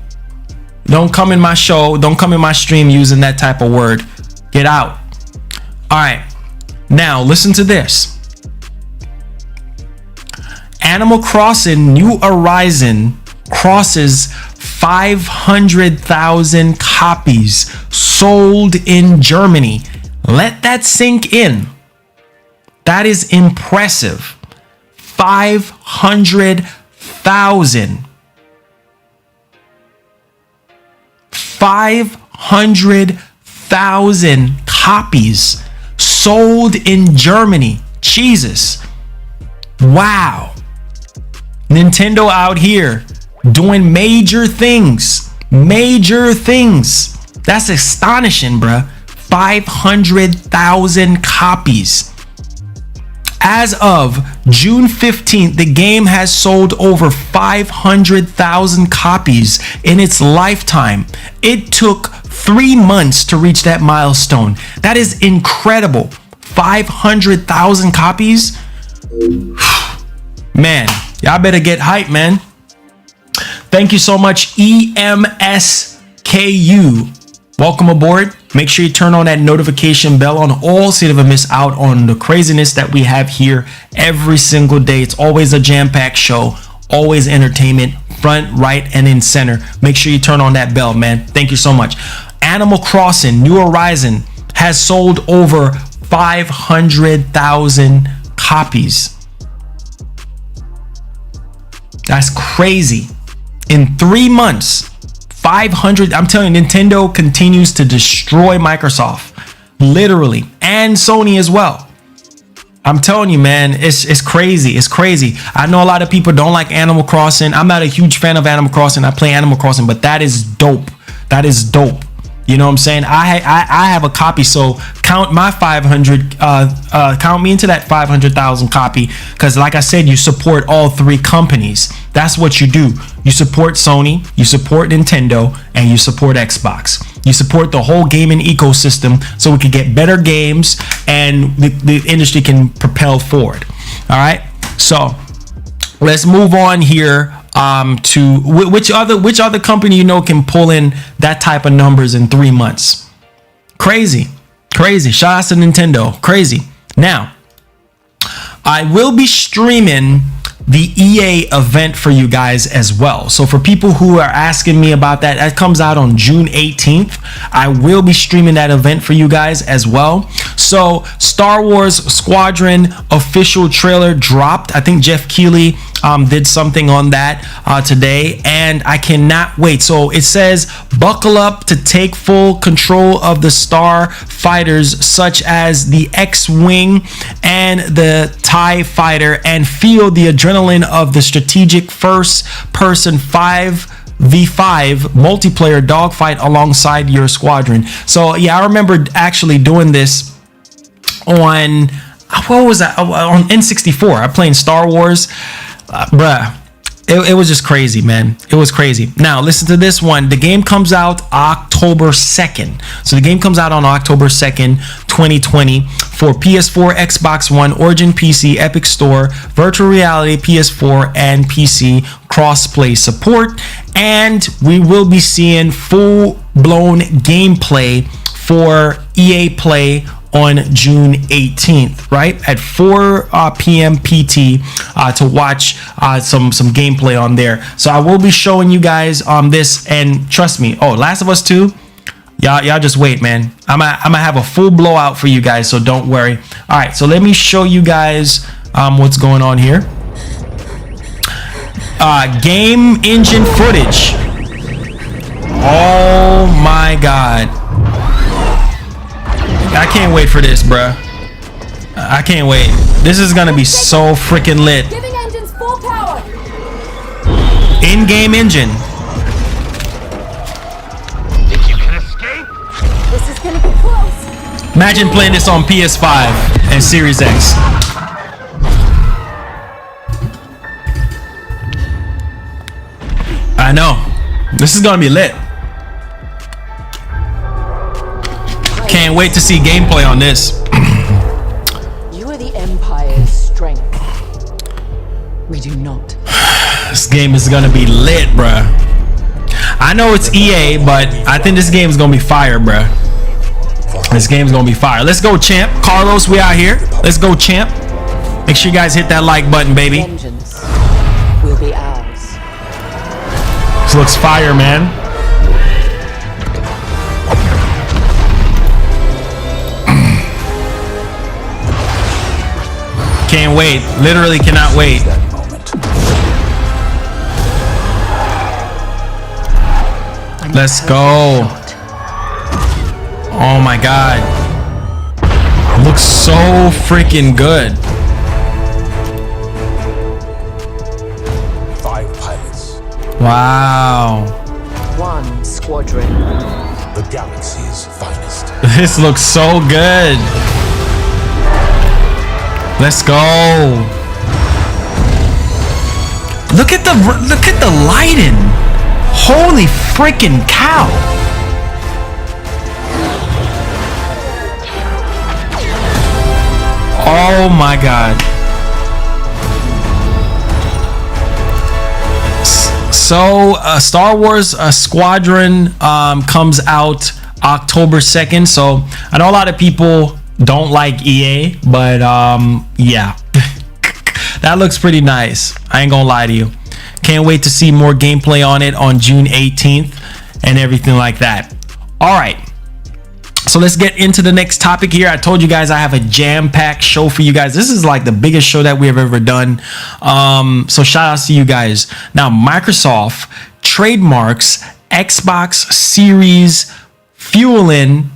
Don't come in my show. Don't come in my stream using that type of word. Get out. All right. Now listen to this. Animal Crossing New Horizon crosses 500,000 copies sold in Germany. Let that sink in. That is impressive. 500,000. 500,000 copies sold in Germany. Jesus. Wow. Nintendo out here doing major things. Major things. That's astonishing, bruh. 500,000 copies. As of June 15th, the game has sold over 500,000 copies in its lifetime. It took 3 months to reach that milestone. That is incredible. 500,000 copies. Man, y'all better get hype, man. Thank you so much, EMSKU. Welcome aboard. Make sure you turn on that notification bell on all so you never miss out on the craziness that we have here every single day. It's always a jam-packed show, always entertainment, front, right, and in center. Make sure you turn on that bell, man. Thank you so much. Animal Crossing New Horizon has sold over 500,000 copies. That's crazy. In 3 months, 500. I'm telling you, Nintendo continues to destroy Microsoft, literally, and Sony as well. I'm telling you, man, it's crazy. It's crazy. I know a lot of people don't like Animal Crossing. I'm not a huge fan of Animal Crossing. I play Animal Crossing, but that is dope. That is dope. You know what I'm saying? I have a copy, so count my 500. Count me into that 500,000 copy, because like I said, you support all three companies. That's what you do. You support Sony, you support Nintendo, and you support Xbox. You support the whole gaming ecosystem so we can get better games and the industry can propel forward. All right. So let's move on here. To which other company you know can pull in that type of numbers in 3 months? Crazy. Shout out to Nintendo. Crazy. Now, I will be streaming the EA event for you guys as well. So for people who are asking me about that, that comes out on June 18th. I will be streaming that event for you guys as well. So Star Wars Squadron official trailer dropped. I think Jeff Keighley did something on that today, and I cannot wait. So it says, buckle up to take full control of the star fighters such as the X-Wing and the TIE fighter, and feel the adrenaline of the strategic first-person 5v5 multiplayer dogfight alongside your squadron. So yeah, I remember actually doing this on, what was that, on N64. I'm playing Star Wars. Bruh, it was just crazy, man. It was crazy. Now listen to this one. The game comes out October 2nd. So the game comes out on October 2nd, 2020 for PS4, Xbox One, Origin PC, Epic Store, Virtual Reality, PS4, and PC cross-play support. And we will be seeing full-blown gameplay for EA Play on June 18th, right at 4 p.m. PT to watch some gameplay on there. So I will be showing you guys this, and trust me, Last of Us 2, y'all just wait, man. I'm gonna have a full blowout for you guys, so don't worry. All right, so let me show you guys what's going on here. Game engine footage. Oh my god, I can't wait for this, bruh. I can't wait. This is gonna be so freaking lit. Giving engines full power. In-game engine. Think you can escape? This is gonna be close. Imagine playing this on PS5 and Series X. I know. This is gonna be lit. Can't wait to see gameplay on this. You are the Empire's strength. We do not. This game is gonna be lit, bruh. I know it's EA, but I think this game is gonna be fire, bruh. This game's gonna be fire. Let's go, champ. Carlos, we out here. Let's go, champ. Make sure you guys hit that like button, baby. Vengeance will be ours. This looks fire, man. Can't wait. Literally cannot wait. Let's go. Oh my god. Looks so freaking good. 5 pilots. Wow. One squadron. The galaxy's finest. This looks so good. Let's go. Look at the lighting. Holy freaking cow. Oh my god. So Star Wars Squadron comes out October 2nd. So I know a lot of people don't like EA, but yeah. That looks pretty nice. I ain't gonna lie to you. Can't wait to see more gameplay on it on June 18th and everything like that. All right. So let's get into the next topic here. I told you guys I have a jam-packed show for you guys. This is like the biggest show that we have ever done. So shout outs to you guys. Now, Microsoft trademarks Xbox Series fueling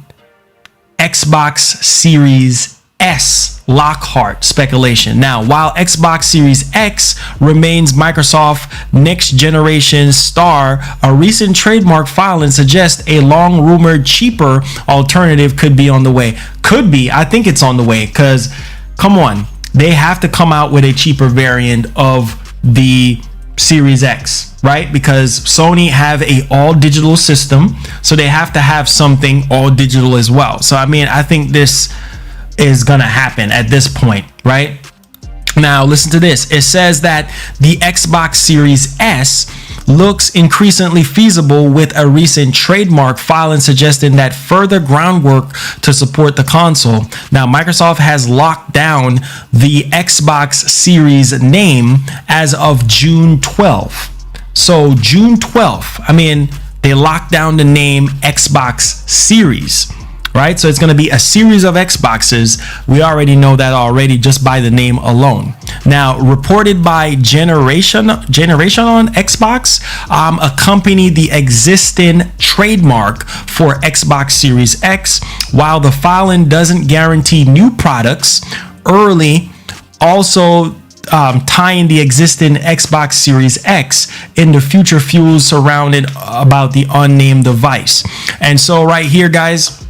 Xbox Series S Lockhart speculation. Now, while Xbox Series X remains Microsoft's next generation star, a recent trademark filing suggests a long rumored cheaper alternative could be on the way. Could be. I think it's on the way, because come on, they have to come out with a cheaper variant of the Series X, right? Because Sony have a all digital system, so they have to have something all digital as well. So I mean, I think this is gonna happen at this point, right? Now listen to this. It says that the Xbox Series S looks increasingly feasible, with a recent trademark filing suggesting that further groundwork to support the console. Now, Microsoft has locked down the Xbox Series name as of June 12th. So June 12th, I mean, they locked down the name Xbox Series, right? So it's going to be a series of Xboxes. We already know that already just by the name alone. Now, reported by Generation on Xbox, accompany the existing trademark for Xbox Series X. While the filing doesn't guarantee new products, early also tying the existing Xbox Series X into future fuels surrounded about the unnamed device. And so right here, guys,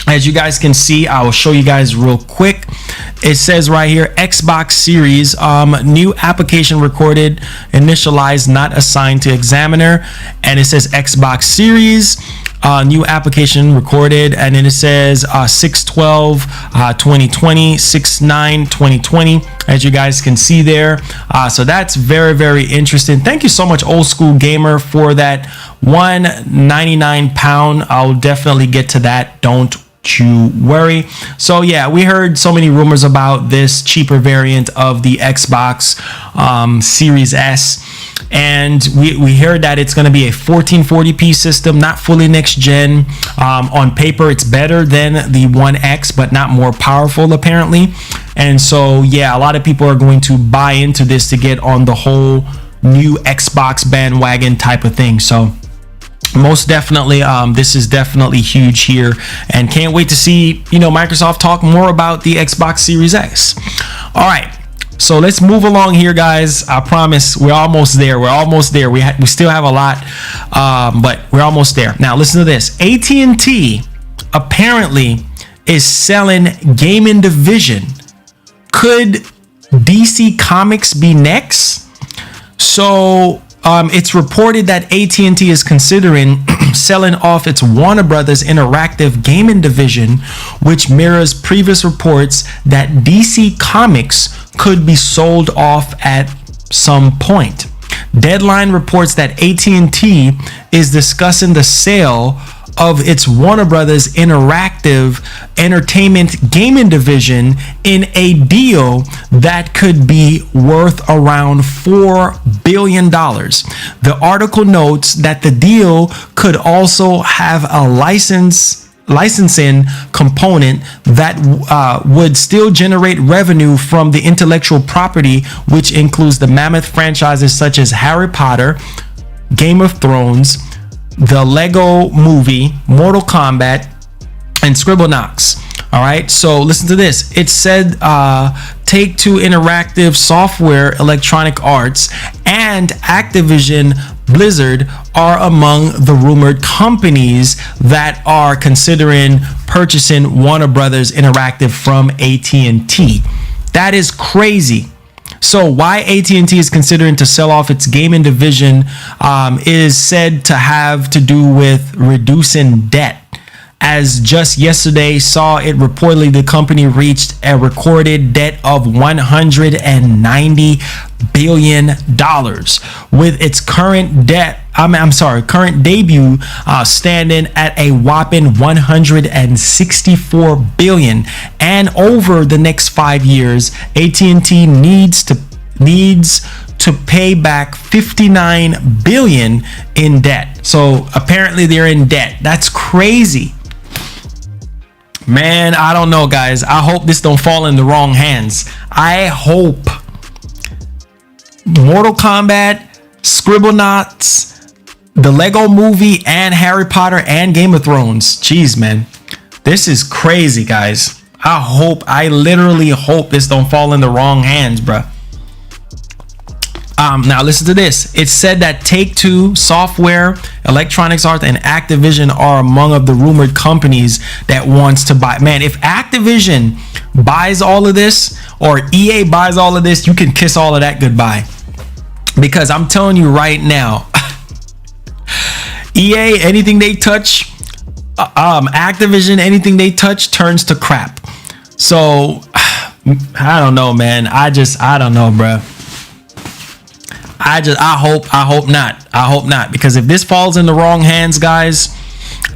as you guys can see, I will show you guys real quick. It says right here, Xbox Series, new application recorded, initialized, not assigned to examiner. And it says Xbox Series, new application recorded. And then it says 6/12, 2020, 6/9, 2020, as you guys can see there. So that's very, very interesting. Thank you so much, Old School Gamer, for that £199. I'll definitely get to that. Don't you worry. So yeah, we heard so many rumors about this cheaper variant of the Xbox Series S, and we heard that it's going to be a 1440p system, not fully next gen. On paper it's better than the One X, but not more powerful apparently. And so yeah, a lot of people are going to buy into this to get on the whole new Xbox bandwagon type of thing. So most definitely, this is definitely huge here, and can't wait to see, you know, Microsoft talk more about the Xbox Series X. All right, so let's move along here, guys. I promise we're almost there. We're almost there. We still have a lot, but we're almost there. Now listen to this. AT&T apparently is selling gaming division. Could DC Comics be next? So it's reported that AT&T is considering selling off its Warner Brothers Interactive gaming division, which mirrors previous reports that DC Comics could be sold off at some point. Deadline reports that AT&T is discussing the sale of its Warner Brothers Interactive Entertainment gaming division in a deal that could be worth around $4 billion. The article notes that the deal could also have a licensing component that would still generate revenue from the intellectual property, which includes the mammoth franchises such as Harry Potter, Game of Thrones, the Lego Movie, Mortal Kombat, and Scribblenauts. All right, so listen to this. It said Take-Two Interactive Software, Electronic Arts, and Activision Blizzard are among the rumored companies that are considering purchasing Warner Brothers Interactive from AT&T. That is crazy. So why AT&T is considering to sell off its gaming division is said to have to do with reducing debt. As just yesterday saw, it reportedly the company reached a recorded debt of $190 billion, with its current current debut standing at a whopping $164 billion. And over the next 5 years, AT&T needs to pay back $59 billion in debt. So apparently they're in debt. That's crazy. Man, I don't know, guys. I hope this don't fall in the wrong hands. I hope Mortal Kombat, Scribblenauts, the Lego Movie, and Harry Potter and Game of Thrones. Jeez, man. This is crazy, guys. I literally hope this don't fall in the wrong hands, bruh. Now listen to this. It said that Take-Two Software, Electronic Arts, and Activision are among of the rumored companies that wants to buy. Man, if Activision buys all of this, or EA buys all of this, you can kiss all of that goodbye. Because I'm telling you right now, EA, anything they touch, Activision, anything they touch turns to crap. So I don't know, man. I don't know, bruh. I hope not, because if this falls in the wrong hands, guys,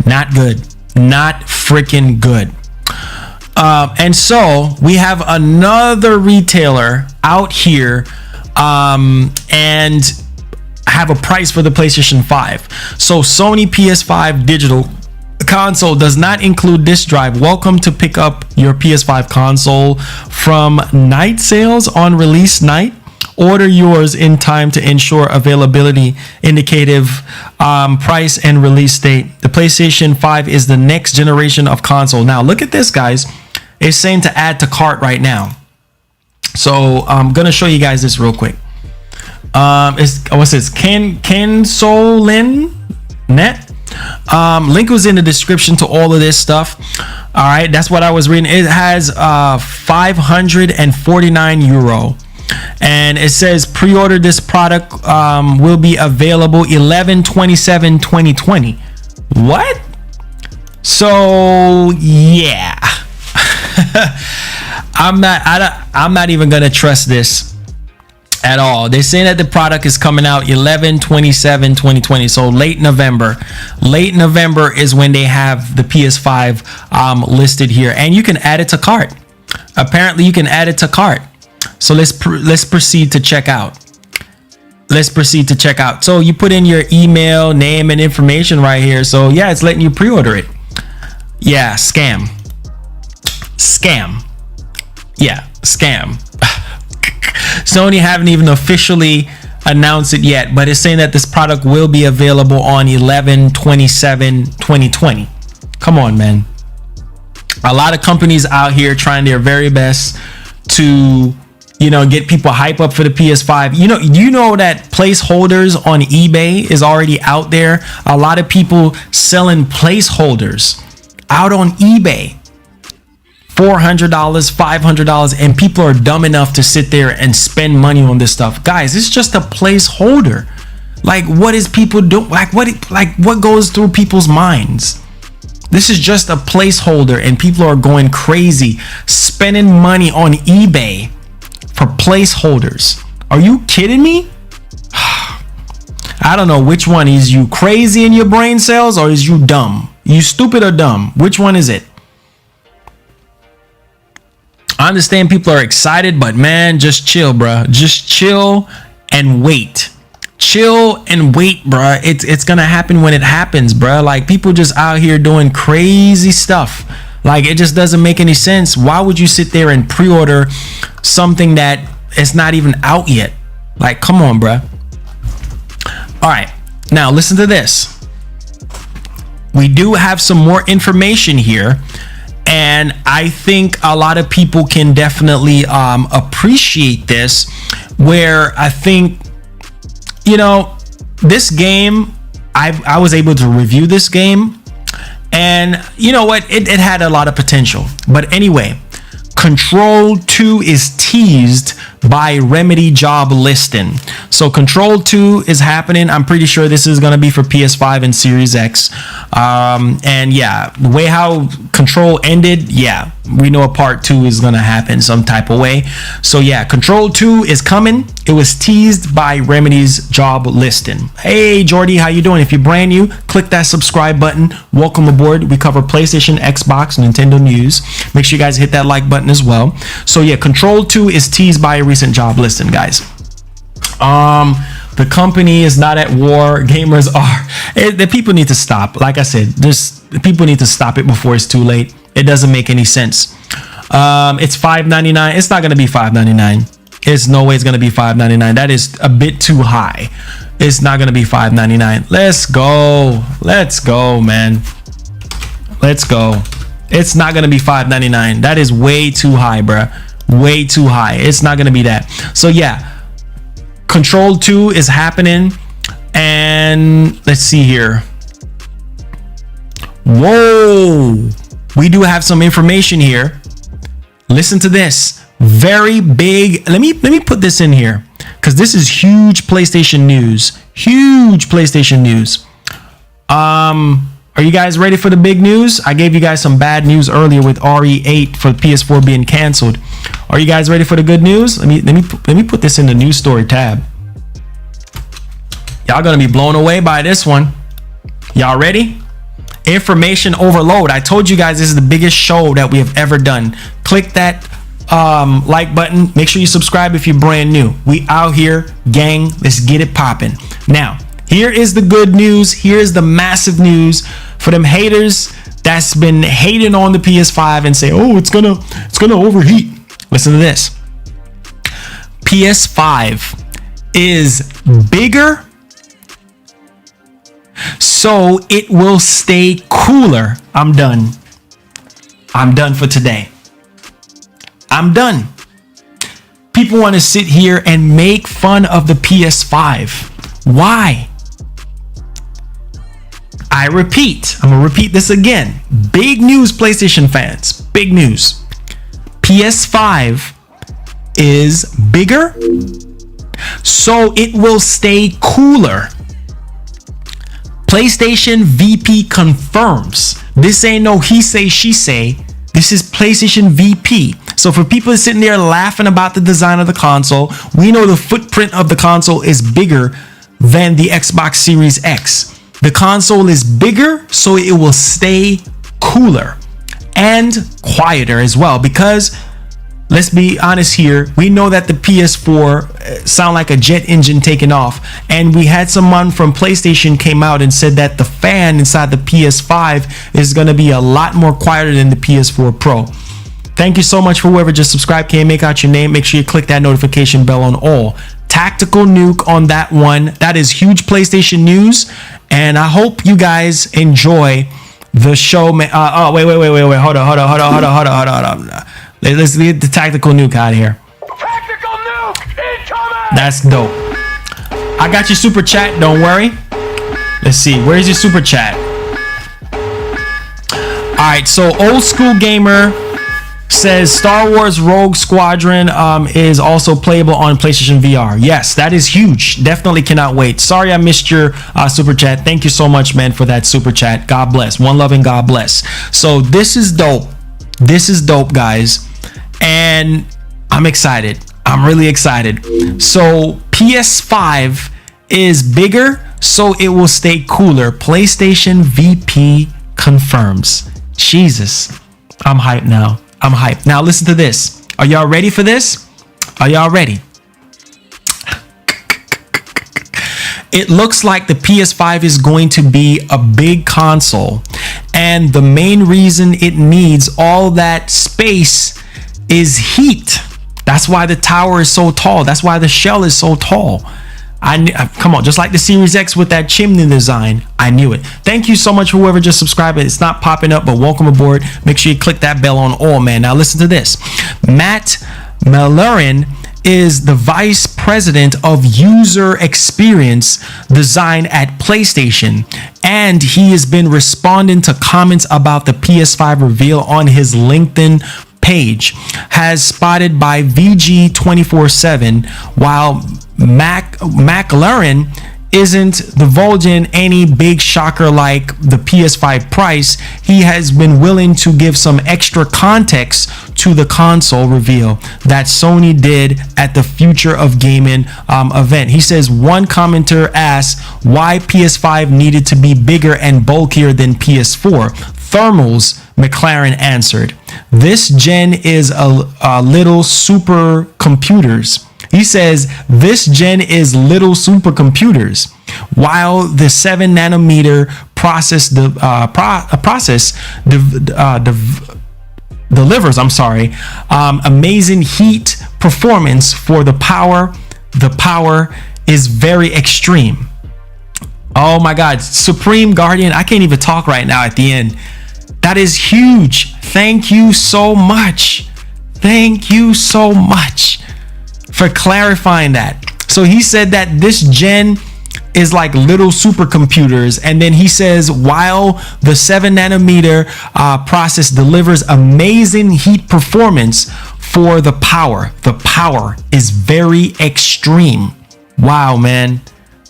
not good, not freaking good. And so we have another retailer out here and have a price for the PlayStation 5. So Sony PS5 digital console does not include disk drive. Welcome to pick up your PS5 console from night sales on release night. Order yours in time to ensure availability, indicative price, and release date. The PlayStation 5 is the next generation of console. Now look at this, guys. It's saying to add to cart right now. So I'm gonna show you guys this real quick. What's this? Cansolin net. Link was in the description to all of this stuff. All right, that's what I was reading. It has 549 euro. And it says pre-order this product will be available 11/27/2020. What? So yeah. I'm not even gonna trust this. at all. They're saying that the product is coming out 11/27/2020, so late November. Late November is when they have the PS5 listed here, and you can add it to cart. Apparently you can add it to cart. So let's proceed to check out. Let's proceed to check out. So you put in your email, name, and information right here. So yeah, it's letting you pre-order it. Yeah, scam. Yeah, scam. Sony haven't even officially announced it yet, but it's saying that this product will be available on 11/27/2020. Come on, man. A lot of companies out here trying their very best to, you know, get people hype up for the PS5. You know that placeholders on eBay is already out there. A lot of people selling placeholders out on eBay. $400, $500, and people are dumb enough to sit there and spend money on this stuff. Guys, it's just a placeholder. Like, what is people do? What goes through people's minds? This is just a placeholder, and people are going crazy spending money on eBay for placeholders. Are you kidding me? I don't know which one. Is you crazy in your brain cells, or is you dumb? You stupid or dumb? Which one is it? I understand people are excited, but man, just chill, bruh. Just chill and wait. Chill and wait, bruh. It's gonna happen when it happens, bruh. Like, people just out here doing crazy stuff. Like, it just doesn't make any sense. Why would you sit there and pre-order something that is not even out yet? Like, come on, bruh. All right, now listen to this. We do have some more information here, and I think a lot of people can definitely appreciate this, where I think, you know, this game, I was able to review this game, and you know what, it had a lot of potential. But anyway, Control 2 is teased by Remedy job listing. So Control 2 is happening. I'm pretty sure this is going to be for PS5 and Series X. And yeah, the way how Control ended, yeah, we know a part 2 is going to happen some type of way. So yeah, Control 2 is coming. It was teased by Remedy's job listing. Hey Jordy, how you doing? If you're brand new, click that subscribe button. Welcome aboard. We cover PlayStation, Xbox, Nintendo news. Make sure you guys hit that like button as well. So yeah, Control 2 is teased by a recent job listing, guys. The company is not at war. Gamers are. The people need to stop. Like I said, the people need to stop it before it's too late. It doesn't make any sense. It's $5.99. It's not going to be $5.99. It's no way it's going to be $5.99. That is a bit too high. It's not going to be $5.99. Let's go. Let's go, man. Let's go. It's not going to be $5.99. That is way too high, bruh. Way too high. It's not going to be that. So yeah, Control 2 is happening, and let's see here. Whoa, we do have some information here. Listen to this. Very big. Let me put this in here, because this is huge PlayStation news. Huge PlayStation news. Are you guys ready for the big news? I gave you guys some bad news earlier with RE8 for the PS4 being canceled. Are you guys ready for the good news? Let me put this in the news story tab. Y'all gonna be blown away by this one. Y'all ready? Information overload. I told you guys this is the biggest show that we have ever done. Click that like button. Make sure you subscribe if you're brand new. We out here, gang. Let's get it popping. Now, here is the good news. Here's the massive news for them haters that's been hating on the PS5 and say, oh, it's gonna overheat. Listen to this. PS5 is bigger, so it will stay cooler. I'm done. I'm done for today. I'm done. People want to sit here and make fun of the PS5. Why? I repeat, I'm gonna repeat this again. Big news, PlayStation fans. Big news. PS5 is bigger, so it will stay cooler. PlayStation VP confirms. This ain't no he say, she say. This is PlayStation VP. So for people sitting there laughing about the design of the console, we know the footprint of the console is bigger than the Xbox Series X. The console is bigger, so it will stay cooler and quieter as well, because let's be honest here, we know that the PS4 sound like a jet engine taking off, and we had someone from PlayStation came out and said that the fan inside the PS5 is going to be a lot more quieter than the PS4 Pro. Thank you so much for whoever just subscribed. Can you make out your name? Make sure you click that notification bell on all. Tactical nuke on that one. That is huge PlayStation news, and I hope you guys enjoy the show. Wait. Hold on. Let's get the tactical nuke out of here. Tactical nuke incoming! That's dope. I got your super chat. Don't worry. Let's see. Where's your super chat? All right. So old school gamer says Star Wars Rogue Squadron is also playable on PlayStation VR. Yes, that is huge. Definitely cannot wait. Sorry I missed your super chat. Thank you so much, man, for that super chat. God bless. One love and God bless. So this is dope. This is dope, guys. And I'm excited. I'm really excited. So PS5 is bigger, so it will stay cooler. PlayStation VP confirms. Jesus. I'm hyped now. I'm hyped. Now listen to this. Are y'all ready for this? Are y'all ready? It looks like the PS5 is going to be a big console, and the main reason it needs all that space is heat. That's why the tower is so tall. That's why the shell is so tall. Come on, just like the Series X with that chimney design, I knew it. Thank you so much for whoever just subscribed. It's not popping up, but welcome aboard. Make sure you click that bell on all, man. Now listen to this. Matt Mallorin is the vice president of user experience design at PlayStation, and he has been responding to comments about the PS5 reveal on his LinkedIn page, has spotted by VG247, while McLaren isn't divulging any big shocker like the PS5 price. He has been willing to give some extra context to the console reveal that Sony did at the Future of Gaming event. He says one commenter asked why PS5 needed to be bigger and bulkier than PS4. Thermals, McLaren answered. This gen is a little supercomputers. He says this gen is little supercomputers, while the 7 nanometer process delivers amazing heat performance for the power. The power is very extreme. Oh my God, Supreme Guardian, I can't even talk right now at the end. That is huge. Thank you so much. Thank you so much for clarifying that. So he said that this gen is like little supercomputers, and then he says while the 7 nanometer process delivers amazing heat performance for the power is very extreme. Wow, man,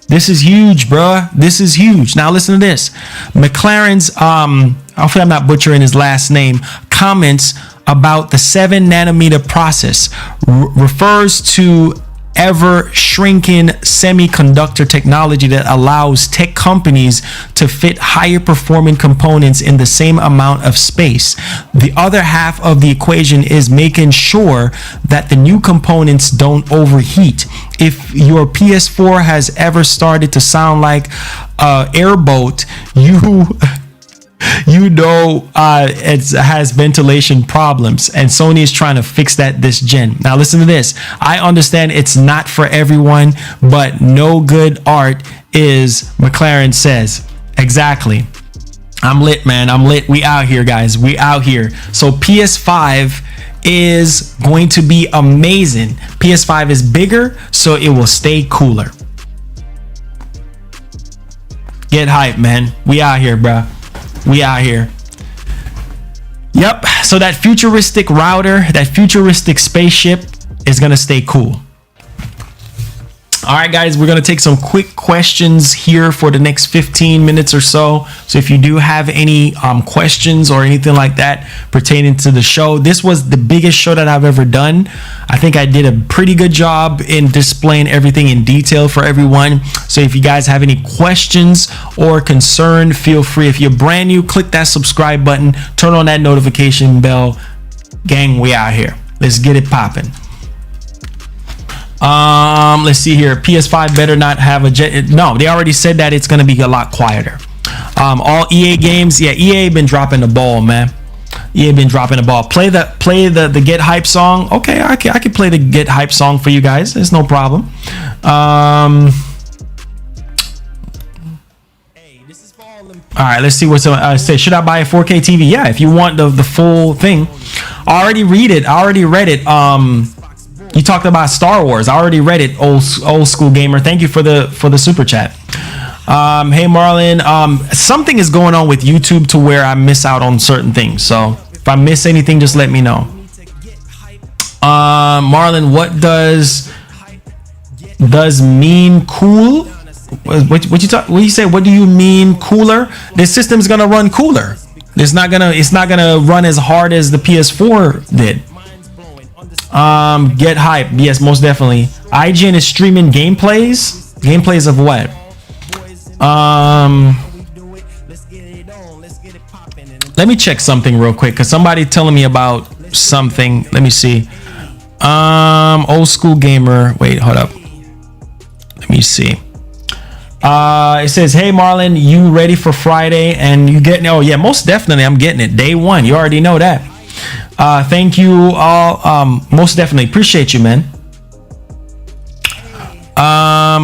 this is huge, bruh. This is huge. Now listen to this. McLaren's hopefully I'm not butchering his last name, comments about the 7 nanometer process refers to ever shrinking semiconductor technology that allows tech companies to fit higher performing components in the same amount of space. The other half of the equation is making sure that the new components don't overheat. If your PS4 has ever started to sound like an airboat, you know it has ventilation problems, and Sony is trying to fix that this gen. Now listen to this. I understand it's not for everyone, but no good art is, McLaren says. Exactly. I'm lit, man. I'm lit. We out here, guys. We out here. So PS5 is going to be amazing. PS5 is bigger, so it will stay cooler. Get hype, man. We out here, bruh. We out here. Yep. So that futuristic router, that futuristic spaceship is going to stay cool. All right, guys, we're going to take some quick questions here for the next 15 minutes or so. So if you do have any questions or anything like that pertaining to the show, this was the biggest show that I've ever done. I think I did a pretty good job in displaying everything in detail for everyone. So if you guys have any questions or concern, feel free. If you're brand new, click that subscribe button, turn on that notification bell. Gang, we out here. Let's get it popping. Let's see here. PS5 better not have a jet. No, they already said that it's gonna be a lot quieter. All EA games, yeah, EA been dropping the ball, man. EA been dropping the ball. Play the Get Hype song. Okay, I can play the Get Hype song for you guys. It's no problem. All right, let's see what's say. Should I buy a 4K TV? Yeah, if you want the full thing. I already read it. I already read it. You talked about Star Wars. I already read it. Old school gamer. Thank you for the super chat. Hey Marlon, something is going on with YouTube to where I miss out on certain things. So if I miss anything, just let me know. Marlon, what does mean cool? What you say? What do you mean cooler? This system is gonna run cooler. It's not gonna run as hard as the PS4 did. Get hype. Yes, most definitely. IGN is streaming gameplays of what? Let me check something real quick, because somebody telling me about something. Let me see. Old school gamer. Wait, hold up. Let me see. It says, hey Marlon, you ready for Friday? And you getting? Oh yeah, most definitely. I'm getting it day one. You already know that. Thank you all. Most definitely appreciate you, man.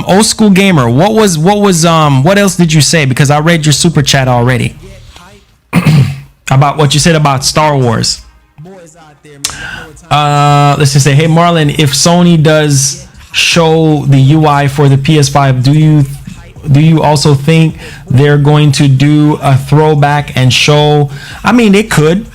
Old school gamer, what else did you say? Because I read your super chat already about what you said about Star Wars. Let's just say, hey Marlon, if Sony does show the UI for the PS5, do you also think they're going to do a throwback and show? I mean, they could.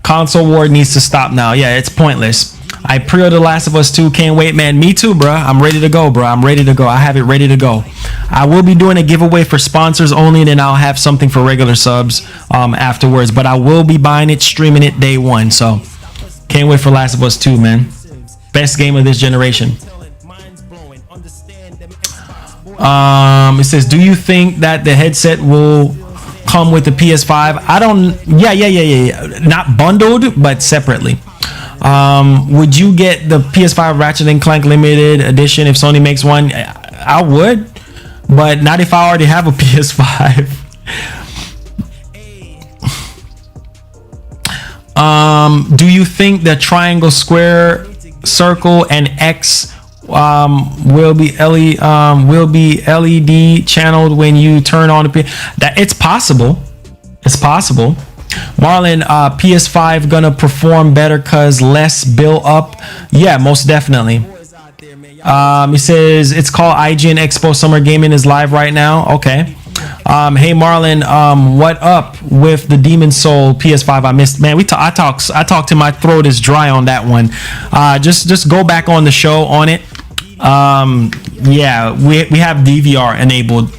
Console war needs to stop now. Yeah, it's pointless. I pre-ordered The Last of Us 2. Can't wait, man. Me too, bro. I'm ready to go, bro. I'm ready to go. I have it ready to go. I will be doing a giveaway for sponsors only, and then I'll have something for regular subs afterwards. But I will be buying it, streaming it day one. So can't wait for Last of Us 2, man. Best game of this generation. It says, do you think that the headset will come with the PS5? I don't. Yeah. Not bundled, but separately. Would you get the PS5 Ratchet and Clank limited edition if Sony makes one? I would, but not if I already have a PS5. Do you think the triangle, square, circle, and X will be LED channeled when you turn on the that? It's possible. Marlon, PS5 gonna perform better cause less build up. Yeah, most definitely. He says it's called IGN Expo Summer Gaming is live right now. Okay. Hey Marlon, what up with the Demon Soul PS5? I missed, man. I talked till my throat is dry on that one. Just go back on the show on it. Yeah, we have DVR enabled.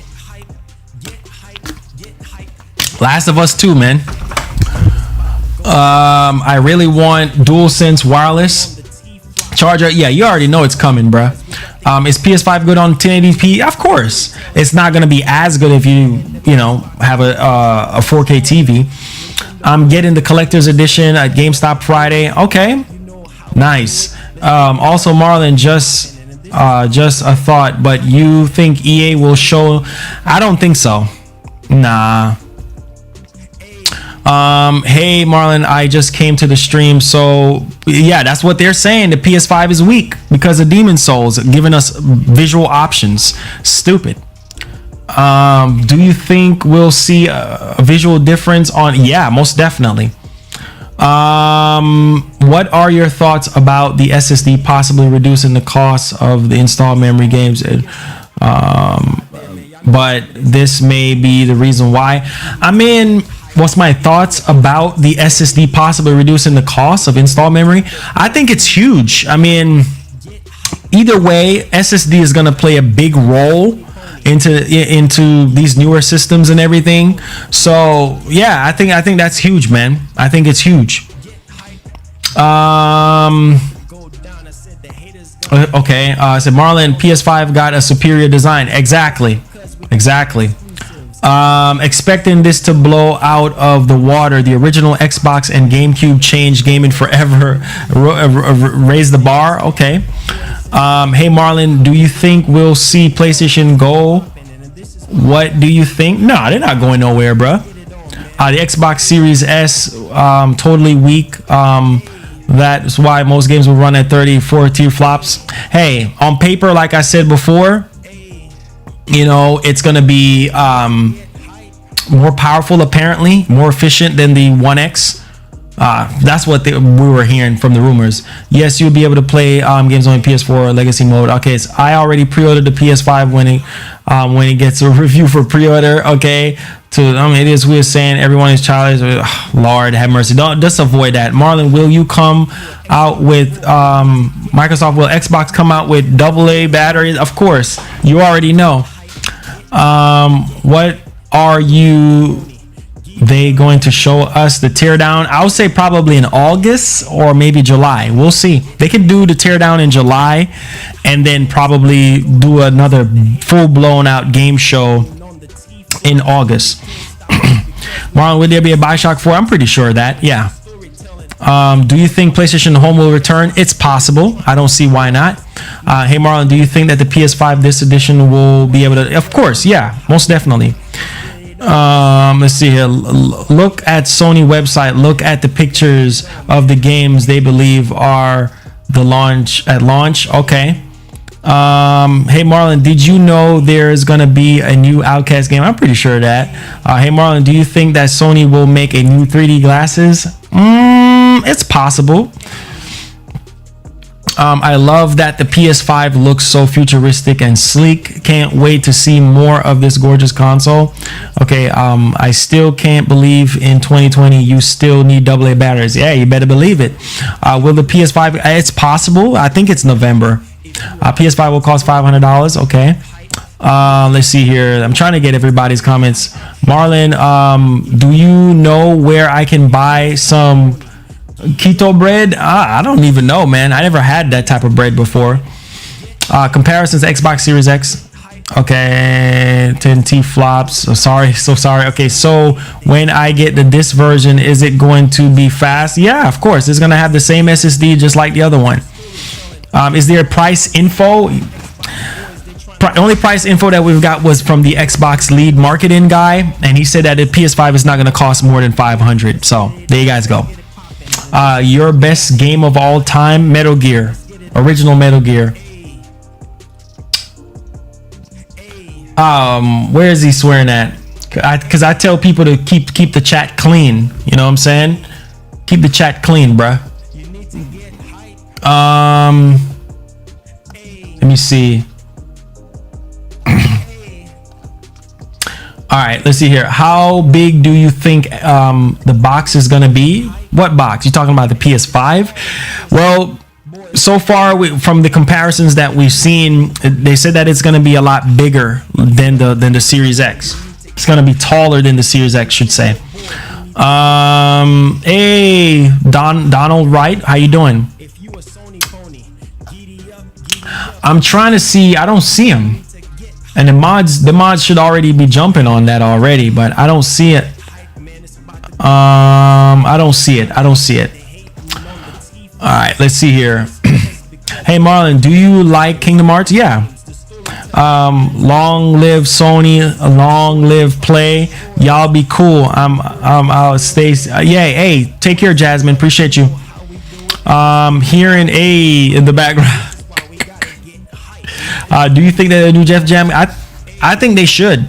Last of Us 2, man. I really want DualSense wireless charger. Yeah, you already know it's coming, bruh. Is PS5 good on 1080p? Of course. It's not gonna be as good if you have a 4K TV. I'm getting the collector's edition at GameStop Friday. Okay, nice. Also, Marlon, just a thought, but you think EA will show? I don't think so. Nah. Hey Marlon, I just came to the stream, so yeah, that's what they're saying. The PS5 is weak because of Demon Souls giving us visual options. Stupid. Do you think we'll see a visual difference on? Yeah, most definitely. What are your thoughts about the SSD possibly reducing the cost of the installed memory games? But this may be the reason why. I mean, what's my thoughts about the SSD possibly reducing the cost of install memory? I think it's huge. I mean, either way, SSD is going to play a big role into these newer systems and everything. So yeah, I think that's huge, man. I think it's huge. Okay, said Marlon, PS5 got a superior design. Exactly. Expecting this to blow out of the water. The original Xbox and GameCube changed gaming forever. Raise the bar. Okay. Hey Marlon, do you think we'll see PlayStation go? What do you think? No, they're not going nowhere, bruh. The Xbox Series S, totally weak. That's why most games will run at 34 tier flops. Hey, on paper, like I said before, you know, it's going to be more powerful, apparently, more efficient than the One X. That's what we were hearing from the rumors. Yes, you'll be able to play games on PS4 legacy mode. Okay, so I already pre-ordered the PS5 when it gets a review for pre-order. Okay, it is weird saying everyone is childish. Lord have mercy. Don't just avoid that. Marlon, will you come out with Microsoft? Will Xbox come out with AA batteries? Of course, you already know. What are they going to show us the teardown? I would say probably in August or maybe July. We'll see. They could do the teardown in July and then probably do another full blown out game show in August. Marlon, would there be a Bioshock 4? I'm pretty sure of that. Yeah. Do you think PlayStation Home will return? It's possible. I don't see why not. Hey Marlon, do you think that the PS5 this edition will be able to? Of course, yeah, most definitely. Let's see here. Look at Sony website. Look at the pictures of the games they believe are the launch. Okay. Hey Marlon, did you know there's gonna be a new Outcast game? I'm pretty sure of that. Hey Marlon, do you think that Sony will make a new 3D glasses? It's possible. I love that the PS5 looks so futuristic and sleek. Can't wait to see more of this gorgeous console. Okay, I still can't believe in 2020 you still need AA batteries. Yeah, you better believe it. Will the PS5? It's possible. I think it's November. PS5 will cost $500. Okay. Let's see here. I'm trying to get everybody's comments. Marlon, do you know where I can buy some keto bread? I don't even know, man. I never had that type of bread before. Comparisons Xbox Series X. Okay, 10T flops. So sorry. Okay, so when I get the disc version, is it going to be fast? Yeah, of course. It's going to have the same SSD just like the other one. Is there price info? Only price info that we've got was from the Xbox lead marketing guy, and he said that the PS5 is not going to cost more than $500. So there you guys go. Your best game of all time, Metal Gear, original Metal Gear. Where is he swearing at? Because I tell people to keep the chat clean. You know what I'm saying? Keep the chat clean, bruh. Let me see. All right, let's see here. How big do you think the box is going to be? What box? You talking about the PS5? Well, so far from the comparisons that we've seen, they said that it's going to be a lot bigger than the Series X. It's going to be taller than the Series X, should say. Hey, Donald Wright, how you doing? I'm trying to see. I don't see him. And the mods should already be jumping on that already, but I don't see it. I don't see it. All right, let's see here. Hey Marlon, do you like Kingdom Hearts? Yeah. Long live Sony, long live Play. Y'all be cool. I'll stay. Yeah. Hey, take care, Jasmine. Appreciate you. Hearing A in the background. Do you think that they do Jeff Jam? I think they should.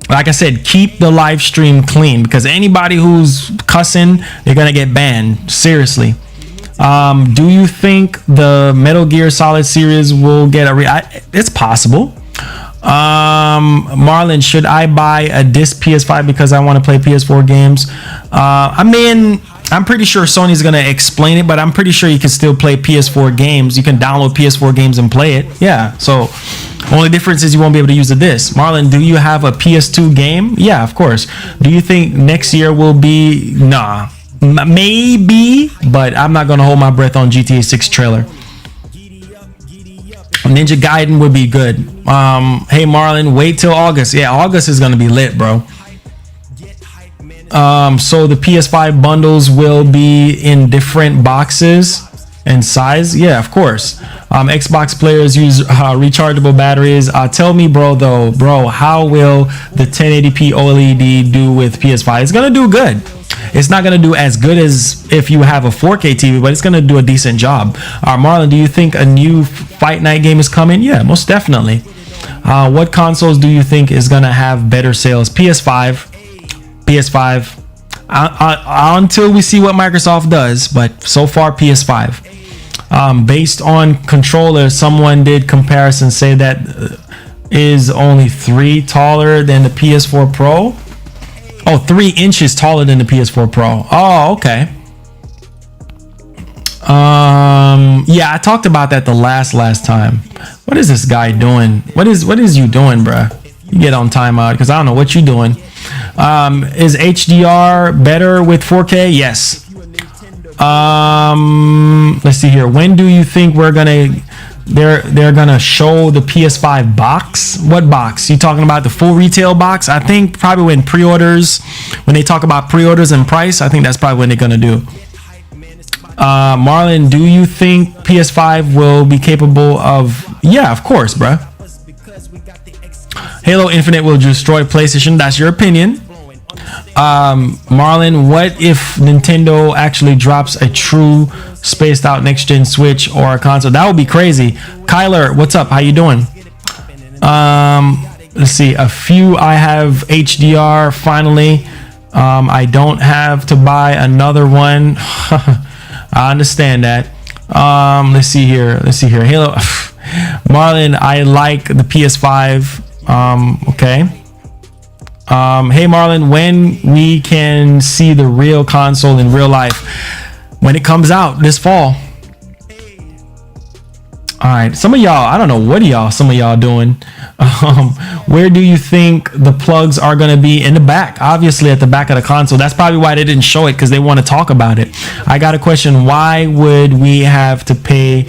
Like I said, keep the live stream clean, because anybody who's cussing, they're gonna get banned. Seriously. Do you think the Metal Gear Solid series will get it's possible. Marlon, should I buy a disc PS5 because I want to play PS4 games? I mean, I'm pretty sure Sony's going to explain it, but I'm pretty sure you can still play PS4 games. You can download PS4 games and play it. Yeah. So only difference is you won't be able to use the disc. Marlon, do you have a PS2 game? Yeah, of course. Do you think next year will be? Nah, maybe, but I'm not going to hold my breath on GTA 6 trailer. Ninja Gaiden would be good. Hey Marlon, wait till August. Yeah, August is going to be lit, bro. So the PS5 bundles will be in different boxes and size. Yeah, of course. Xbox players use rechargeable batteries. Tell me, bro, how will the 1080p OLED do with PS5? It's gonna do good. It's not gonna do as good as if you have a 4K TV, but it's gonna do a decent job. Marlon, do you think a new Fight Night game is coming? Yeah, most definitely. What consoles do you think is gonna have better sales? PS5. Until we see what Microsoft does, but so far PS5. Based on controller, someone did comparison, say that is only 3 taller than the PS4 Pro. Oh, 3 inches taller than the PS4 Pro. Oh, okay. Yeah, I talked about that the last time. What is this guy doing? What is you doing, bruh? You get on timeout because I don't know what you doing. Is HDR better with 4K? Yes. Let's see here. When do you think they're gonna show the PS5 box? What box? You talking about the full retail box? I think probably when they talk about pre-orders and price, I think that's probably when they're gonna do. Marlon, do you think PS5 will be capable of? Yeah, of course, bruh. Halo Infinite will destroy PlayStation. That's your opinion. Marlon, what if Nintendo actually drops a true spaced out next gen Switch or a console? That would be crazy. Kyler, what's up? How you doing? Let's see. A few. I have HDR finally. I don't have to buy another one. I understand that. Let's see here. Halo. Marlon, I like the PS5. Okay. Hey Marlon, when we can see the real console in real life? When it comes out this fall. All right, some of y'all, I don't know what some of y'all doing. Where do you think the plugs are going to be? In the back, obviously at the back of the console. That's probably why they didn't show it, because they want to talk about it. I got a question. Why would we have to pay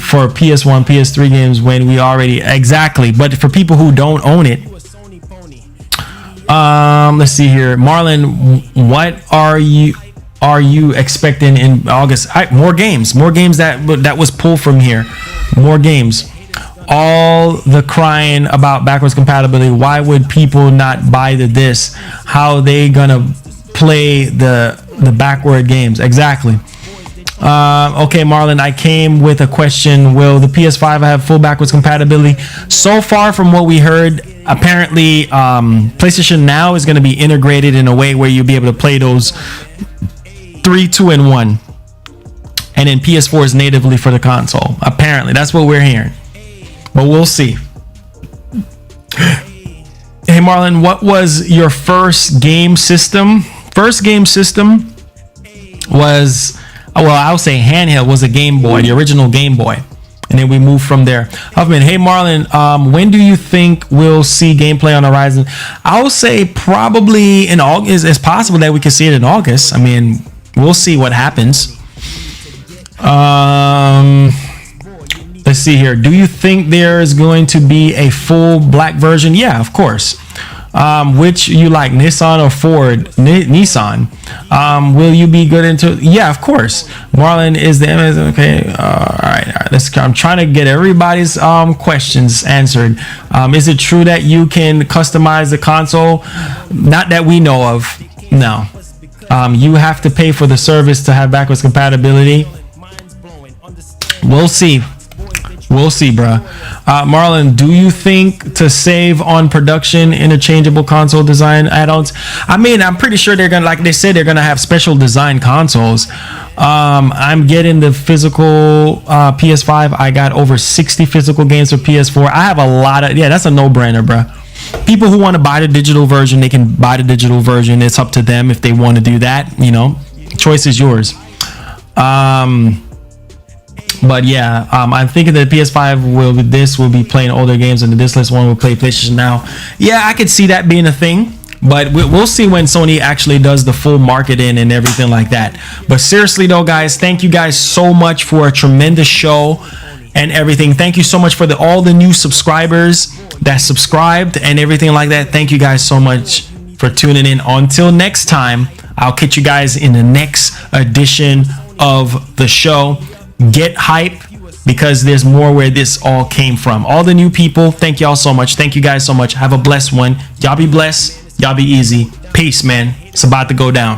for PS1, PS3 games when we already? Exactly. But for people who don't own it, let's see here. Marlon, what are you expecting in August? More games that was pulled from here. More games. All the crying about backwards compatibility. Why would people not buy the disc? How they gonna play the backward games? Exactly. Okay, Marlon, I came with a question. Will the PS5 have full backwards compatibility? So far from what we heard, apparently PlayStation Now is going to be integrated in a way where you'll be able to play those 3, 2, and 1. And then PS4 is natively for the console. Apparently, that's what we're hearing. But we'll see. Hey, Marlon, what was your first game system? First game system was... well, I'll say handheld was a Game Boy, the original Game Boy. And then we move from there. Huffman, hey Marlon, when do you think we'll see gameplay on the Horizon? I will say probably in August. It's possible that we can see it in August. I mean, we'll see what happens. Let's see here. Do you think there's going to be a full black version? Yeah, of course. Which you like, Nissan or Ford? Nissan. Will you be good into? Yeah, of course. Marlon is the Amazon. Okay. All right. I'm trying to get everybody's questions answered. Is it true that you can customize the console? Not that we know of. No. You have to pay for the service to have backwards compatibility. We'll see. We'll see, bruh. Marlon, do you think to save on production interchangeable console design add-ons? I mean, I'm pretty sure they're gonna, like they said, they're gonna have special design consoles. I'm getting the physical PS5. I got over 60 physical games for PS4. I have a lot of, yeah, that's a no-brainer, bruh. People who want to buy the digital version, they can buy the digital version. It's up to them if they want to do that, you know. choice is yours. But yeah, I'm thinking that the PS5 will be playing older games, and the discless one will play PlayStation Now. Yeah, I could see that being a thing, but we'll see when Sony actually does the full marketing and everything like that. But seriously though, guys, thank you guys so much for a tremendous show and everything. Thank you so much for all the new subscribers that subscribed and everything like that. Thank you guys so much for tuning in. Until next time, I'll catch you guys in the next edition of the show. Get hype, because there's more where this all came from. All the new people, thank y'all so much. Thank you guys so much. Have a blessed one. Y'all be blessed. Y'all be easy. Peace, man. It's about to go down.